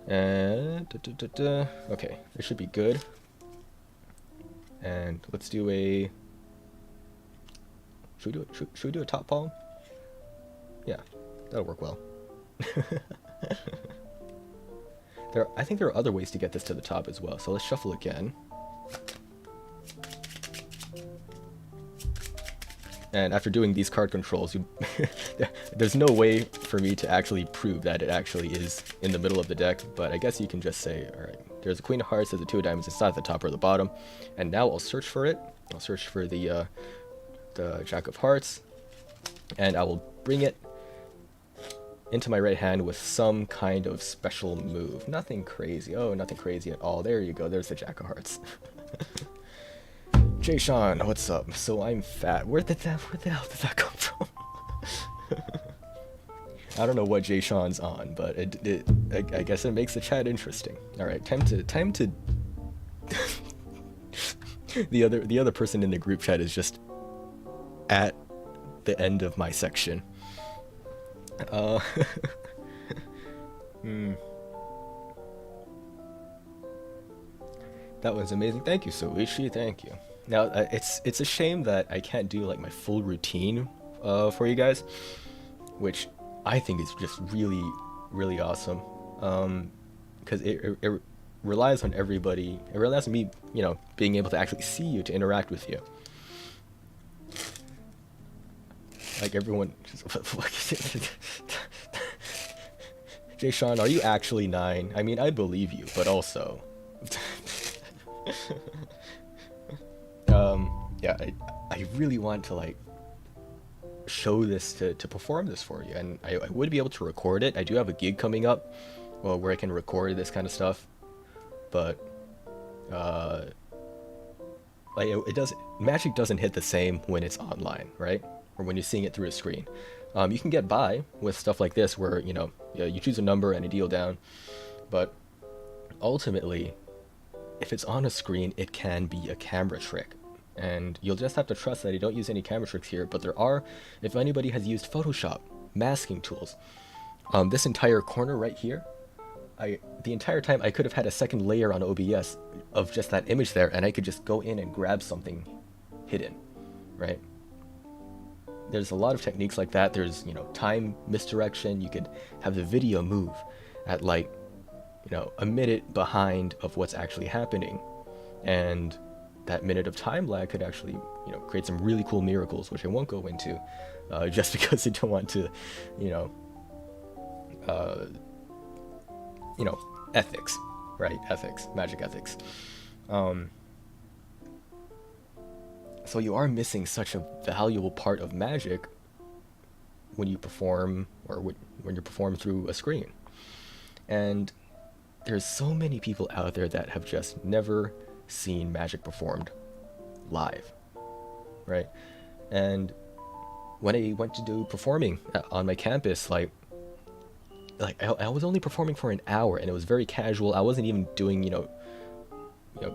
And okay, this should be good. And let's do a... Should we do a top palm? Yeah, that'll work well. I think there are other ways to get this to the top as well. So let's shuffle again. And after doing these card controls, there's no way for me to actually prove that it actually is in the middle of the deck, but I guess you can just say, alright, there's a Queen of Hearts, there's a 2 of Diamonds, it's not at the top or the bottom, and now I'll search for it. I'll search for the Jack of Hearts, and I will bring it into my right hand with some kind of special move. Nothing crazy. Oh, nothing crazy at all. There you go, there's the Jack of Hearts. Jay Sean, what's up? So I'm fat. Where the hell did that come from? I don't know what Jay Sean's on, but I guess it makes the chat interesting. All right, time to. the other person in the group chat is just at the end of my section. That was amazing. Thank you, Soichi. Thank you. Now, it's a shame that I can't do like my full routine for you guys, which I think is just really, really awesome. Because it relies on everybody. It relies on me, being able to actually see you, to interact with you. Like everyone. Jay Sean, are you actually 9? I mean, I believe you, but also. Yeah, I really want to like show this to perform this for you, and I would be able to record it. I do have a gig coming up, well, where I can record this kind of stuff, but like magic doesn't hit the same when it's online, right? Or when you're seeing it through a screen. You can get by with stuff like this where you choose a number and a deal down, but ultimately, if it's on a screen, it can be a camera trick. And you'll just have to trust that I don't use any camera tricks here, but there are, if anybody has used Photoshop, masking tools. This entire corner right here, the entire time I could have had a second layer on OBS of just that image there, and I could just go in and grab something hidden, right? there's a lot of techniques like that. There's, time misdirection. You could have the video move at like, a minute behind of what's actually happening. And that minute of time lag could actually, create some really cool miracles, which I won't go into, just because I don't want to, uh, ethics, right? Ethics, magic ethics. So you are missing such a valuable part of magic when you perform, or when you perform through a screen. And there's so many people out there that have just never seen magic performed live, right? And when I went to do performing on my campus, I was only performing for an hour, and it was very casual. I wasn't even doing,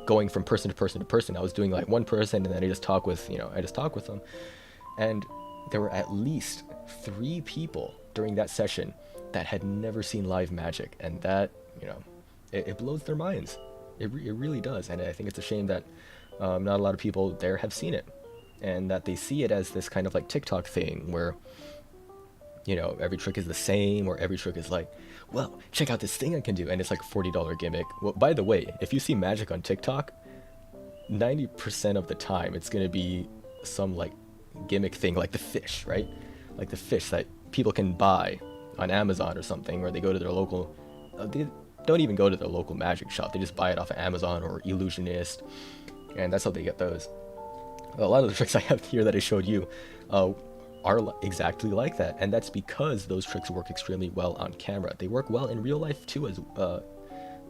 going from person to person to person. I was doing like one person, and then I just talk with them. And there were at least 3 people during that session that had never seen live magic, and that, it blows their minds. It really does. And I think it's a shame that not a lot of people there have seen it, and that they see it as this kind of like TikTok thing where, every trick is the same, or every trick is like, well, check out this thing I can do, and it's like a $40 gimmick. Well, by the way, if you see magic on TikTok, 90% of the time it's gonna be some like gimmick thing, like the fish, right? Like the fish that people can buy on Amazon or something, or they go to their local, they don't even go to their local magic shop, they just buy it off of Amazon or Illusionist, and that's how they get those. A lot of the tricks I have here that I showed you are exactly like that, and that's because those tricks work extremely well on camera. They work well in real life too,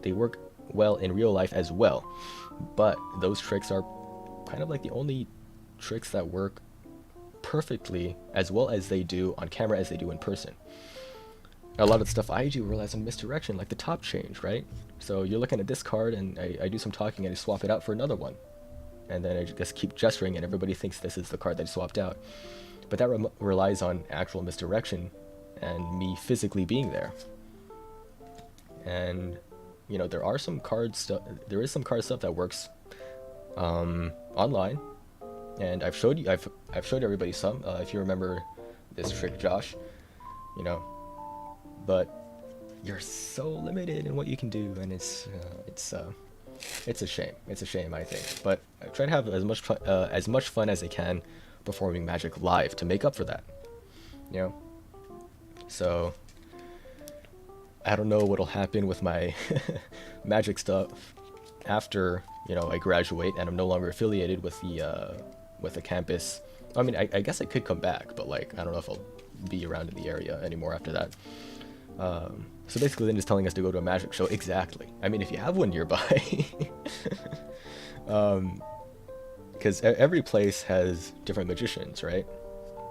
they work well in real life as well, but those tricks are kind of like the only tricks that work perfectly as well as they do on camera as they do in person. A lot of the stuff I do relies on misdirection, like the top change, right? So you're looking at this card, and I do some talking, and I swap it out for another one, and then I just keep gesturing, and everybody thinks this is the card that I swapped out. But that relies on actual misdirection and me physically being there. And there are some card stuff. There is some card stuff that works online, and I've showed everybody some. If you remember this trick, Josh, but you're so limited in what you can do, and it's a shame. It's a shame, I think. But I try to have as much fun as I can performing magic live to make up for that, So I don't know what'll happen with my magic stuff after I graduate and I'm no longer affiliated with the campus. I mean, I guess I could come back, but like I don't know if I'll be around in the area anymore after that. So basically, they're just telling us to go to a magic show. Exactly. I mean, if you have one nearby. Because every place has different magicians, right?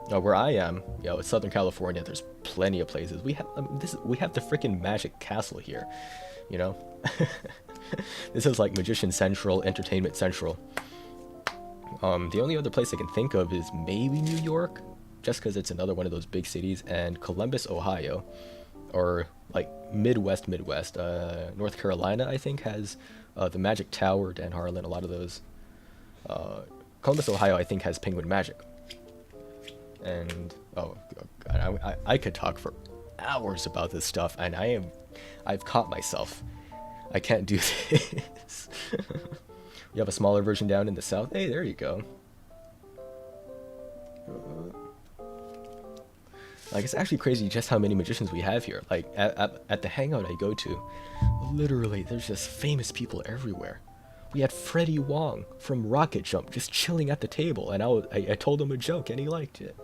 Where I am, it's Southern California. There's plenty of places. We have the freaking Magic Castle here, This is like Magician Central, Entertainment Central. The only other place I can think of is maybe New York, just because it's another one of those big cities, and Columbus, Ohio, or like Midwest. North Carolina, I think, has the Magic Tower, Dan Harlan, a lot of those. Columbus, Ohio, I think, has Penguin Magic. And I could talk for hours about this stuff, and I've caught myself. I can't do this. You have a smaller version down in the south. Hey, there you go. Like, it's actually crazy just how many magicians we have here. Like, at the hangout I go to, literally, there's just famous people everywhere. We had Freddie Wong from Rocket Jump just chilling at the table, and I told him a joke, and he liked it.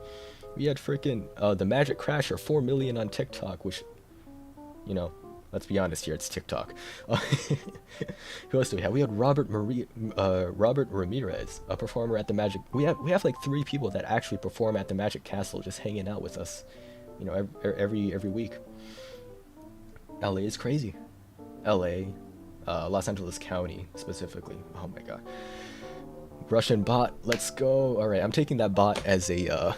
We had freaking the Magic Crasher, 4 million on TikTok, which, let's be honest here, it's TikTok. Who else do we have? We had Robert Ramirez, a performer at the Magic. We have like 3 people that actually perform at the Magic Castle, just hanging out with us, every week. LA is crazy. LA, Los Angeles County specifically. Oh my god. Russian bot, let's go. All right, I'm taking that bot as a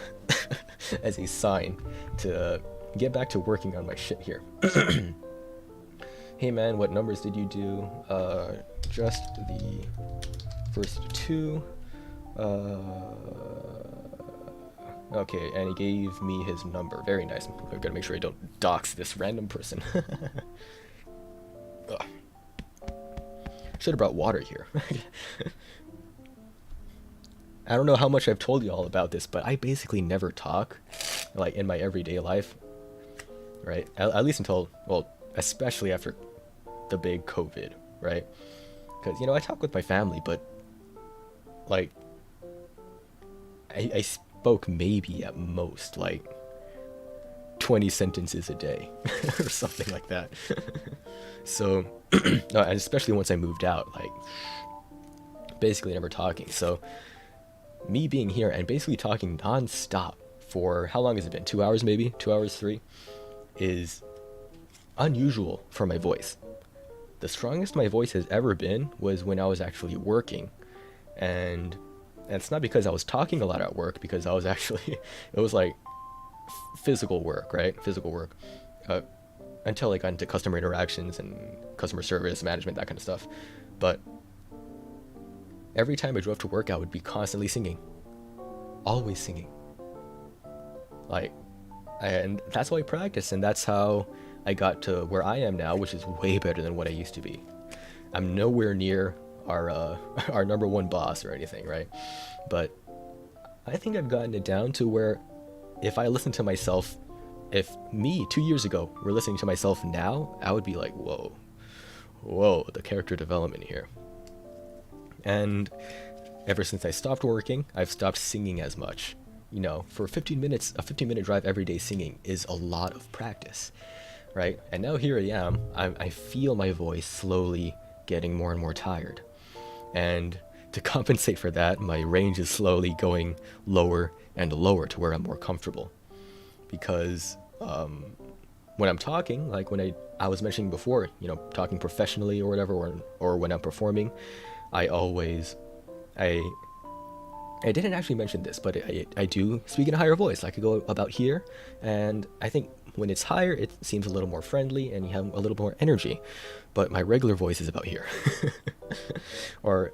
as a sign to get back to working on my shit here. Hey man, what numbers did you do? Just the first 2. Okay, and he gave me his number. Very nice. I've got to make sure I don't dox this random person. Should have brought water here. I don't know how much I've told you all about this, but I basically never talk, like in my everyday life, right? At least until, well, especially after the big COVID, right? Because, I talk with my family, but, like, I spoke maybe at most, like, 20 sentences a day, or something like that. So, no, and especially once I moved out, like, basically never talking. So, me being here and basically talking non-stop for, how long has it been? 2 hours maybe? 2 hours, 3? Is unusual for my voice. The strongest my voice has ever been was when I was actually working. And it's not because I was talking a lot at work, because I was actually, it was like physical work, right? Physical work. Until I got into customer interactions and customer service management, that kind of stuff. But every time I drove to work, I would be constantly singing. Always singing. Like, and that's how I practice, and that's how I got to where I am now, which is way better than what I used to be. I'm nowhere near our our number one boss or anything, right? But I think I've gotten it down to where if I listen to myself, if me 2 years ago were listening to myself now, I would be like, whoa, the character development here. And ever since I stopped working, I've stopped singing as much. For 15 minutes, a 15-minute drive every day singing is a lot of practice, right? And now here I am, I feel my voice slowly getting more and more tired. And to compensate for that, my range is slowly going lower and lower to where I'm more comfortable. Because when I'm talking, like when I was mentioning before, talking professionally or whatever, or when I'm performing, I didn't actually mention this, but I do speak in a higher voice. I could go about here, and I think when it's higher, it seems a little more friendly, and you have a little more energy. But my regular voice is about here. Or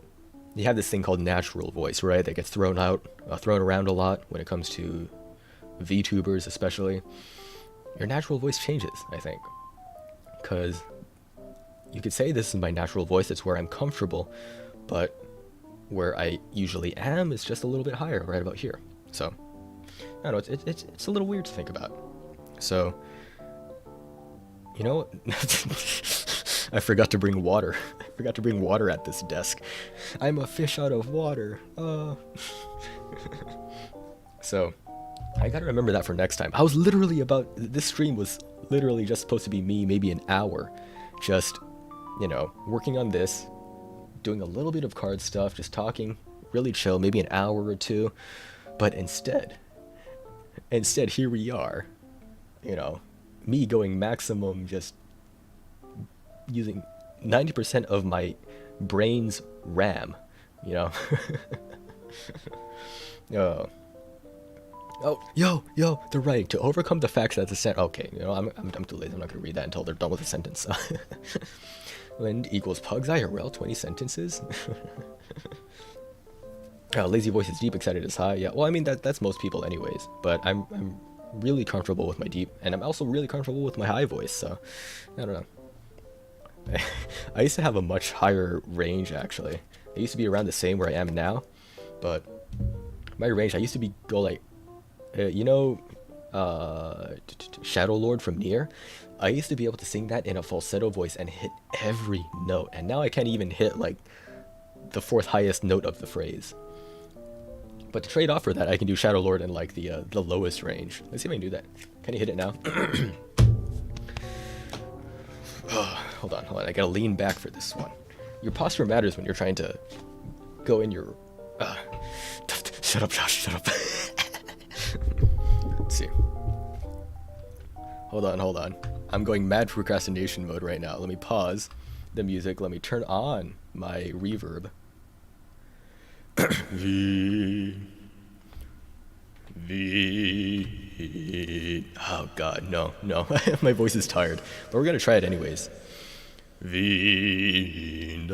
you have this thing called natural voice, right? That gets thrown around a lot when it comes to VTubers, especially. Your natural voice changes, I think, because you could say this is my natural voice. It's where I'm comfortable, but where I usually am is just a little bit higher, right about here. So I don't know, it's a little weird to think about. So, I forgot to bring water. I forgot to bring water at this desk. I'm a fish out of water. So I gotta remember that for next time. This stream was literally just supposed to be me, maybe an hour, just, working on this, doing a little bit of card stuff, just talking, really chill, maybe an hour or two. But instead, here we are, me going maximum, just using 90% of my brain's RAM, Oh, yo, they're right. To overcome the fact that the sentence. Okay, I'm too lazy. I'm not gonna read that until they're done with the sentence. Lind equals pugs IRL, 20 sentences. Lazy voice is deep, excited is high. Yeah, well, I mean that's most people anyways. But I'm really comfortable with my deep, and I'm also really comfortable with my high voice. So I don't know. I used to have a much higher range actually. I used to be around the same where I am now, but my range, I used to go like, Shadow Lord from Nier. I used to be able to sing that in a falsetto voice and hit every note, and now I can't even hit like the fourth highest note of the phrase. But to trade off for that, I can do Shadow Lord in like the lowest range. Let's see if I can do that. Can you hit it now? Hold on. I gotta lean back for this one. Your posture matters when you're trying to go in your. Shut up, Josh. Shut up. Let's see. Hold on. I'm going mad procrastination mode right now. Let me pause the music. Let me turn on my reverb. Oh god, no. My voice is tired. But we're gonna try it anyways. Vindames.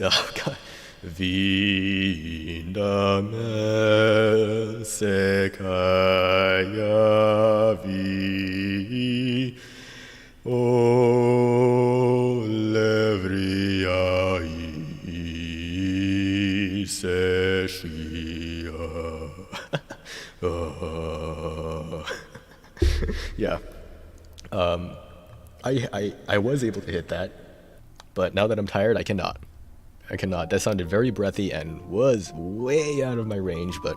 Oh god. Vindames. sekaya vi o levriai seshia. Yeah. I was able to hit that, but now that I'm tired, I cannot. I cannot. That sounded very breathy and was way out of my range, but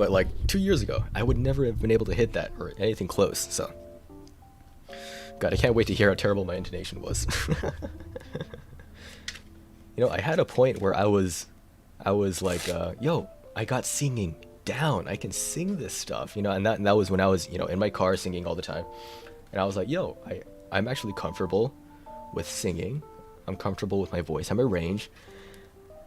like 2 years ago, I would never have been able to hit that or anything close. So, God, I can't wait to hear how terrible my intonation was. I had a point where I was like, yo, I got singing down. I can sing this stuff, and that was when I was, in my car singing all the time. And I was like, yo, I'm actually comfortable with singing. I'm comfortable with my voice. I'm a range.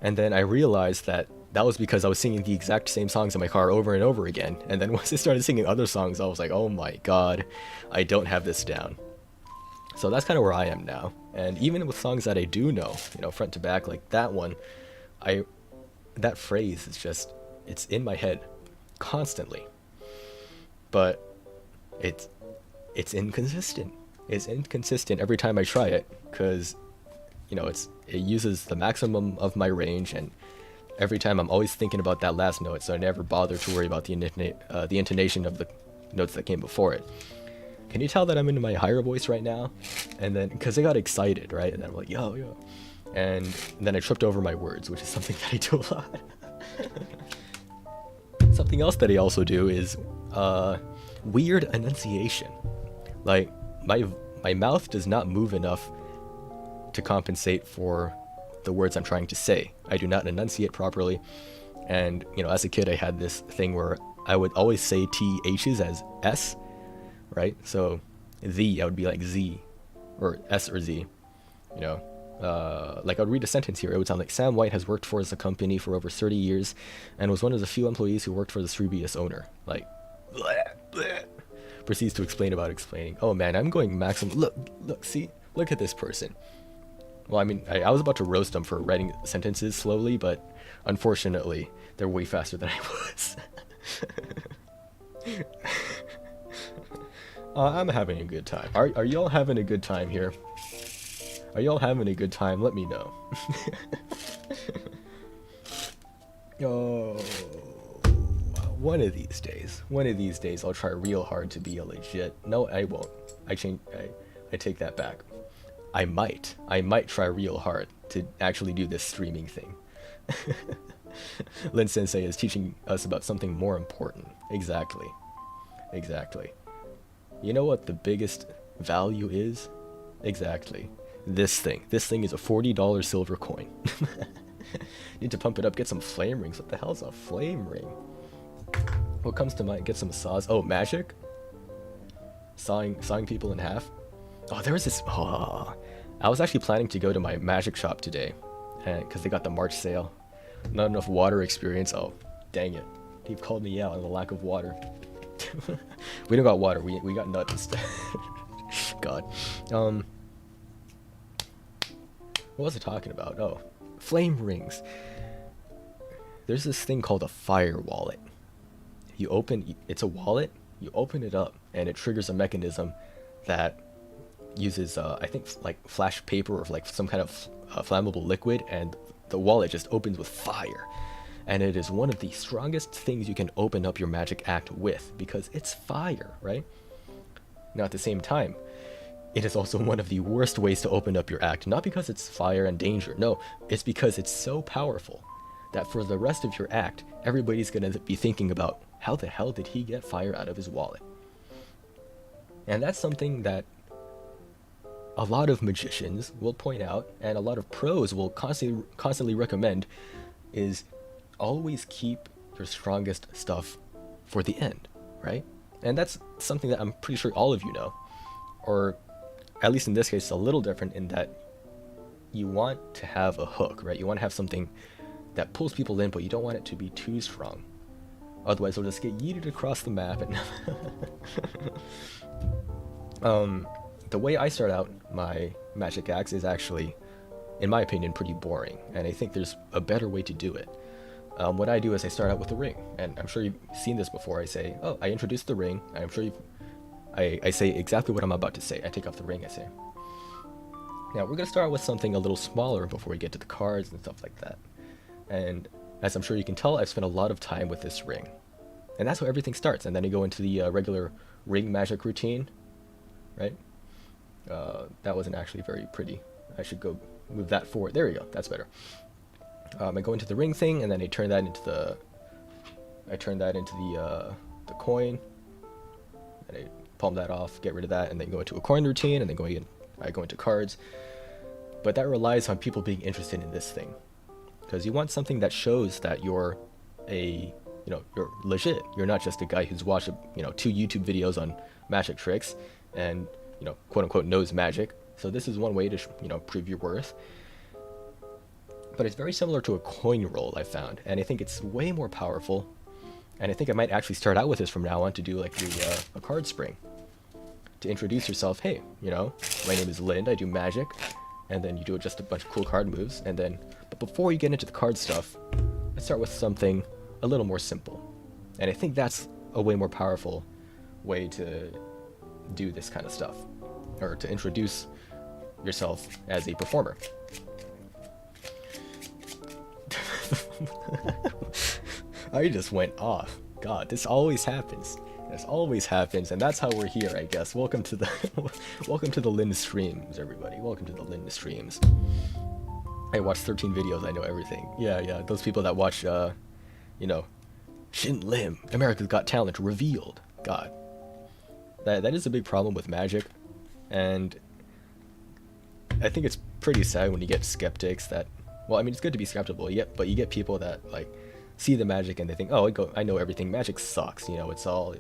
And then I realized that was because I was singing the exact same songs in my car over and over again. And then once I started singing other songs, I was like, oh my God, I don't have this down. So that's kind of where I am now. And even with songs that I do know, front to back, like that one, that phrase is just, it's in my head constantly. But it's inconsistent. It's inconsistent every time I try it, because it uses the maximum of my range, and every time I'm always thinking about that last note, so I never bother to worry about the intonation of the notes that came before it. Can you tell that I'm into my higher voice right now? And then, because I got excited, right? And then I'm like, yo. And then I tripped over my words, which is something that I do a lot. Something else that I also do is weird enunciation. Like, my mouth does not move enough to compensate for the words I'm trying to say. I do not enunciate properly. And, as a kid, I had this thing where I would always say THs as S, right? So, I would be like Z, or S or Z, like I would read a sentence here, it would sound like, Sam White has worked for the company for over 30 years and was one of the few employees who worked for the previous owner. Like, bleh, bleh. Proceeds to explain about explaining. Oh man, I'm going maximum. Look, see, look at this person. Well, I mean, I was about to roast them for writing sentences slowly, but unfortunately, they're way faster than I was. I'm having a good time. Are y'all having a good time here? Are y'all having a good time? Let me know. Oh, one of these days, I'll try real hard to be a legit. No, I won't. I take that back. I might try real hard to actually do this streaming thing. Lin Sensei is teaching us about something more important. Exactly. You know what the biggest value is? Exactly. This thing is a $40 silver coin. Need to pump it up, get some flame rings. What the hell's a flame ring? What comes to mind? Get some saws. Oh, magic? Sawing people in half? Oh, there was this... Oh, I was actually planning to go to my magic shop today, because they got the March sale. Not enough water experience. Oh, dang it. He called me out on the lack of water. We don't got water. We got nuts instead. God. What was I talking about? Oh, flame rings. There's this thing called a fire wallet. It's a wallet. You open it up, and it triggers a mechanism that uses, I think, like flash paper or like some kind of flammable liquid, and the wallet just opens with fire. And it is one of the strongest things you can open up your magic act with, because it's fire, right? Now, at the same time, it is also one of the worst ways to open up your act, not because it's fire and danger, no, it's because it's so powerful that for the rest of your act, everybody's gonna be thinking about, how the hell did he get fire out of his wallet? And that's something that a lot of magicians will point out, and a lot of pros will constantly recommend, is always keep your strongest stuff for the end, right? And that's something that I'm pretty sure all of you know, or at least in this case, it's a little different in that you want to have a hook, right? You want to have something that pulls people in, but you don't want it to be too strong. Otherwise, they'll just get yeeted across the map. And the way I start out my magic acts is actually, in my opinion, pretty boring, and I think there's a better way to do it. what I do is I start out with a ring, and I'm sure you've seen this before. I say, oh, I introduce the ring. I'm sure I say exactly what I'm about to say. I take off the ring, I say. Now, we're going to start with something a little smaller before we get to the cards and stuff like that. And as I'm sure you can tell, I've spent a lot of time with this ring. And that's how everything starts. And then you go into the regular ring magic routine, right? That wasn't actually very pretty. I should go move that forward. There we go. That's better. I go into the ring thing, and then I turn that into the the coin, and I palm that off, get rid of that, and then go into a coin routine, and then I go into cards. But that relies on people being interested in this thing, because you want something that shows that you're you're legit. You're not just a guy who's watched 2 YouTube videos on magic tricks and quote unquote knows magic. So this is one way to prove your worth. But it's very similar to a coin roll, I found, and I think it's way more powerful. And I think I might actually start out with this from now on to do like a card spring to introduce yourself. Hey, my name is Lind. I do magic, and then you do just a bunch of cool card moves. And then, but before you get into the card stuff, let's start with something a little more simple. And I think that's a way more powerful way to do this kind of stuff, or to introduce yourself as a performer. I just went off. God, this always happens. This always happens, and that's how we're here, I guess. Welcome to the welcome to the Lind streams, everybody. Welcome to the Lind streams. I watched 13 videos. I know everything. Yeah. Those people that watch, Shin Lim, America's Got Talent revealed. God, that is a big problem with magic, and I think it's pretty sad when you get skeptics that. Well, I mean, it's good to be skeptical, but you get people that like see the magic and they think, oh, I know everything. Magic sucks, it's all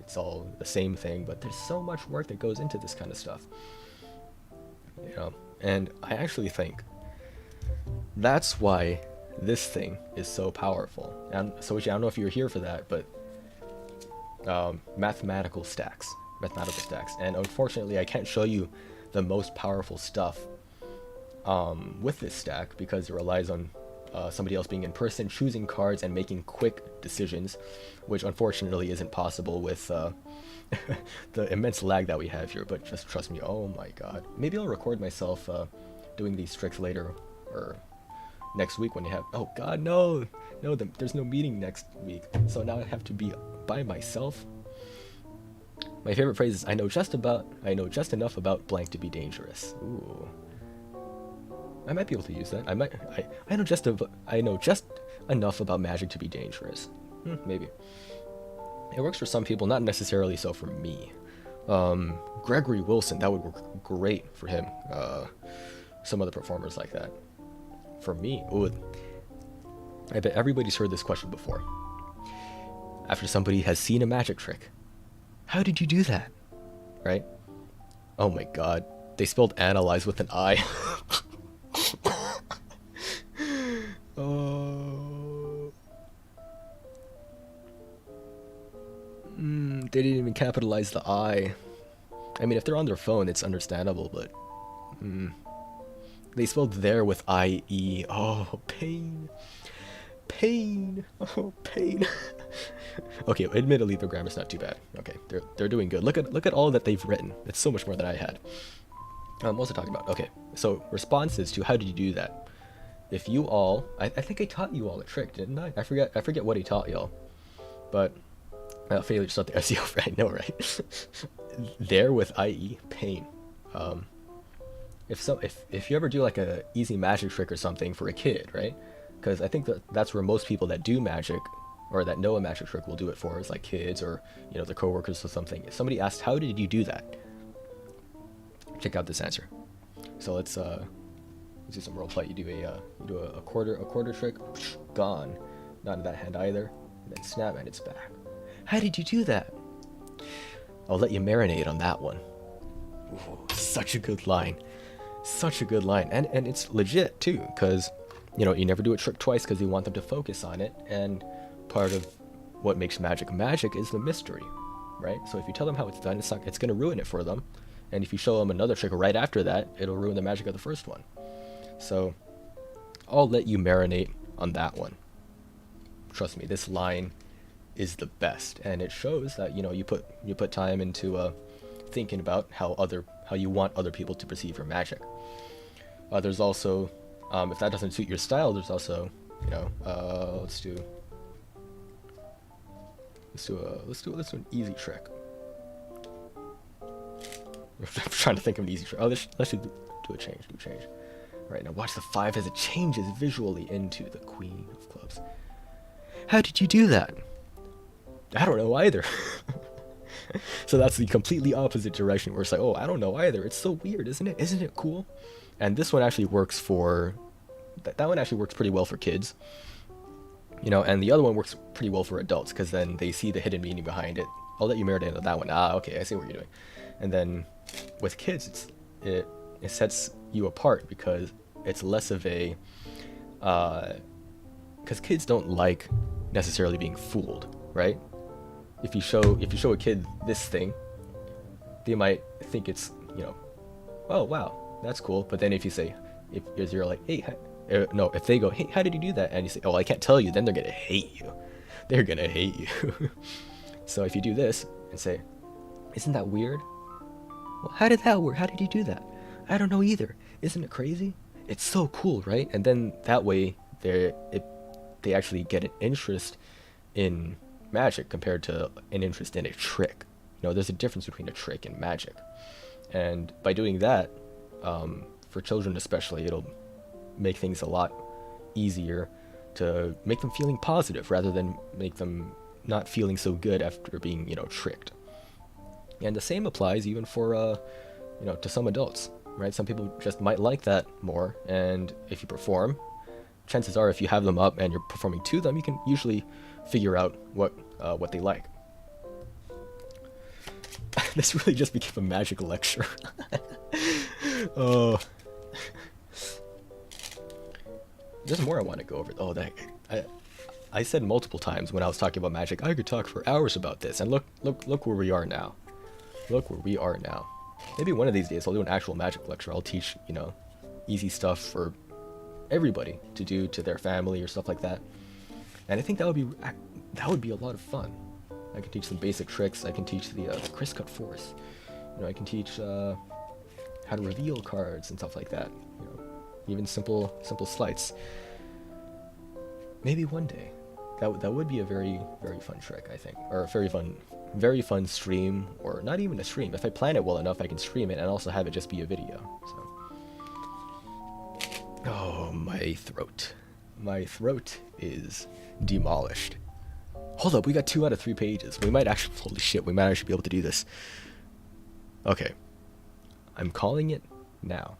the same thing. But there's so much work that goes into this kind of stuff, And I actually think that's why this thing is so powerful. And so, I don't know if you're here for that, but mathematical stacks, and unfortunately, I can't show you the most powerful stuff with this stack because it relies on somebody else being in person, choosing cards, and making quick decisions, which unfortunately isn't possible with the immense lag that we have here. But just trust me, oh my god. Maybe I'll record myself doing these tricks later or next week when you have. Oh god, no, there's no meeting next week, so now I have to be by myself. My favorite phrase is, I know just enough about blank to be dangerous. Ooh. I might be able to use that. I know just enough about magic to be dangerous. Maybe. It works for some people, not necessarily so for me. Gregory Wilson, that would work great for him. Some other performers like that. For me, I bet everybody's heard this question before. After somebody has seen a magic trick, how did you do that? Right? Oh my god, they spelled analyze with an I. Oh. They didn't even capitalize the I. I mean, if they're on their phone, it's understandable, but they spelled there with I-E. Oh, pain. Oh, pain. Okay, admittedly, the grammar's not too bad. Okay, they're doing good. Look at all that they've written. It's so much more than I had. I'm also talking about. Okay, so responses to how did you do that? If you all, I think I taught you all a trick, didn't I? I forget what he taught y'all, but failure to start the SEO. I know, right? There with IE pain. If you ever do like a easy magic trick or something for a kid, right? Because I think that's where most people that do magic or that know a magic trick will do it for, is like kids or their coworkers or something. If somebody asked, how did you do that? Check out this answer. So let's do some role play. You do a quarter trick, gone. Not in that hand either. And then snap and it's back. How did you do that? I'll let you marinate on that one. Ooh, such a good line. Such a good line. And it's legit too, because you never do a trick twice because you want them to focus on it, and part of what makes magic is the mystery, right? So if you tell them how it's done, it's going to ruin it for them. And if you show them another trick right after that, it'll ruin the magic of the first one. So I'll let you marinate on that one. trust me, this line is the best, and it shows that you put time into thinking about how you want other people to perceive your magic. There's also, if that doesn't suit your style, there's also, let's do an easy trick. I'm trying to think of an easy trick. Oh, let's do a change. Right, now watch the 5 as it changes visually into the Queen of Clubs. How did you do that? I don't know either. So that's the completely opposite direction where it's like, oh, I don't know either. It's so weird, isn't it? Isn't it cool? And this one actually works for... That one actually works pretty well for kids. And the other one works pretty well for adults, because then they see the hidden meaning behind it. I'll let you marinate on that one. Okay, I see what you're doing. And then with kids, it sets you apart because it's less of a... Because kids don't like necessarily being fooled, right? If you show a kid this thing, they might think it's, oh wow, that's cool. But then if you're like, hey, if they go, hey, how did you do that? And you say, oh, I can't tell you, then they're gonna hate you. They're gonna hate you. So if you do this and say, isn't that weird? Well, how did that work? How did you do that? I don't know either. Isn't it crazy? It's so cool, right? And then that way they actually get an interest in magic compared to an interest in a trick. There's a difference between a trick and magic. And by doing that, for children especially, it'll make things a lot easier to make them feeling positive rather than make them not feeling so good after being, tricked. And the same applies even for, to some adults, right? Some people just might like that more, and if you perform, chances are if you have them up and you're performing to them, you can usually figure out what they like. This really just became a magic lecture. Oh, there's more I want to go over. Oh, I said multiple times when I was talking about magic, I could talk for hours about this, and look where we are now. Look where we are now. Maybe one of these days I'll do an actual magic lecture. I'll teach, easy stuff for everybody to do to their family or stuff like that. And I think that would be a lot of fun. I can teach some basic tricks. I can teach the criss-cut force. I can teach how to reveal cards and stuff like that. Even simple sleights. Maybe one day. That would be a very, very fun trick, I think, or a very fun stream, or not even a stream. If I plan it well enough, I can stream it and also have it just be a video. So. Oh, my throat. My throat is demolished. Hold up, we got 2 out of 3 pages. We might actually, holy shit, we might actually be able to do this. Okay. I'm calling it now.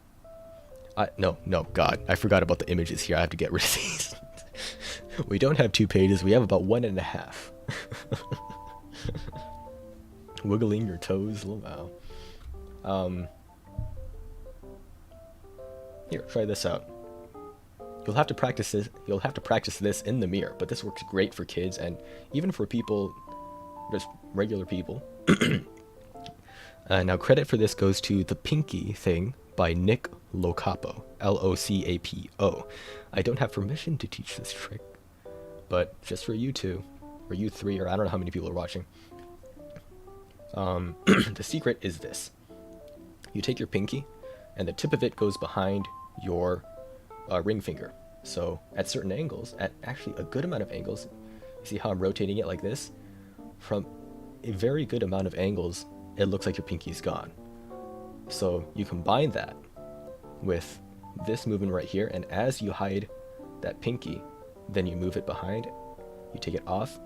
No, God, I forgot about the images here. I have to get rid of these. We don't have 2 pages, we have about 1.5. Wiggling your toes, wow. Here, try this out. You'll have to practice this. You'll have to practice this in the mirror, but this works great for kids and even for people, just regular people. Now, credit for this goes to The Pinky Thing by Nick Locapo, Locapo. I don't have permission to teach this trick, but just for you two, or you 3, or I don't know how many people are watching. The secret is this: you take your pinky, and the tip of it goes behind your ring finger. So at certain angles, at actually a good amount of angles, you see how I'm rotating it like this? From a very good amount of angles, it looks like your pinky's gone. So you combine that with this movement right here, and as you hide that pinky, then you move it behind, you take it off,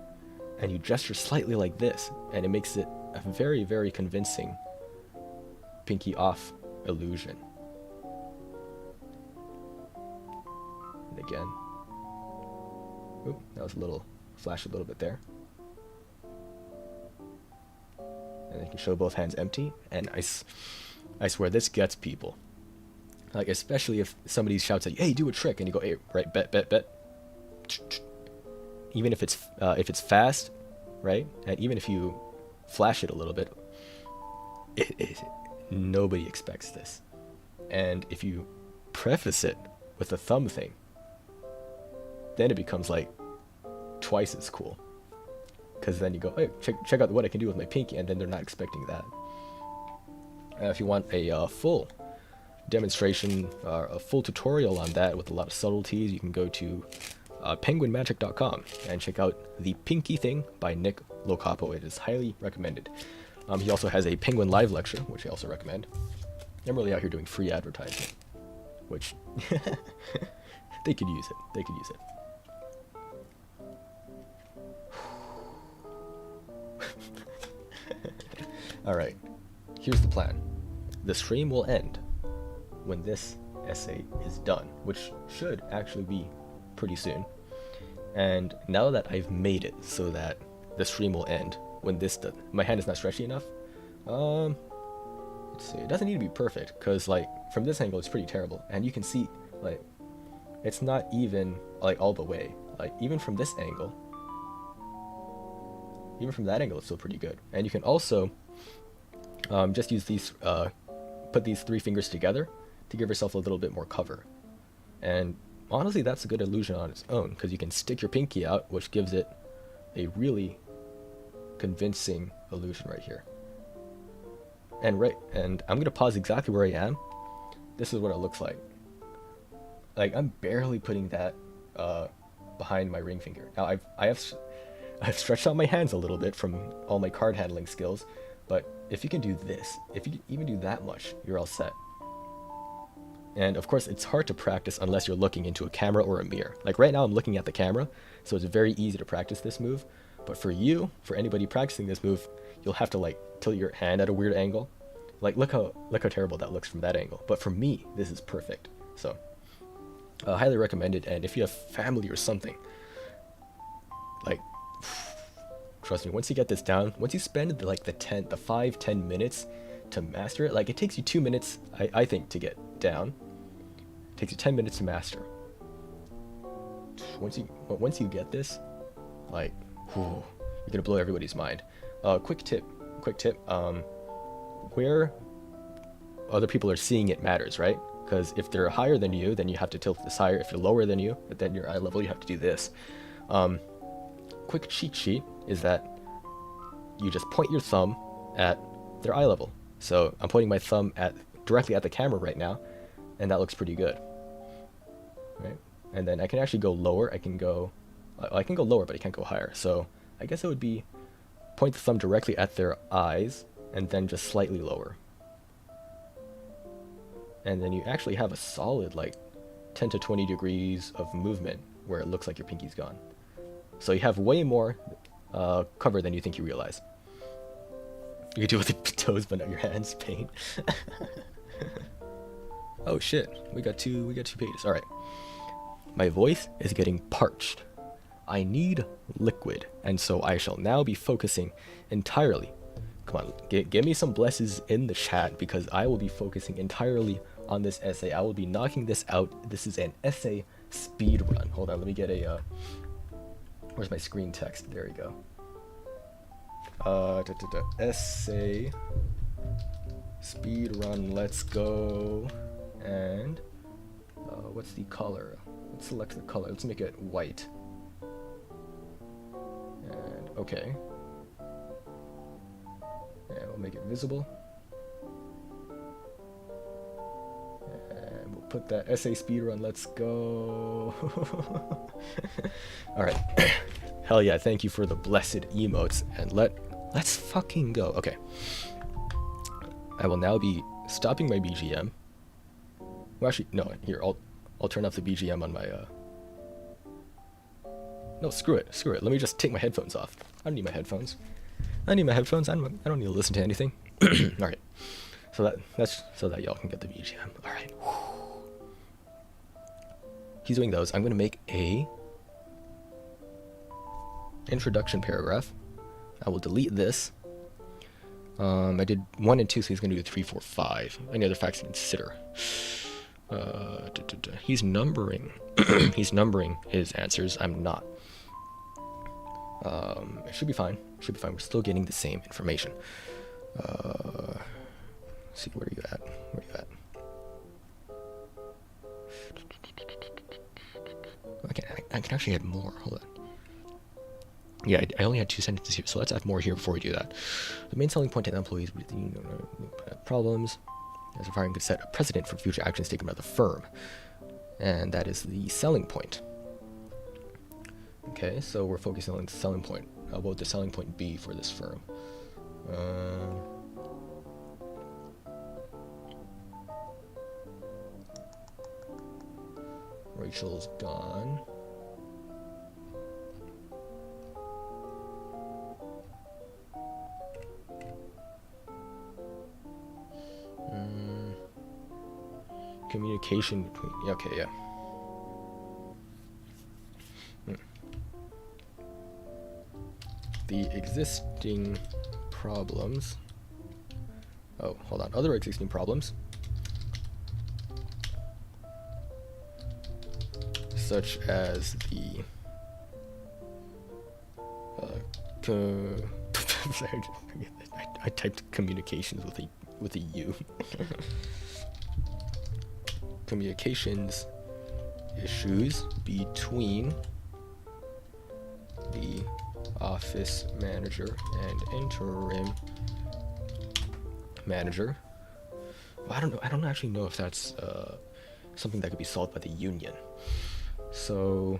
and you gesture slightly like this, and it makes it a very, very convincing pinky off illusion. And again. Oop, that was a little, flash a little bit there. And you can show both hands empty, and I swear this gets people. Like, especially if somebody shouts at you, hey, do a trick, and you go, hey, right, bet. Even if it's fast, right, and even if you flash it a little bit, nobody expects this. And if you preface it with a thumb thing, then it becomes like twice as cool. Because then you go, hey, check out what I can do with my pinky, and then they're not expecting that. If you want a full demonstration, a full tutorial on that with a lot of subtleties, you can go to penguinmagic.com and check out The Pinky Thing by Nick Locapo. It is highly recommended. He also has a Penguin Live lecture, which I also recommend. I'm really out here doing free advertising, which they could use it. They could use it. Alright, here's the plan. The stream will end when this essay is done, which should actually be pretty soon. And now that I've made it so that the stream will end when this does, my hand is not stretchy enough. Let's see, it doesn't need to be perfect, because like from this angle it's pretty terrible, and you can see like it's not even like all the way. Like even from this angle, even from that angle, it's still pretty good. And you can also just use these, put these 3 fingers together to give yourself a little bit more cover. And honestly, that's a good illusion on its own, because you can stick your pinky out, which gives it a really convincing illusion right here. And I'm gonna pause exactly where I am. This is what it looks like. Like I'm barely putting that behind my ring finger. Now I've stretched out my hands a little bit from all my card handling skills, but if you can do this, if you can even do that much, you're all set. And of course, it's hard to practice unless you're looking into a camera or a mirror. Like right now, I'm looking at the camera, so it's very easy to practice this move. But for you, for anybody practicing this move, you'll have to like tilt your hand at a weird angle. Like look how terrible that looks from that angle. But for me, this is perfect. So highly recommended. And if you have family or something, like trust me, once you get this down, once you spend like the 5-10 minutes to master it, like it takes you 2 minutes, I think, to get down. It takes you 10 minutes to master. Once you get this, like, whew, you're gonna blow everybody's mind. Quick tip. Where other people are seeing it matters, right? Because if they're higher than you, then you have to tilt this higher. If you're lower than you, but then your eye level, you have to do this. Quick cheat sheet is that you just point your thumb at their eye level. So I'm pointing my thumb directly at the camera right now, and that looks pretty good, right? And then I can actually go lower. I can go lower, but I can't go higher. So I guess it would be point the thumb directly at their eyes, and then just slightly lower. And then you actually have a solid like 10 to 20 degrees of movement where it looks like your pinky's gone. So you have way more cover than you think you realize. You can do it with your toes, but not your hands. Pain. Oh shit! We got two pages. All right. My voice is getting parched. I need liquid, and so I shall now be focusing entirely. Come on, give me some blesses in the chat, because I will be focusing entirely on this essay. I will be knocking this out. This is an essay speed run. Hold on, let me get a. Where's my screen text? There we go. Essay speed run. Let's go. And what's the color? Let's select the color. Let's make it white. And okay. And we'll make it visible. And we'll put that essay speedrun. Let's go. Alright. Hell yeah, thank you for the blessed emotes. And let's fucking go. Okay. I will now be stopping my BGM. Well, actually, no, here, I'll turn off the BGM on my, No, screw it. Let me just take my headphones off. I don't need my headphones. I don't need to listen to anything. Alright. So that's so that y'all can get the BGM. Alright. He's doing those. I'm gonna make a introduction paragraph. I will delete this. I did 1 and 2, so he's gonna do 3, 4, 5. Any other facts to consider? He's numbering. He's numbering his answers. I'm not. It should be fine. We're still getting the same information. Let's see, where are you at? I can actually add more. Hold on. Yeah, I only had 2 sentences here, so let's add more here before we do that. The main selling point to employees with problems as a firing could set a precedent for future actions taken by the firm. And that is the selling point. Okay, so we're focusing on the selling point. What would the selling point be for this firm? Rachel's gone. Communication between... Okay, yeah. The existing problems... Oh, hold on. Other existing problems, such as the... I typed communications with a U. Communications issues between the office manager and interim manager. Well, I don't actually know if that's something that could be solved by the union. So,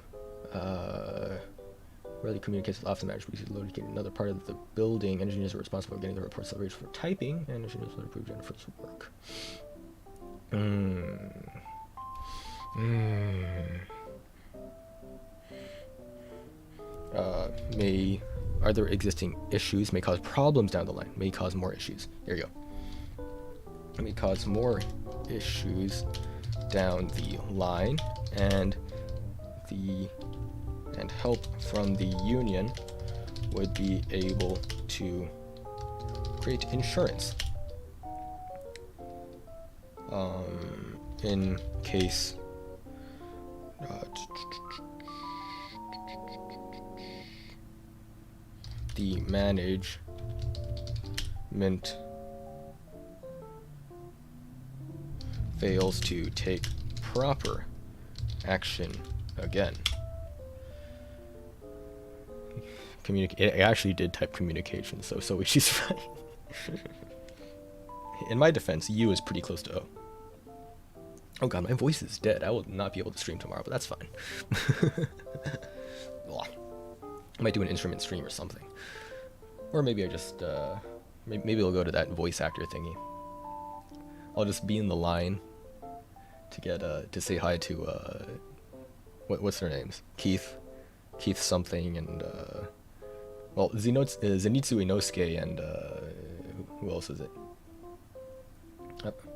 where the communications with office manager is located in another part of the building. Engineers are responsible for getting the reports celebrated for typing, and engineers will approve Jennifer's work. Other existing issues may cause problems down the line. May cause more issues. There you go. May cause more issues down the line, and help from the union would be able to create insurance in case the management fails to take proper action again. I actually did type communication, so she's right. In my defense, U is pretty close to O. Oh god, my voice is dead. I will not be able to stream tomorrow, but that's fine. I might do an instrument stream or something. Or maybe I just, maybe I'll go to that voice actor thingy. I'll just be in the line to get, to say hi to, what's their names? Keith something, and, well, Zenitsu Inosuke, and, who else is it?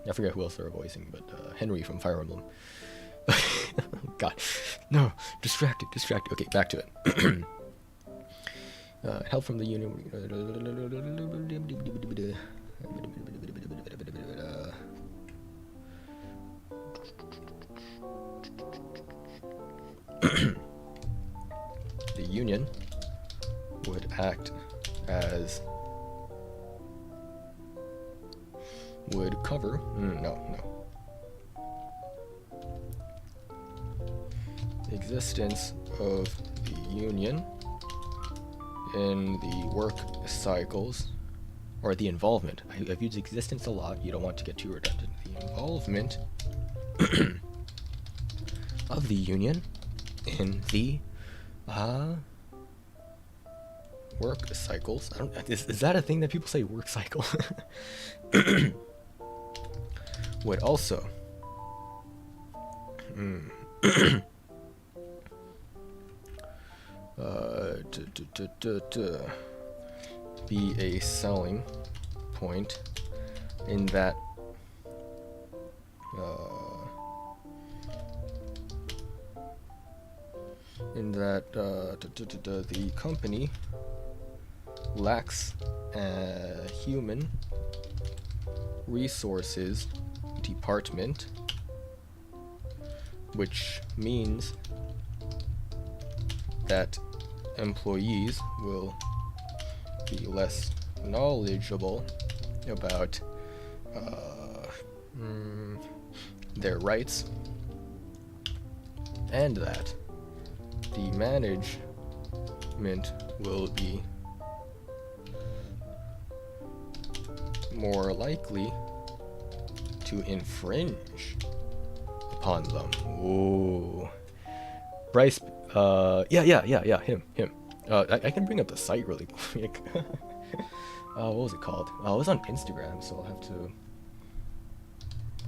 I forget who else they're voicing, but Henry from Fire Emblem. God, no, distracted. Okay, back to it. Help from the union. The union would act as... would cover... no. Existence of the union in the work cycles, or the involvement. I've used existence a lot, you don't want to get too redundant. The involvement of the union in the work cycles. Is that a thing that people say, work cycle? Would also be a selling point in that the company lacks a human resources department, which means that employees will be less knowledgeable about their rights, and that the government will be more likely to infringe upon them. Ooh. Bryce, yeah, him. I can bring up the site really quick. What was it called? It was on Instagram, so I'll have to.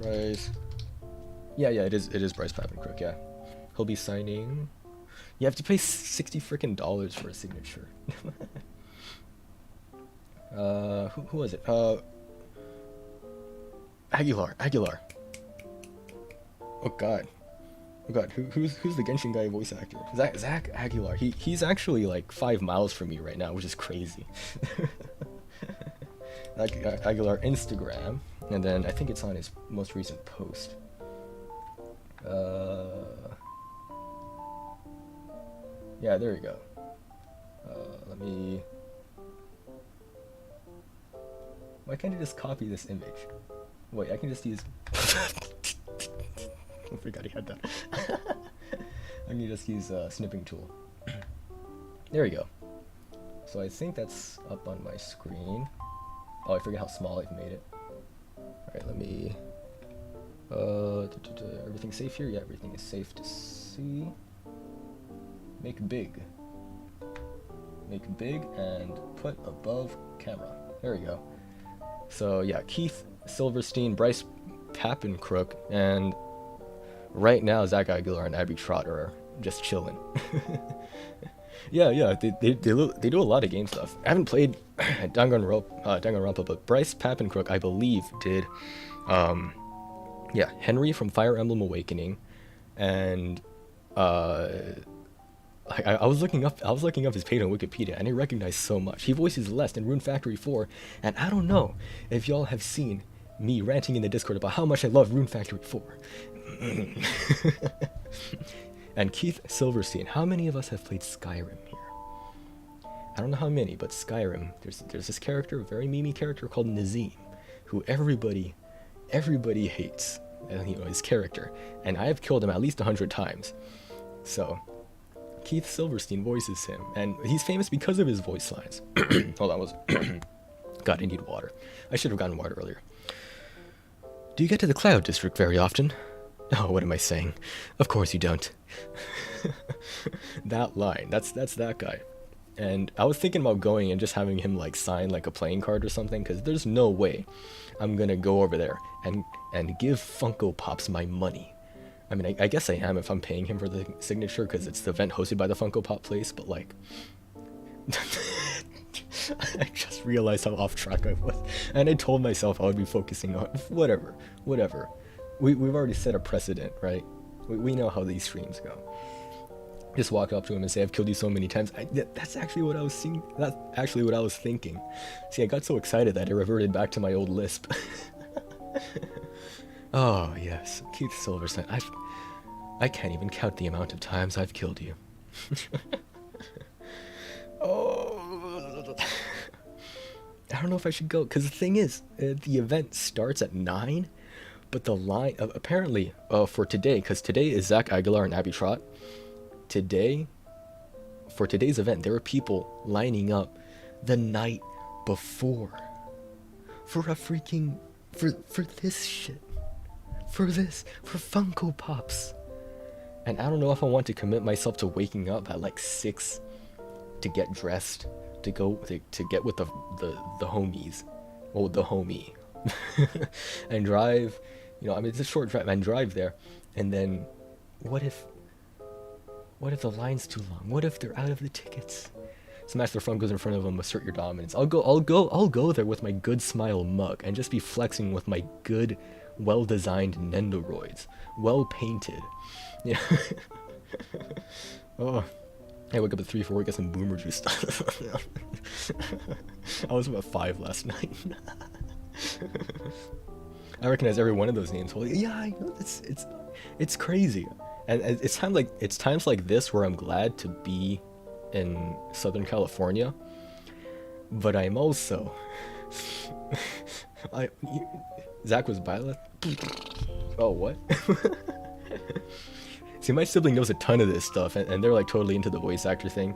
Bryce. Yeah, it is Bryce Papencrook, yeah. He'll be signing. You have to pay $60 freaking for a signature. Who was it? Aguilar. Oh god, who's the Genshin guy voice actor? Zach Aguilar. He's actually like 5 miles from me right now, which is crazy. Aguilar Instagram, and then I think it's on his most recent post. Yeah, there you go. Let me. Why can't I just copy this image? Wait, I can just use. I forgot he had that. I can just use snipping tool. There we go. So I think that's up on my screen. Oh, I forget how small I've made it. Alright, let me... everything safe here? Yeah, everything is safe to see. Make big. Make big and put above camera. There we go. So yeah, Keith Silverstein, Bryce Papencrook, and right now Zach Aguilar and Abby Trott are just chilling. Yeah, they do a lot of game stuff. I haven't played Danganronpa, but Bryce Papencrook, I believe, did Henry from Fire Emblem Awakening, and I was looking up his page on Wikipedia, and I recognized so much. He voices Lest in Rune Factory 4, and I don't know if y'all have seen me ranting in the Discord about how much I love Rune Factory 4. And Keith Silverstein, how many of us have played Skyrim here? I don't know how many, but Skyrim, there's this character, a very memey character called Nazim, who everybody hates, his character, and I have killed him at least 100 times. So Keith Silverstein voices him, and he's famous because of his voice lines. Hold on, God, I need water. I should have gotten water earlier. Do you get to the Cloud District very often? Oh, what am I saying? Of course you don't. That line, that's that guy. And I was thinking about going and just having him like sign like a playing card or something, because there's no way I'm gonna go over there and give Funko Pops my money. I mean, I guess I am if I'm paying him for the signature, because it's the event hosted by the Funko Pop place, but like... I just realized how off track I was, and I told myself I would be focusing on whatever. We've already set a precedent, right? We know how these streams go. Just walk up to him and say, I've killed you so many times. That's actually what I was seeing. That's actually what I was thinking. See, I got so excited that I reverted back to my old lisp. Oh yes, Keith Silverstein. I can't even count the amount of times I've killed you. Oh, I don't know if I should go, because the thing is, the event starts at 9, but the line, apparently, for today, because today is Zach Aguilar and Abby Trott, for today's event, there were people lining up the night before for a freaking, for this shit, for Funko Pops. And I don't know if I want to commit myself to waking up at like 6 to get dressed, to go to get with the homies, well, the homie, and drive. You know, I mean, it's a short drive, and drive there, and then what if the line's too long? What if they're out of the tickets? Smash their phone goes in front of them, assert your dominance. I'll go there with my good smile mug and just be flexing with my good, well-designed Nendoroids, well-painted. Yeah. Oh. I wake up at 3 for work, get some boomer juice. I was about 5 last night. I recognize every one of those names. Well, yeah, I know, it's crazy. And it's times like this where I'm glad to be in Southern California, but I'm also Zach was Byleth. Oh, what? See, my sibling knows a ton of this stuff, and they're like totally into the voice actor thing.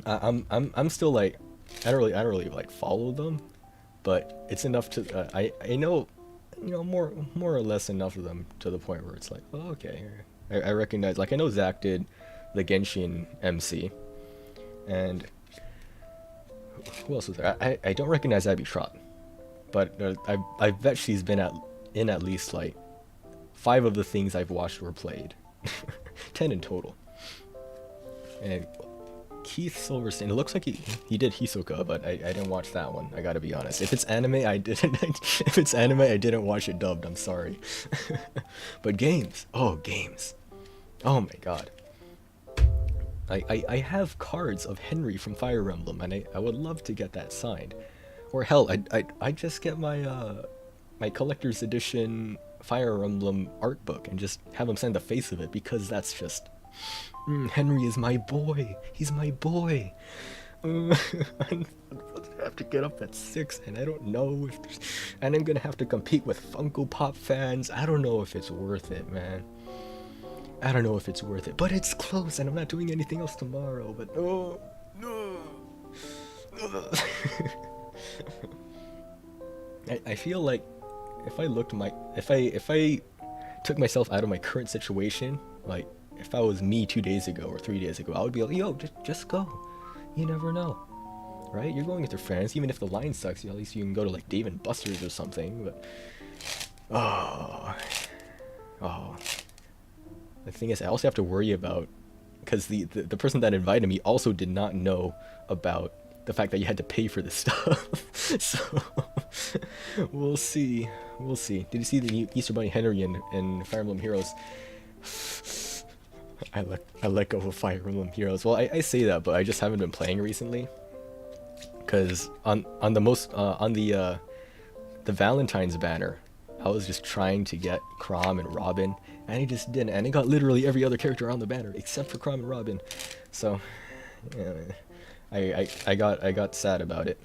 I'm still like, I don't really like follow them, but it's enough to I know, more or less enough of them to the point where it's like, oh, okay, I recognize, like I know Zach did the Genshin MC, and who else was there? I don't recognize Abby Trot, but I bet she's been at least like 5 of the things I've watched or played, 10 in total. And Keith Silverstein, it looks like he did Hisoka, but I didn't watch that one. I gotta be honest. If it's anime, I didn't. If it's anime, I didn't watch it dubbed. I'm sorry. But games, oh games, oh my god. I have cards of Henry from Fire Emblem, and I would love to get that signed. Or hell, I just get my collector's edition Fire Emblem art book and just have him sign the face of it, because that's just Henry is my boy. He's my boy. I have to get up at 6, and I don't know if there's, and I'm gonna have to compete with Funko Pop fans. I don't know if it's worth it, man. I don't know if it's worth it, but it's close, and I'm not doing anything else tomorrow. But oh no. I feel like if I took myself out of my current situation, like if I was me 2 days ago or 3 days ago, I would be like, yo, just go. You never know, right? You're going with your friends, even if the line sucks. At least you can go to like Dave and Buster's or something. But oh. The thing is, I also have to worry about, because the person that invited me also did not know about the fact that you had to pay for this stuff. So we'll see. Did you see the new Easter Bunny Henry in Fire Emblem Heroes? I let go of Fire Emblem Heroes. Well, I say that, but I just haven't been playing recently. Cause on the Valentine's banner, I was just trying to get Chrom and Robin, and I just didn't. And I got literally every other character on the banner except for Chrom and Robin. So, yeah, I got sad about it.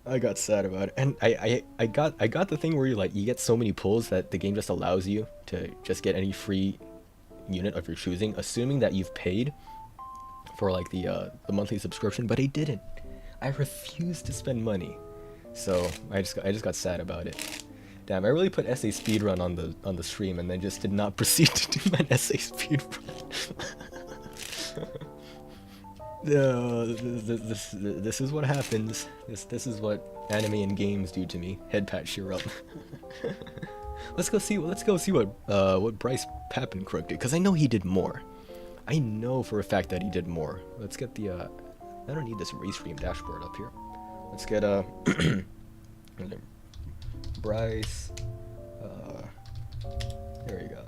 I got sad about it, and I got the thing where you get so many pulls that the game just allows you to just get any free unit of your choosing, assuming that you've paid for like the monthly subscription. But I didn't. I refused to spend money, so I just got sad about it. Damn, I really put essay speedrun on the stream and then just did not proceed to do my essay speedrun. This is what happens. This is what anime and games do to me. Head pat, cheer up. Let's go see what Bryce Papenkrook did, because I know he did more. I know for a fact that he did more. Let's get the I don't need this restream dashboard up here. Let's get Bryce. There you go.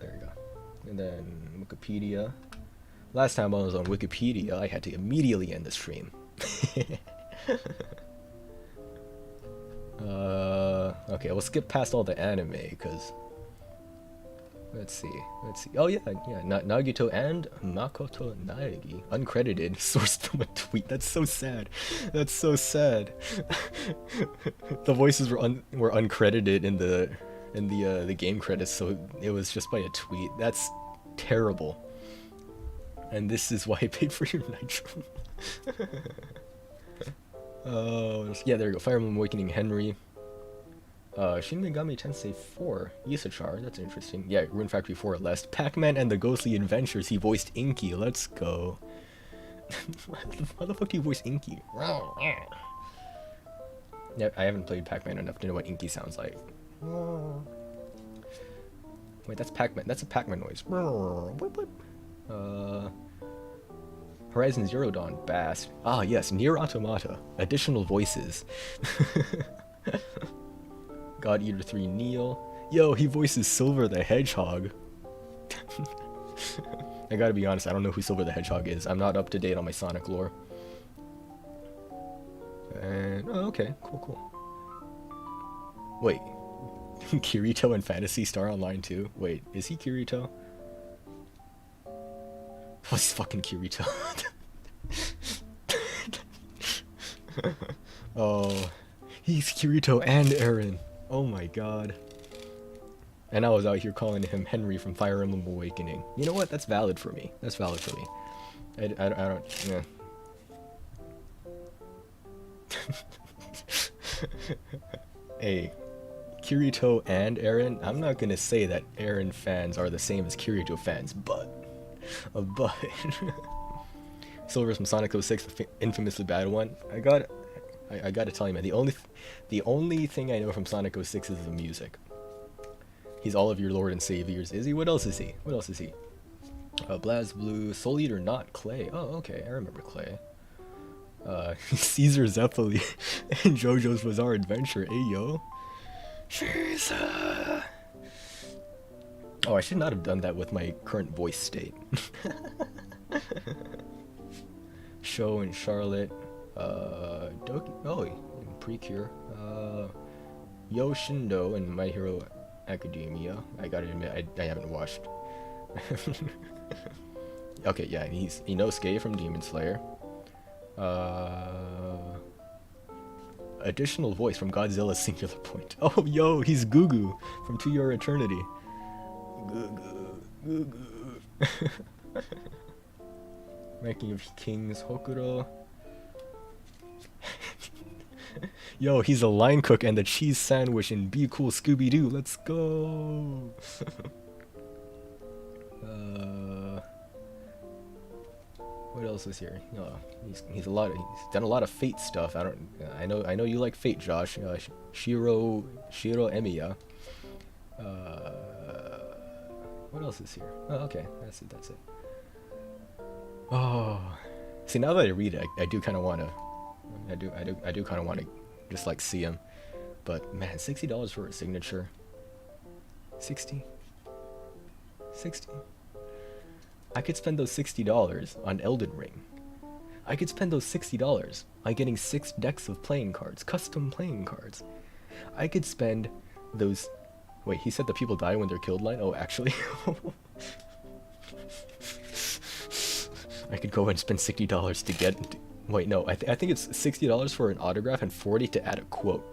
And then Wikipedia. Last time I was on Wikipedia, I had to immediately end the stream. Okay, we'll skip past all the anime, because let's see. Oh yeah, Nagito and Makoto Naegi, uncredited, sourced from a tweet. That's so sad. The voices were uncredited in the game credits, so it was just by a tweet. That's terrible. And this is why I paid for your Nitro. Yeah, there we go. Fire Emblem Awakening Henry. Shin Megami Tensei 4. Yusachar, that's interesting. Yeah, Rune Factory 4 Lest. Pac-Man and the Ghostly Adventures, he voiced Inky. Let's go. How the fuck do you voice Inky? Yeah, I haven't played Pac-Man enough to know what Inky sounds like. Wait, that's Pac-Man. That's a Pac-Man noise. Horizon Zero Dawn, Bast. Ah, yes, Nier Automata. Additional voices. God Eater 3 Neil. Yo, he voices Silver the Hedgehog. I gotta be honest, I don't know who Silver the Hedgehog is. I'm not up to date on my Sonic lore. And, oh, okay, cool. Wait, Kirito and Phantasy Star Online too? Wait, is he Kirito? What's fucking Kirito? Oh, he's Kirito and Eren. Oh my god. And I was out here calling him Henry from Fire Emblem Awakening. You know what? That's valid for me. I don't. Yeah. Hey, Kirito and Eren. I'm not gonna say that Eren fans are the same as Kirito fans, but Silver's from Sonic 06, the infamously bad one. I gotta tell you, man. The only thing I know from Sonic 06 is the music. He's all of your Lord and Saviors. Is he? What else is he? What else is he? BlazBlue, Soul Eater, not Clay. Oh, okay, I remember Clay. Caesar Zeppeli and JoJo's Bizarre Adventure. Hey, yo. Caesar. Oh, I should not have done that with my current voice state. Show and Charlotte. Doki. Oh, and Precure. Yoshindo and My Hero Academia. I gotta admit, I haven't watched. Okay, yeah, he knows Skye from Demon Slayer. Additional voice from Godzilla Singular Point. Oh, yo, he's Gugu from To Your Eternity. Gugu. Ranking of Kings, Hokuro. Yo, he's a line cook and the cheese sandwich in Be Cool Scooby-Doo. Let's go. What else is here? He's done a lot of Fate stuff. I know you like Fate, Josh. Shiro Emiya. What else is here? Oh, okay, that's it. Oh, see, now that I read it, I do kind of want to. I do kind of want to just like see him, but man, $60 for a signature. 60. I could spend those $60 on Elden Ring. I could spend those $60 on getting 6 decks of playing cards, custom playing cards. I could spend those. Wait, he said the people die when they're killed line? Oh, actually. I could go and spend $60 to get. Wait, no, I think it's $60 for an autograph and $40 to add a quote.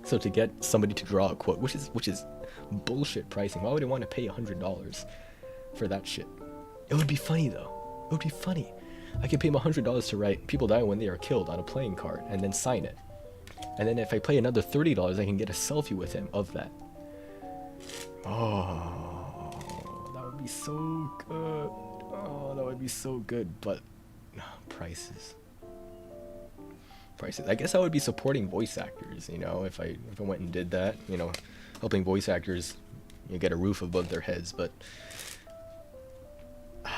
So to get somebody to draw a quote, which is bullshit pricing. Why would I want to pay $100 for that shit? It would be funny though. It would be funny. I could pay him $100 to write "People die when they are killed" on a playing card and then sign it. And then if I pay another $30, I can get a selfie with him of that. Oh, that would be so good. Oh, that would be so good. But prices. I guess I would be supporting voice actors, if I went and did that, helping voice actors get a roof above their heads, but I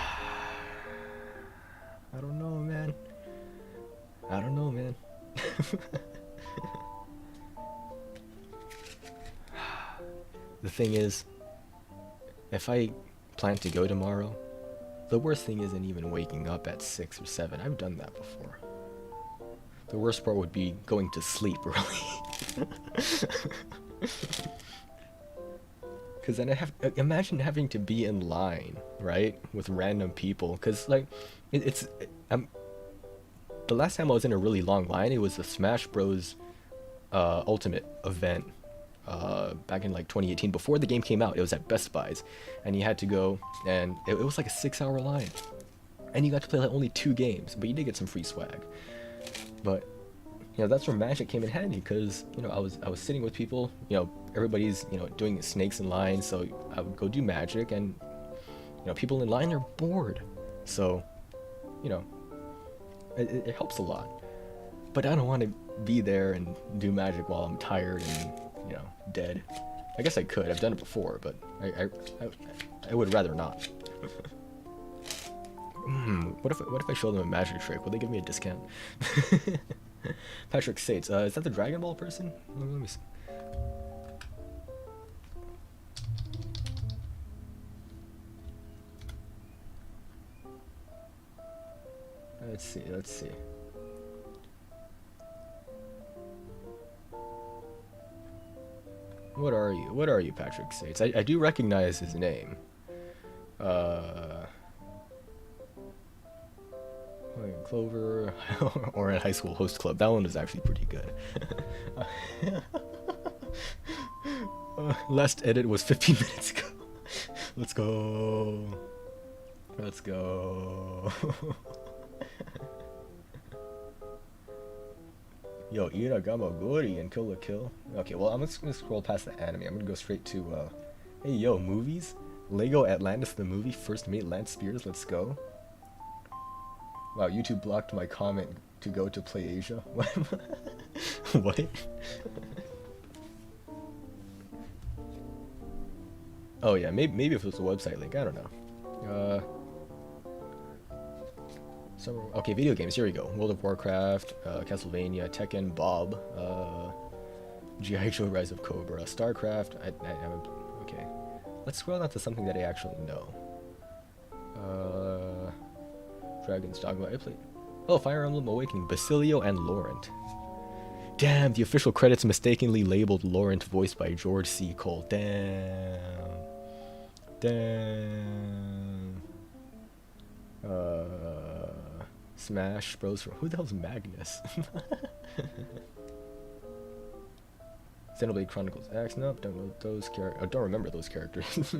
don't know, man. The thing is, if I plan to go tomorrow, the worst thing isn't even waking up at 6 or 7. I've done that before. The worst part would be going to sleep early. Because then imagine having to be in line, right, with random people. Because like, the last time I was in a really long line, it was the Smash Bros. Ultimate event. Back in like 2018, before the game came out. It was at Best Buy's, and you had to go, and it was like a 6-hour line, and you got to play like only 2 games, but you did get some free swag. But that's where Magic came in handy, because I was sitting with people, everybody's doing snakes in line, so I would go do Magic, and people in line are bored, so it helps a lot. But I don't want to be there and do Magic while I'm tired and dead. I guess I could. I've done it before, but I would rather not. What if I show them a magic trick? Will they give me a discount? Patrick Sates. Is that the Dragon Ball person? Let me see. Let's see. What are you, Patrick Sates? I do recognize his name. Clover, or at High School Host Club. That one was actually pretty good. Last edit was 15 minutes ago. Let's go. Let's go. Yo, Ira Gamagori and Kill la Kill. Okay, well, I'm just gonna scroll past the anime. I'm gonna go straight to, hey, yo, movies? Lego Atlantis the movie first made Lance Spears, let's go. Wow, YouTube blocked my comment to go to Play Asia. What? Oh yeah, maybe if it was a website link, I don't know. Okay, video games, here we go. World of Warcraft, Castlevania, Tekken, Bob, G.I. Joe Rise of Cobra, StarCraft, I haven't, okay. Let's scroll down to something that I actually know. Dragon's Dogma, I played. Oh, Fire Emblem Awakening, Basilio and Laurent. Damn, the official credits mistakenly labeled Laurent voiced by George C. Cole. Damn. Damn. Smash Bros. Who the hell's Magnus? Xenoblade Chronicles X. Nope, don't know those characters. I don't remember those characters.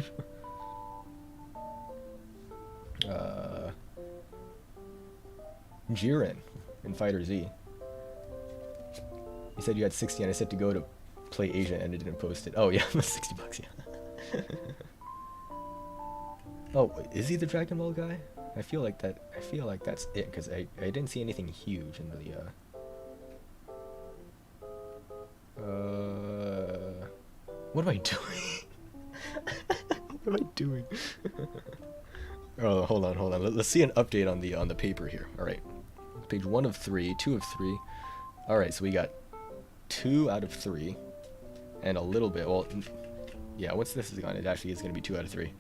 Jiren in Fighter Z. You said you had 60 and I said to go to Play Asia and it didn't post it. Oh yeah, $60, yeah. Oh, is he the Dragon Ball guy? I feel like that's it, because I didn't see anything huge in the what am I doing? What am I doing? Oh, hold on. Let's see an update on the paper here. All right, page 1 of 3, 2 of 3. All right, so we got 2 out of 3, and a little bit. Well, yeah. Once this is gone, it actually is gonna be 2 out of 3.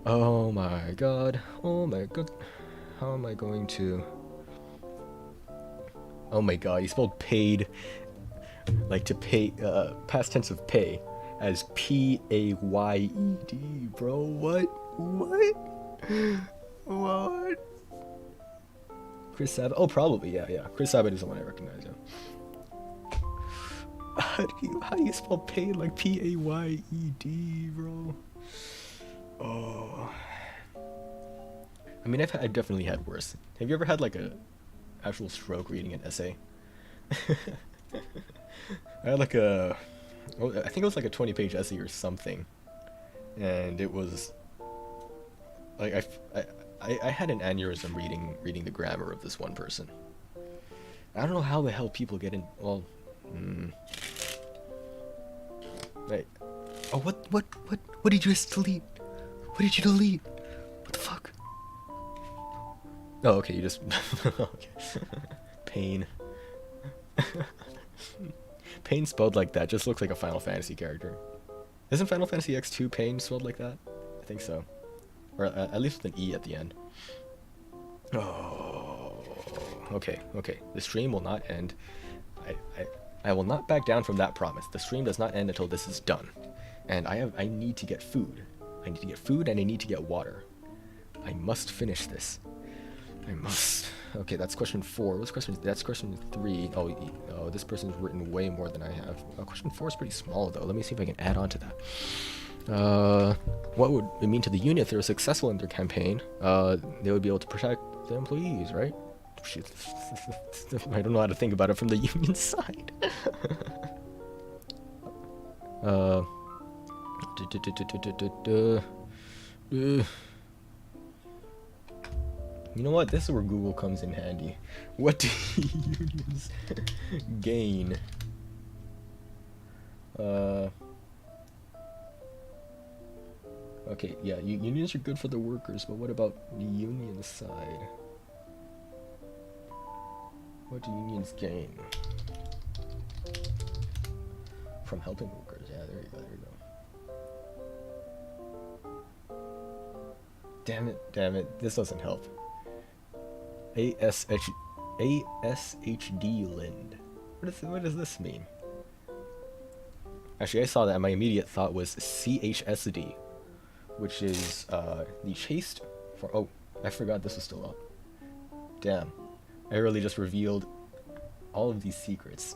Oh my god. Oh my god. How am I going to... Oh my god, he spelled paid, like to pay, past tense of pay, as P-A-Y-E-D, bro. What? What? Chris Sabat? Oh, probably, yeah. Chris Sabat is the one I recognize, yeah. How do you spell paid like P-A-Y-E-D, bro? Oh, I mean, I've definitely had worse. Have you ever had like a actual stroke reading an essay? I had like I think it was like a 20-page essay or something, and it was like I had an aneurysm reading the grammar of this one person. I don't know how the hell people get in. Well, right. Oh, what did you just delete? What did you delete? What the fuck? Oh, okay, you just... okay. Pain. Pain spelled like that just looks like a Final Fantasy character. Isn't Final Fantasy X2 Pain spelled like that? I think so. Or at least with an E at the end. Oh, okay. The stream will not end. I will not back down from that promise. The stream does not end until this is done. And I need to get food. I need to get food and I need to get water. I must finish this. I must. Okay, that's question 4. That's question 3. Oh, this person's written way more than I have. Question 4 is pretty small though. Let me see if I can add on to that. What would it mean to the union if they were successful in their campaign? They would be able to protect the employees, right? Shit. I don't know how to think about it from the union side. You know what? This is where Google comes in handy. What do unions gain? Okay, yeah, unions are good for the workers, but what about the union side? What do unions gain? From helping workers, yeah, there you go. Damn it, this doesn't help. ASHD Lind. What does this mean? Actually, I saw that and my immediate thought was CHSD, which is the chaste for... Oh, I forgot this was still up. Damn. I really just revealed all of these secrets.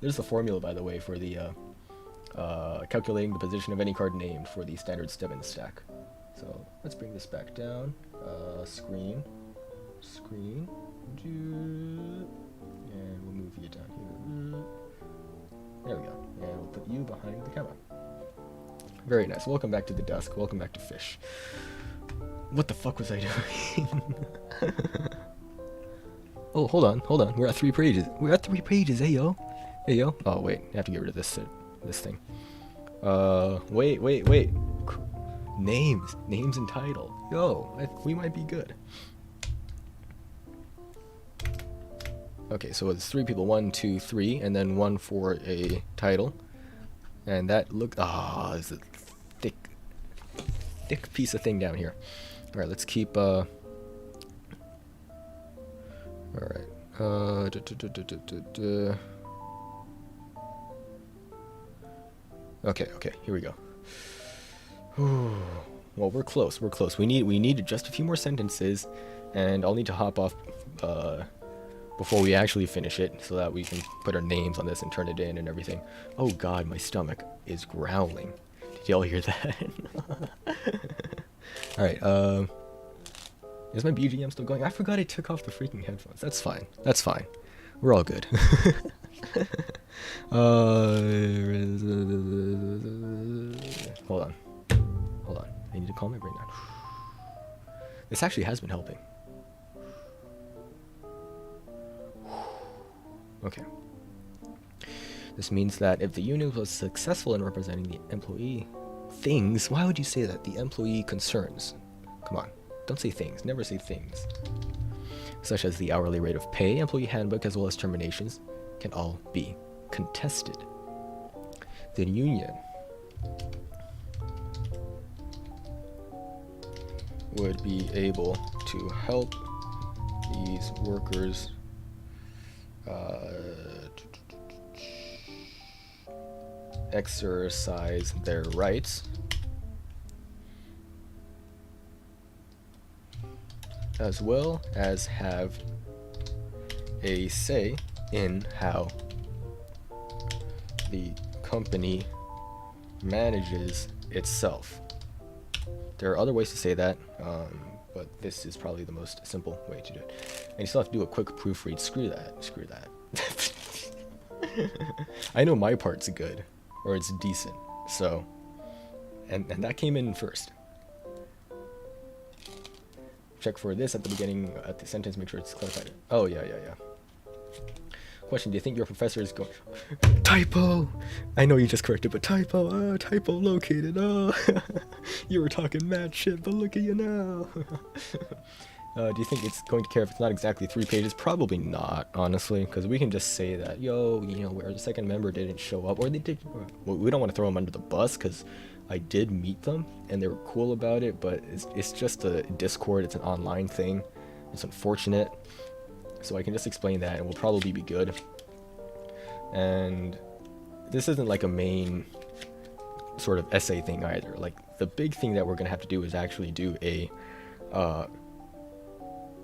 There's a formula, by the way, for the calculating the position of any card named for the standard Stebbins stack. So let's bring this back down. Screen. And we'll move you down here. There we go. And we'll put you behind the camera. Very nice. Welcome back to the desk. Welcome back to Fish. What the fuck was I doing? Oh, hold on. We're at 3 pages. Hey yo. Oh wait, I have to get rid of this thing. Wait. Names and title. Yo, we might be good. Okay, so it's 3 people, 1, 2, 3, and then 1 for a title. And that it's a thick piece of thing down here. All right, let's keep. All right. Okay, here we go. Well, we're close. We need just a few more sentences, and I'll need to hop off before we actually finish it, so that we can put our names on this and turn it in and everything. Oh God, my stomach is growling. Did y'all hear that? All right. Is my BGM still going? I forgot I took off the freaking headphones. That's fine. We're all good. Hold on. I need to calm my brain down. This actually has been helping. Okay. This means that if the union was successful in representing the employee things, why would you say that? The employee concerns. Come on. Don't say things. Never say things. Such as the hourly rate of pay, employee handbook, as well as terminations, can all be contested. The union would be able to help these workers exercise their rights as well as have a say in how the company manages itself. There are other ways to say that, but this is probably the most simple way to do it. And you still have to do a quick proofread. Screw that. I know my part's good, or it's decent, so, and that came in first. Check for this at the beginning, at the sentence, make sure it's clarified. Oh, yeah. Question, do you think your professor is going... Typo! I know you just corrected, but typo located, You were talking mad shit, but look at you now. Do you think it's going to care if it's not exactly 3 pages? Probably not, honestly, because we can just say that, where the second member didn't show up, or they did... Well, we don't want to throw them under the bus, because I did meet them, and they were cool about it, but it's just a Discord, it's an online thing. It's unfortunate. So I can just explain that, and we'll probably be good. And this isn't like a main sort of essay thing either. Like, the big thing that we're going to have to do is actually do a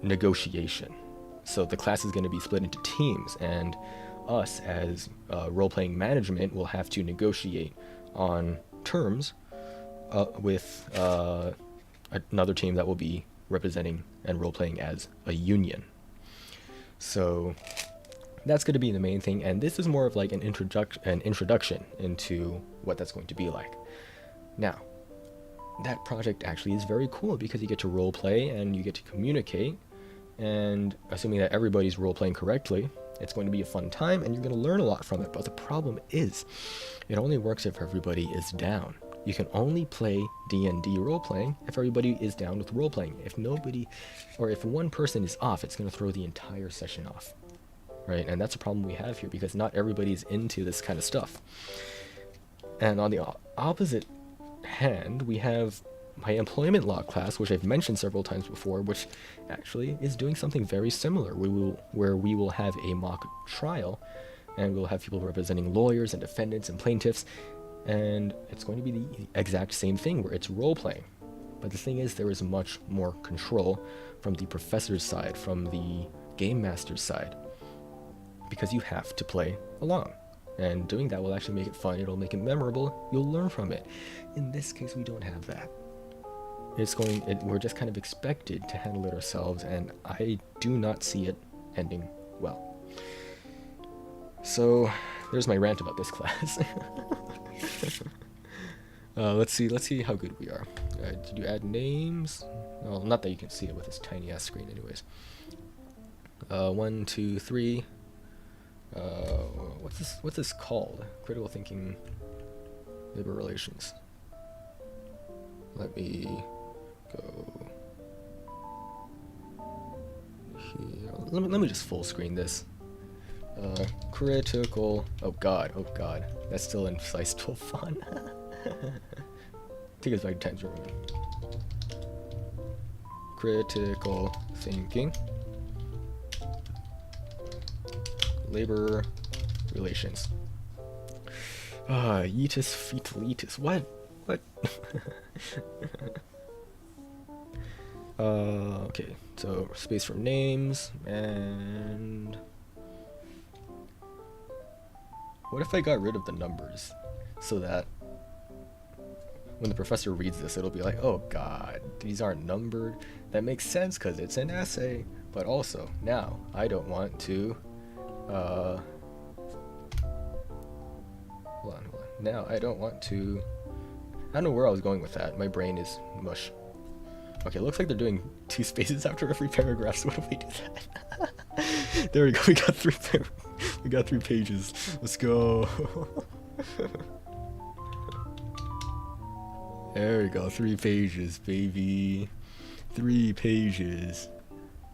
negotiation. So the class is going to be split into teams, and us as role-playing management will have to negotiate on terms with another team that will be representing and role-playing as a union. So that's going to be the main thing, and this is more of like an introduction into what that's going to be like. Now, that project actually is very cool because you get to role play and you get to communicate, and assuming that everybody's role playing correctly, it's going to be a fun time and you're going to learn a lot from it. But the problem is, it only works if everybody is down. You can only play D&D role-playing if everybody is down with role-playing. If nobody, or if one person is off, it's going to throw the entire session off, right? And that's a problem we have here because not everybody's into this kind of stuff. And on the opposite hand, we have my employment law class, which I've mentioned several times before, which actually is doing something very similar. Where we will have a mock trial, and we'll have people representing lawyers and defendants and plaintiffs. And it's going to be the exact same thing where it's role-playing. But the thing is, there is much more control from the professor's side, from the game master's side, because you have to play along. And doing that will actually make it fun, it'll make it memorable, you'll learn from it. In this case, we don't have that. we're just kind of expected to handle it ourselves, and I do not see it ending well. So there's my rant about this class. Let's see how good we are. Did you add names? Well, not that you can see it with this tiny ass screen anyways. 1, 2, 3. What's this called? Critical thinking, labor relations. Let me go here. Let me just full screen this. Critical. Oh god. That's still in still fun. Take us back to times Roman. Critical thinking. Labor relations. Yeetus fetalitis. What? Okay, so space for names, and what if I got rid of the numbers so that when the professor reads this, it'll be like, oh god, these aren't numbered. That makes sense because it's an essay, but also now I don't want to hold on. Now I don't want to, I don't know where I was going with that. My brain is mush. Okay, looks like they're doing 2 spaces after every paragraph, so what if we do that? There we go, we got 3 pages. Let's go. There we go, 3 pages, baby. 3 pages.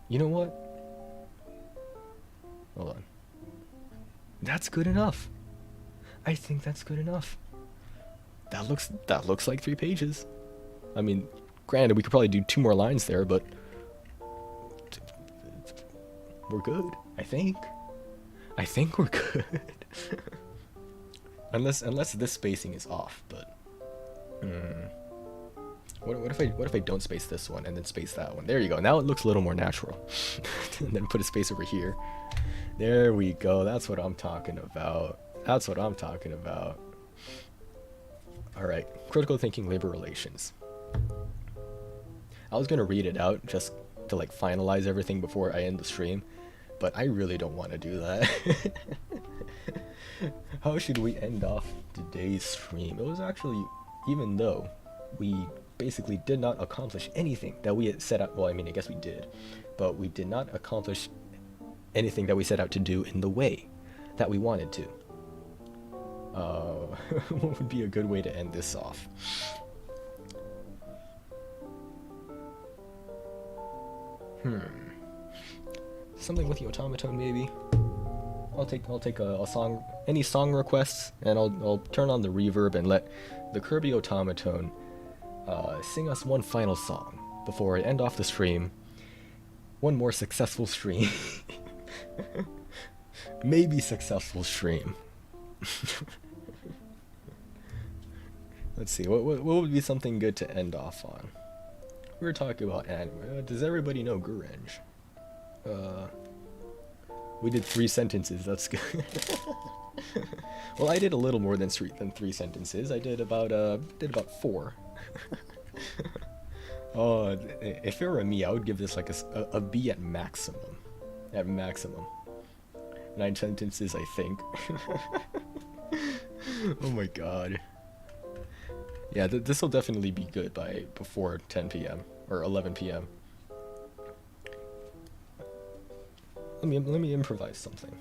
You know what? Hold on. That's good enough. I think that's good enough. That looks like 3 pages. I mean, granted, we could probably do 2 more lines there, but we're good. I think we're good. unless this spacing is off, but what if I don't space this one and then space that one? There you go. Now it looks a little more natural. And then put a space over here. There we go. That's what I'm talking about. All right, critical thinking, labor relations. I was gonna read it out just to like finalize everything before I end the stream, but I really don't want to do that. How should we end off today's stream? It was actually, even though we basically did not accomplish anything that we had set out, well, I mean, I guess we did, but we did not accomplish anything that we set out to do in the way that we wanted to. What would be a good way to end this off? Something with the automaton, maybe. I'll take a song, any song requests, and I'll turn on the reverb and let the Kirby automaton sing us one final song before I end off the stream. One more successful stream. Maybe successful stream. Let's see, what would be something good to end off on? We were talking about anime. Does everybody know Gurenge? We did 3 sentences, that's good. Well, I did a little more than 3 sentences. I did about 4. Oh, if it were me, I would give this like a B at maximum. At maximum. 9 sentences, I think. Oh my god. Yeah, this will definitely be good by before 10 p.m. or 11 p.m. Let me improvise something.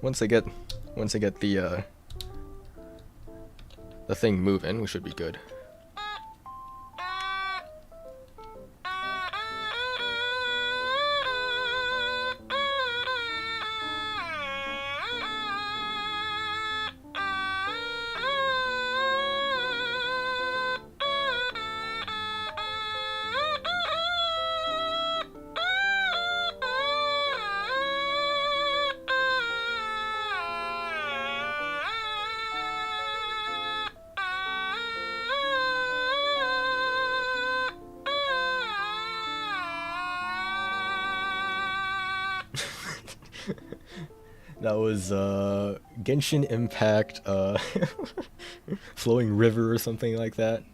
Once I get the thing moving, we should be good. That was Genshin Impact, Flowing River or something like that.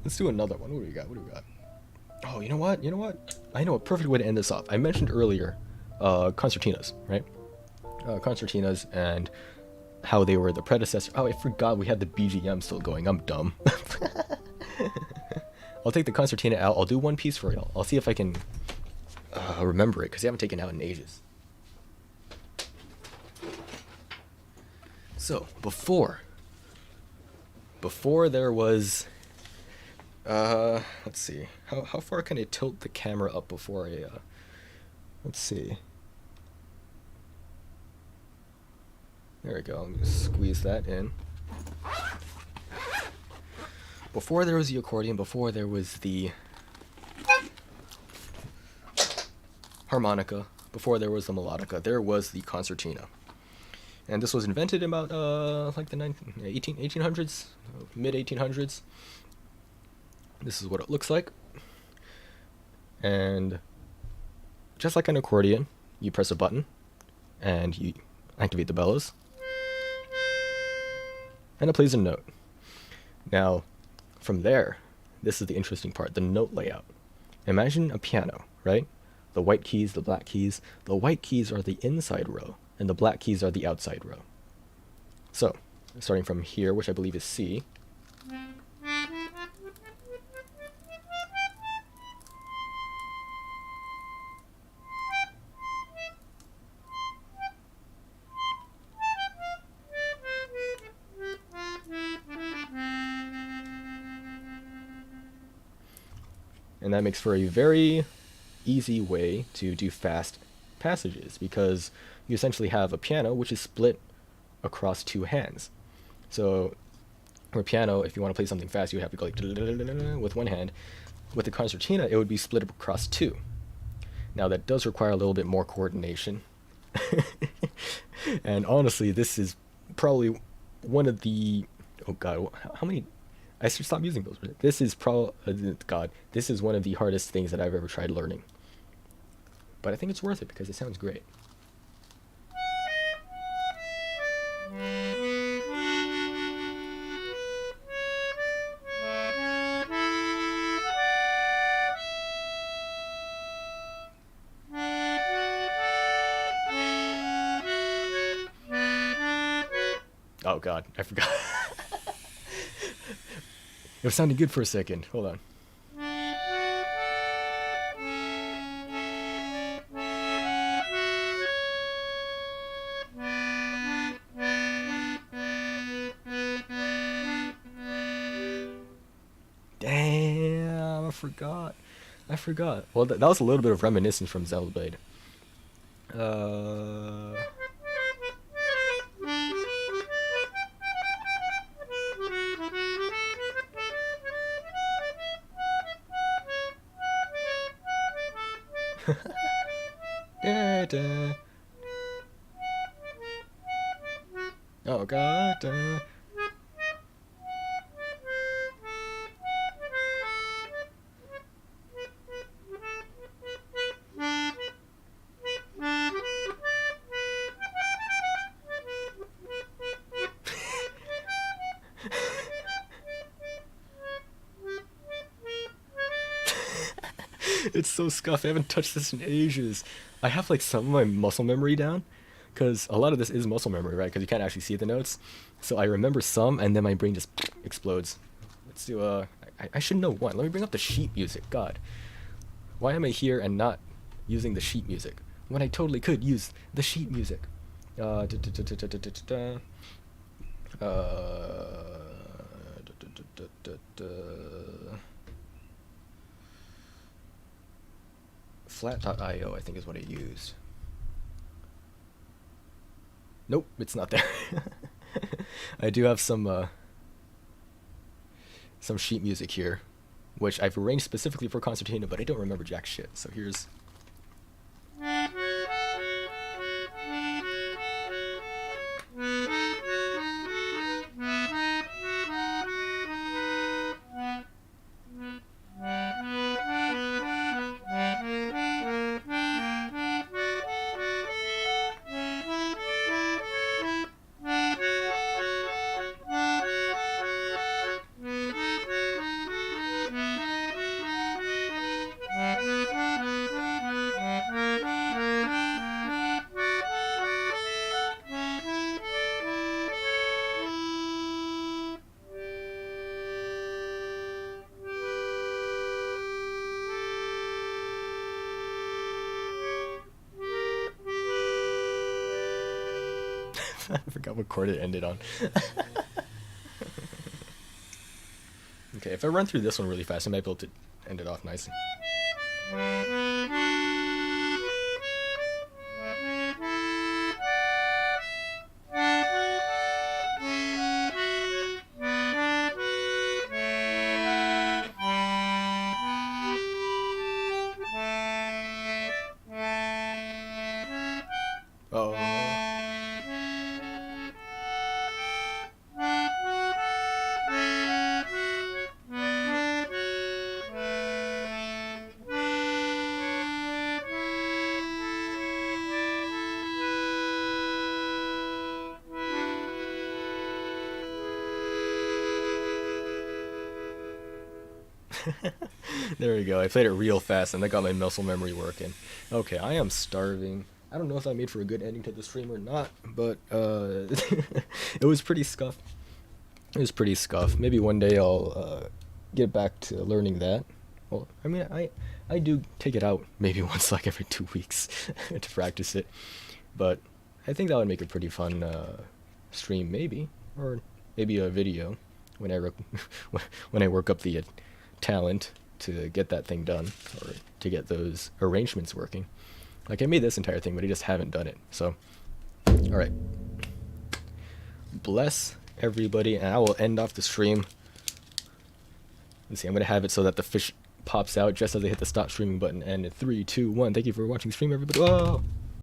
Let's do another one. What do we got? What do we got? Oh, you know what? You know what? I know a perfect way to end this off. I mentioned earlier, concertinas, right? Concertinas and how they were the predecessor. Oh, I forgot we had the BGM still going. I'm dumb. I'll take the concertina out. I'll do one piece for y'all. I'll see if I can remember it, because I haven't taken it out in ages. So, before there was... let's see. How far can I tilt the camera up before I... let's see. There we go. Let me just squeeze that in. Before there was the accordion, before there was the harmonica, before there was the melodica, there was the concertina. And this was invented in about like the 1800s, mid 1800s. This is what it looks like. And just like an accordion, you press a button and you activate the bellows. And it plays a note. Now, from there, this is the interesting part, the note layout. Imagine a piano, right? The white keys, the black keys. The white keys are the inside row, and the black keys are the outside row. So, starting from here, which I believe is C. And that makes for a very easy way to do fast passages, because you essentially have a piano which is split across two hands. So for a piano, if you want to play something fast, you would have to go like with one hand. With the concertina, it would be split across two. Now that does require a little bit more coordination. And honestly, this is probably one of the... Oh god, how many... I should stop using those. This is this is one of the hardest things that I've ever tried learning. But I think it's worth it because it sounds great. Oh god, I forgot. It was sounding good for a second. Hold on. Damn, I forgot. Well, that was a little bit of reminiscence from Xenoblade. Da, da. Oh god. Da. It's so scuffed. I haven't touched this in ages. I have like some of my muscle memory down, because a lot of this is muscle memory, right? Because you can't actually see the notes. So I remember some, and then my brain just explodes. Let's do I should know one. Let me bring up the sheet music. God, why am I here and not using the sheet music when I totally could use the sheet music? Flat.io, I think, is what I used. Nope, it's not there. I do have some sheet music here, which I've arranged specifically for concertina, but I don't remember jack shit. So here's... I forgot what chord it ended on. Okay, if I run through this one really fast, I might be able to end it off nicely. Oh. There we go. I played it real fast and that got my muscle memory working. Okay, I am starving. I don't know if that made for a good ending to the stream or not, but it was pretty scuffed. It was pretty scuffed. Maybe one day I'll get back to learning that. Well, I mean, I do take it out maybe once like every 2 weeks to practice it, but I think that would make a pretty fun stream, maybe, or maybe a video when when I work up the talent to get that thing done or to get those arrangements working. Like I made this entire thing, but I just haven't done it. So, all right. Bless everybody, and I will end off the stream. Let's see, I'm gonna have it so that the fish pops out just as I hit the stop streaming button. And in 3, 2, 1. Thank you for watching the stream, everybody. Whoa!